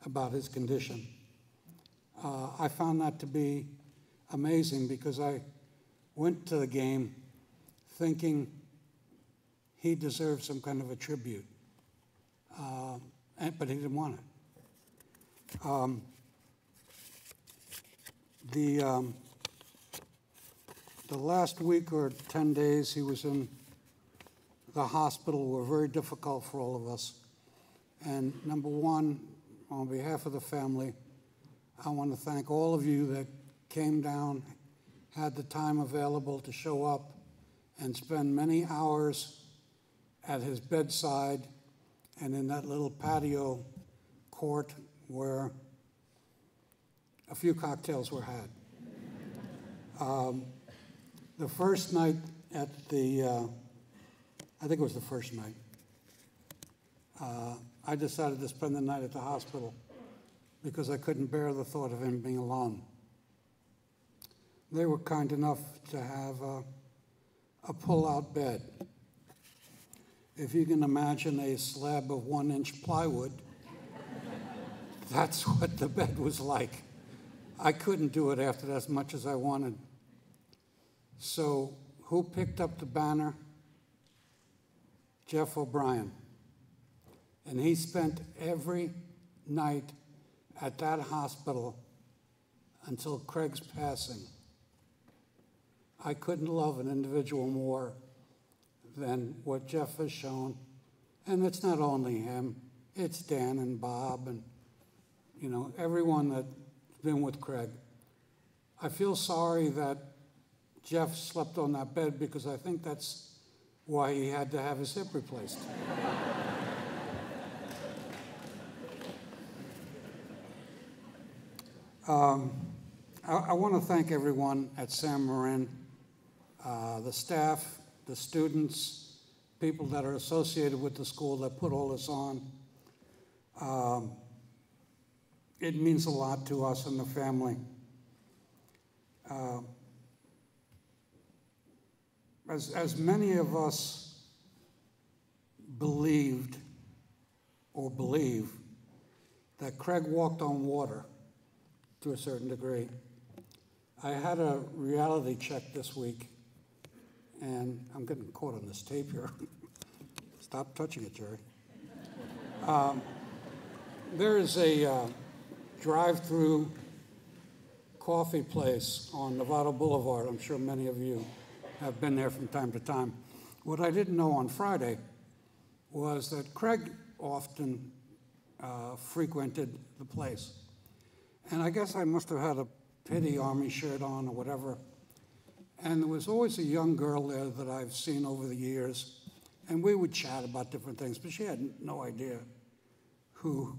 about his condition. I found that to be amazing because I went to the game thinking he deserved some kind of a tribute, but he didn't want it. The last week or 10 days he was in the hospital were very difficult for all of us. And number one, on behalf of the family, I want to thank all of you that came down, had the time available to show up and spend many hours at his bedside and in that little patio court where a few cocktails were had. The first night at the, I think it was the first night, I decided to spend the night at the hospital because I couldn't bear the thought of him being alone. They were kind enough to have a pull-out bed. If you can imagine a slab of 1-inch plywood, that's what the bed was like. I couldn't do it after that as much as I wanted. So who picked up the banner? Jeff O'Brien. And he spent every night at that hospital until Craig's passing. I couldn't love an individual more than what Jeff has shown. And it's not only him, it's Dan and Bob and, you know, everyone that's been with Craig. I feel sorry that Jeff slept on that bed because I think that's why he had to have his hip replaced. I want to thank everyone at San Marin, the staff, the students, people that are associated with the school that put all this on. It means a lot to us and the family. As many of us believed or believe that Craig walked on water to a certain degree, I had a reality check this week, and I'm getting caught on this tape here. Stop touching it, Jerry. There is a drive-through coffee place on Nevada Boulevard. I'm sure many of you have been there from time to time. What I didn't know on Friday was that Craig often frequented the place. And I guess I must have had a Pitti Army shirt on or whatever. And there was always a young girl there that I've seen over the years. And we would chat about different things, but she had no idea who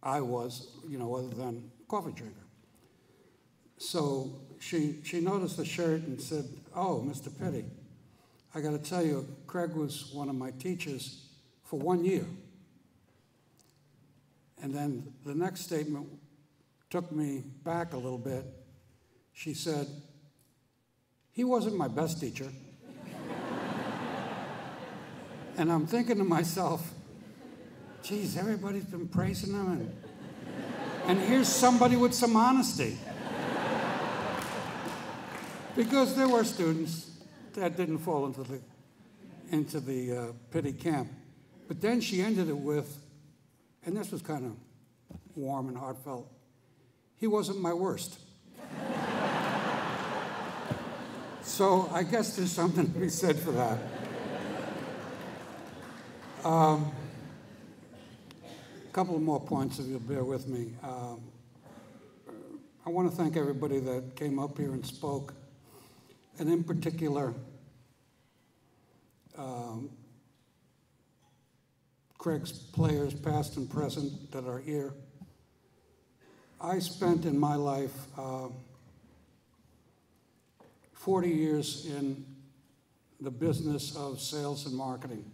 I was, you know, other than a coffee drinker. So she noticed the shirt and said, "Oh, Mr. Pitti, I got to tell you, Craig was one of my teachers for 1 year." And then the next statement took me back a little bit. She said, "He wasn't my best teacher." And I'm thinking to myself, geez, everybody's been praising him, and here's somebody with some honesty. Because there were students that didn't fall into the Pitti camp. But then she ended it with, and this was kind of warm and heartfelt, "He wasn't my worst." So I guess there's something to be said for that. A couple of more points, if you'll bear with me. I want to thank everybody that came up here and spoke, and in particular, Craig's players, past and present, that are here. I spent in my life 40 years in the business of sales and marketing.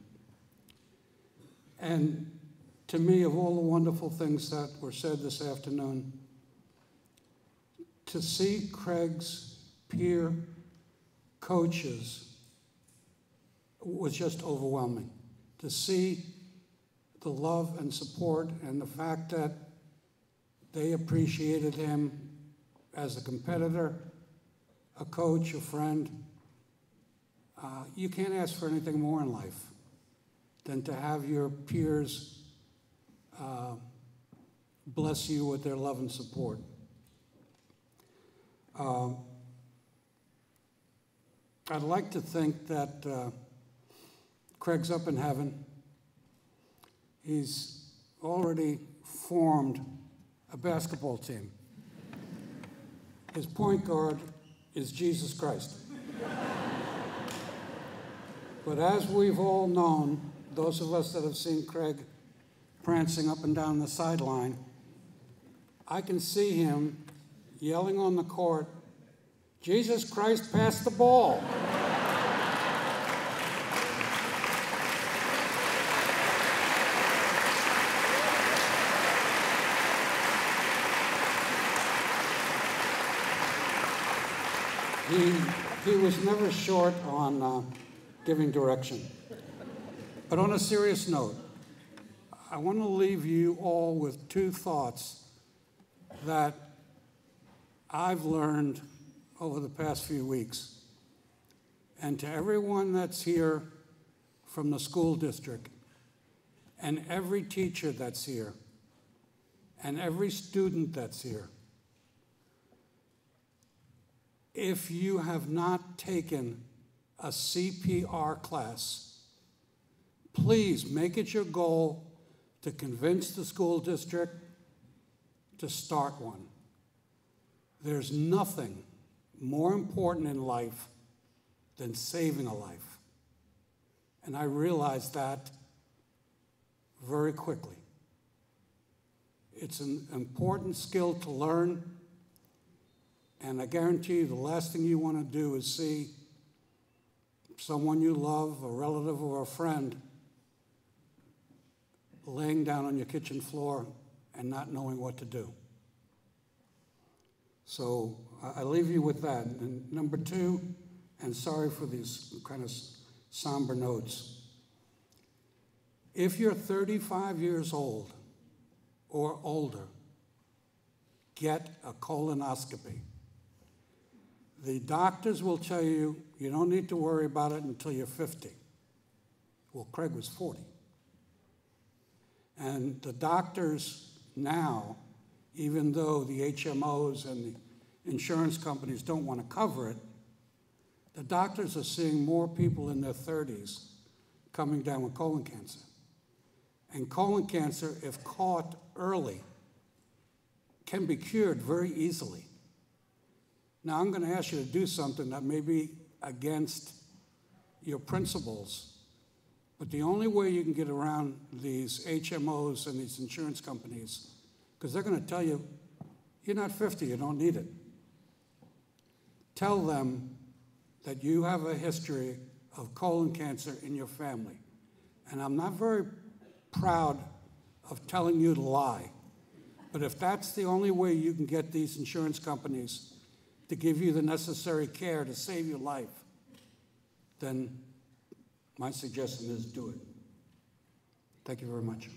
And to me, of all the wonderful things that were said this afternoon, to see Craig's peer coaches was just overwhelming. To see the love and support and the fact that they appreciated him as a competitor, a coach, a friend. You can't ask for anything more in life than to have your peers bless you with their love and support. I'd like to think that Craig's up in heaven. He's already formed a basketball team. His point guard is Jesus Christ. But as we've all known, those of us that have seen Craig prancing up and down the sideline, I can see him yelling on the court, "Jesus Christ, pass the ball." he was never short on giving direction. But on a serious note, I want to leave you all with two thoughts that I've learned over the past few weeks. And to everyone that's here from the school district, and every teacher that's here, and every student that's here, if you have not taken a CPR class, please make it your goal to convince the school district to start one. There's nothing more important in life than saving a life. And I realized that very quickly. It's an important skill to learn, and I guarantee you the last thing you want to do is see someone you love, a relative or a friend, laying down on your kitchen floor and not knowing what to do. So I leave you with that. And number two, and sorry for these kind of somber notes, if you're 35 years old or older, get a colonoscopy. The doctors will tell you you don't need to worry about it until you're 50. Well, Craig was 40. And the doctors now, even though the HMOs and the insurance companies don't want to cover it, the doctors are seeing more people in their 30s coming down with colon cancer. And colon cancer, if caught early, can be cured very easily. Now, I'm going to ask you to do something that may be against your principles, but the only way you can get around these HMOs and these insurance companies, because they're going to tell you, you're not 50, you don't need it. Tell them that you have a history of colon cancer in your family. And I'm not very proud of telling you to lie, but if that's the only way you can get these insurance companies to give you the necessary care to save your life, then my suggestion is do it. Thank you very much.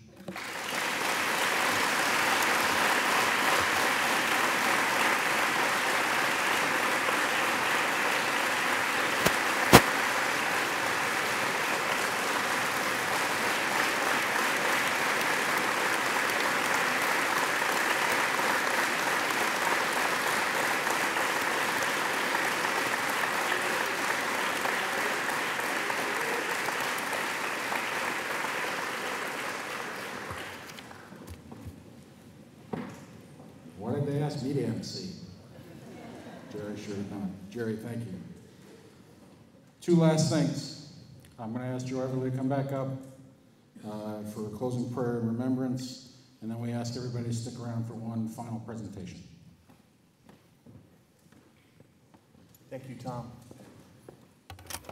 Why did they ask me to MC? Jerry should have done it. Jerry, thank you. Two last things. I'm going to ask Joe Everly to come back up for a closing prayer and remembrance, and then we ask everybody to stick around for one final presentation. Thank you, Tom.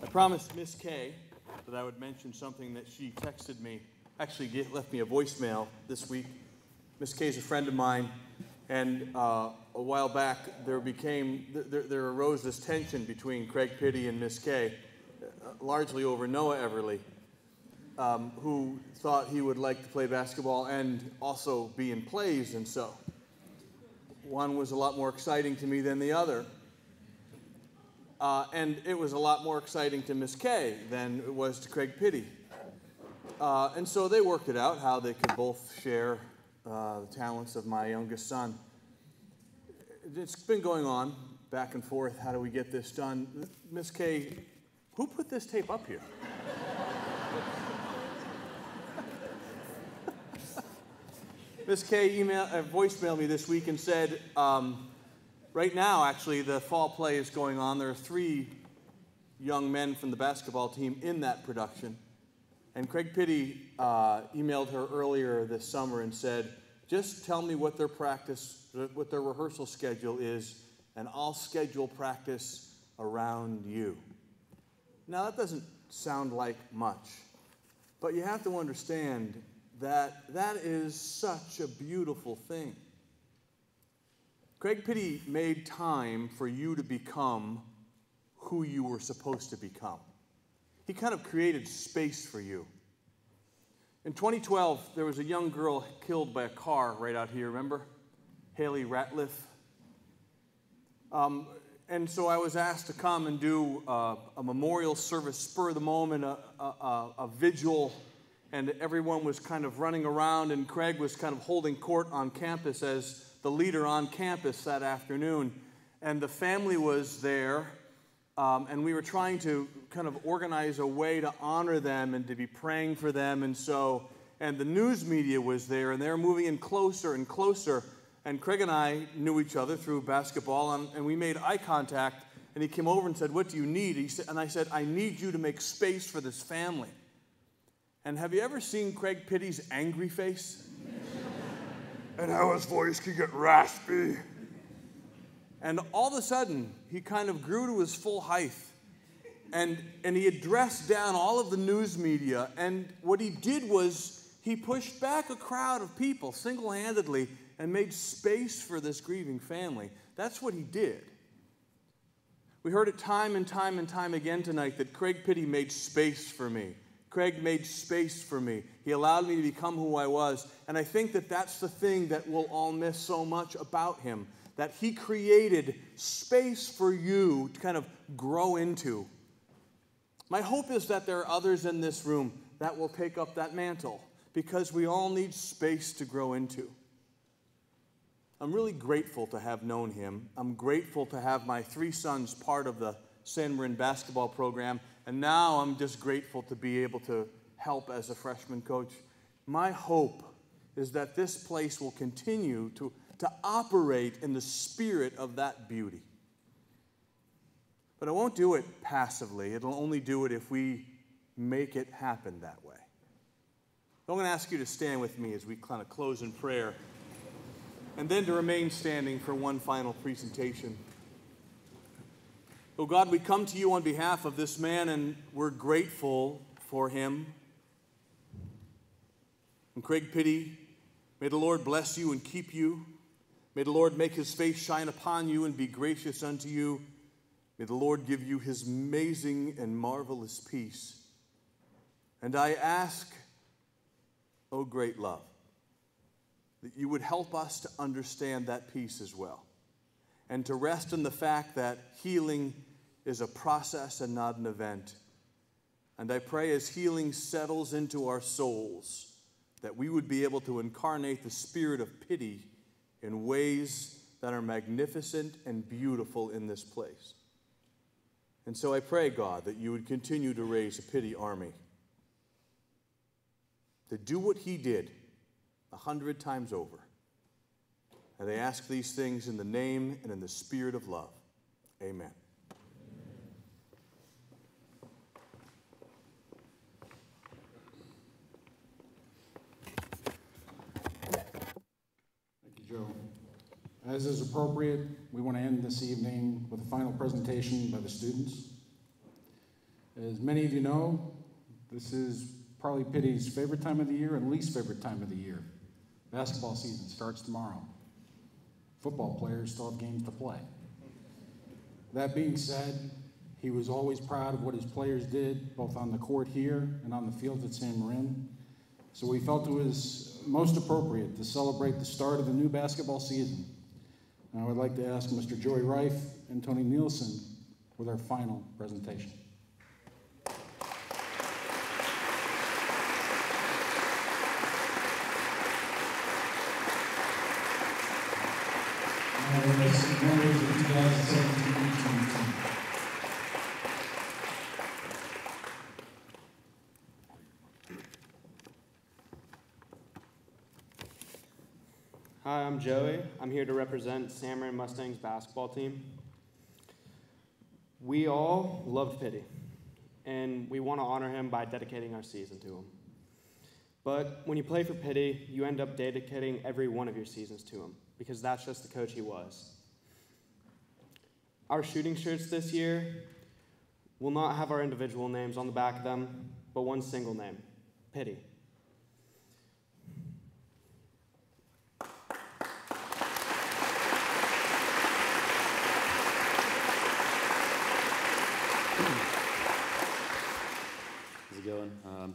I promised Miss Kay that I would mention something that she texted me, actually left me a voicemail this week. Miss Kay is a friend of mine, and a while back there arose this tension between Craig Pitti and Miss Kay, largely over Noah Everly, who thought he would like to play basketball and also be in plays, and so one was a lot more exciting to me than the other. And it was a lot more exciting to Miss Kay than it was to Craig Pitti. And so they worked it out, how they could both share the talents of my youngest son. It's been going on back and forth. How do we get this done? Miss Kay, who put this tape up here? Miss Kay voicemailed me this week and said, right now, actually, the fall play is going on. There are 3 young men from the basketball team in that production. And Craig Pitti emailed her earlier this summer and said, just tell me what their rehearsal schedule is, and I'll schedule practice around you. Now, that doesn't sound like much, but you have to understand that that is such a beautiful thing. Craig Pitti made time for you to become who you were supposed to become. He kind of created space for you. In 2012, there was a young girl killed by a car right out here, remember? Haley Ratliff. And so I was asked to come and do a memorial service, spur of the moment, a vigil, and everyone was kind of running around, and Craig was kind of holding court on campus as the leader on campus that afternoon. And the family was there, and we were trying to kind of organize a way to honor them and to be praying for them. And the news media was there, and they were moving in closer and closer. And Craig and I knew each other through basketball, and we made eye contact, and he came over and said, "What do you need?" And I said, "I need you to make space for this family." And have you ever seen Craig Pitti's angry face? And how his voice can get raspy. And all of a sudden, he kind of grew to his full height. And he addressed down all of the news media. And what he did was he pushed back a crowd of people single-handedly and made space for this grieving family. That's what he did. We heard it time and time and time again tonight that Craig Pitti made space for me. Craig made space for me. He allowed me to become who I was. And I think that that's the thing that we'll all miss so much about him, that he created space for you to kind of grow into. My hope is that there are others in this room that will take up that mantle, because we all need space to grow into. I'm really grateful to have known him. I'm grateful to have my 3 sons part of the San Marin basketball program, and now I'm just grateful to be able to help as a freshman coach. My hope is that this place will continue to operate in the spirit of that beauty. But I won't do it passively. It'll only do it if we make it happen that way. I'm going to ask you to stand with me as we kind of close in prayer, and then to remain standing for one final presentation. Oh God, we come to you on behalf of this man, and we're grateful for him. And Craig Pitti, may the Lord bless you and keep you. May the Lord make his face shine upon you and be gracious unto you. May the Lord give you his amazing and marvelous peace. And I ask, oh great love, that you would help us to understand that peace as well, and to rest in the fact that healing is a process and not an event. And I pray as healing settles into our souls, that we would be able to incarnate the spirit of pity in ways that are magnificent and beautiful in this place. And so I pray, God, that you would continue to raise a Pitti army to do what he did 100 times over. And I ask these things in the name and in the spirit of love. Amen. Joe. As is appropriate, we want to end this evening with a final presentation by the students. As many of you know, this is probably Pitti's favorite time of the year and least favorite time of the year. Basketball season starts tomorrow. Football players still have games to play. That being said, he was always proud of what his players did, both on the court here and on the field at San Marin. So we felt it was most appropriate to celebrate the start of the new basketball season. And I would like to ask Mr. Joey Reif and Tony Nielsen with our final presentation. Hi, I'm Joey. I'm here to represent San Marin Mustangs basketball team. We all loved Pitti, and we want to honor him by dedicating our season to him. But when you play for Pitti, you end up dedicating every one of your seasons to him, because that's just the coach he was. Our shooting shirts this year will not have our individual names on the back of them, but one single name, Pitti.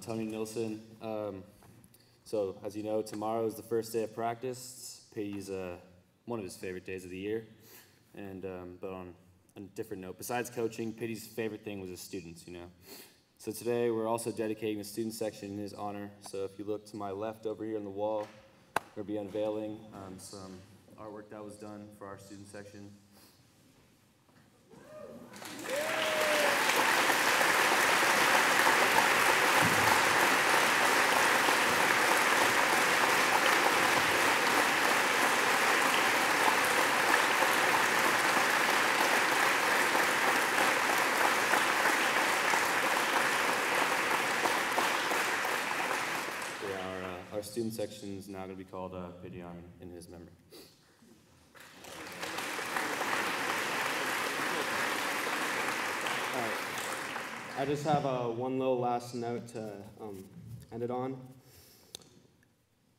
Tony Nilsson. So, as you know, tomorrow is the first day of practice. Pitty's one of his favorite days of the year. And but on a different note, besides coaching, Pitty's favorite thing was his students, you know. So today we're also dedicating the student section in his honor. So if you look to my left over here on the wall, we'll be unveiling some artwork that was done for our student section. Our student section is now going to be called Pitti in his memory. All right. I just have one little last note to end it on.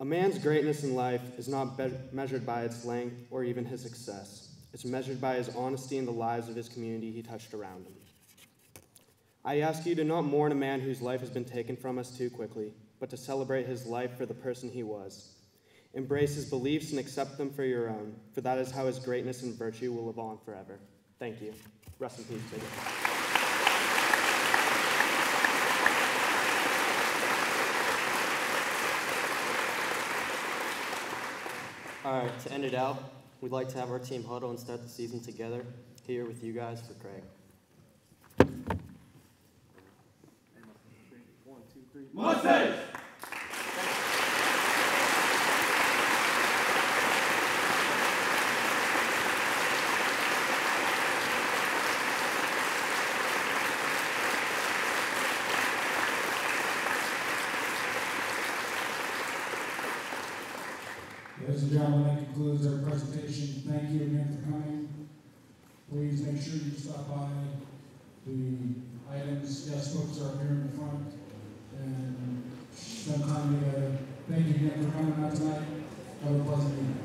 A man's greatness in life is not measured by its length or even his success. It's measured by his honesty in the lives of his community he touched around him. I ask you to not mourn a man whose life has been taken from us too quickly, but to celebrate his life for the person he was. Embrace his beliefs and accept them for your own, for that is how his greatness and virtue will live on forever. Thank you. Rest in peace, Pitti. All right, to end it out, we'd like to have our team huddle and start the season together here with you guys for Craig. 1, 2, 3. Mustangs! Ladies and gentlemen, that concludes our presentation. Thank you again for coming. Please make sure you stop by the items. Guest books are up here in the front. And spend time together. Thank you again for coming out tonight. Have a pleasant evening.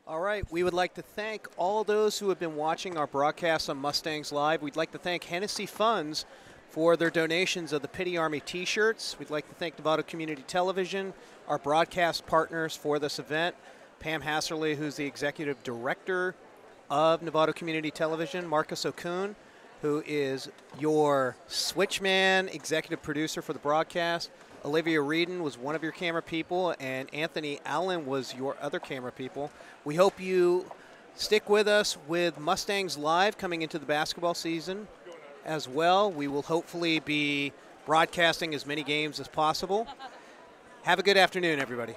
All right, we would like to thank all those who have been watching our broadcast on Mustangs Live. We'd like to thank Hennessy Funds for their donations of the Pitti Army t-shirts. We'd like to thank Novato Community Television, our broadcast partners for this event, Pam Hasserly, who's the executive director of Novato Community Television, Marcus Okun, who is your switchman, executive producer for the broadcast. Olivia Reedon was one of your camera people, and Anthony Allen was your other camera people. We hope you stick with us with Mustangs Live coming into the basketball season as well. We will hopefully be broadcasting as many games as possible. Have a good afternoon, everybody.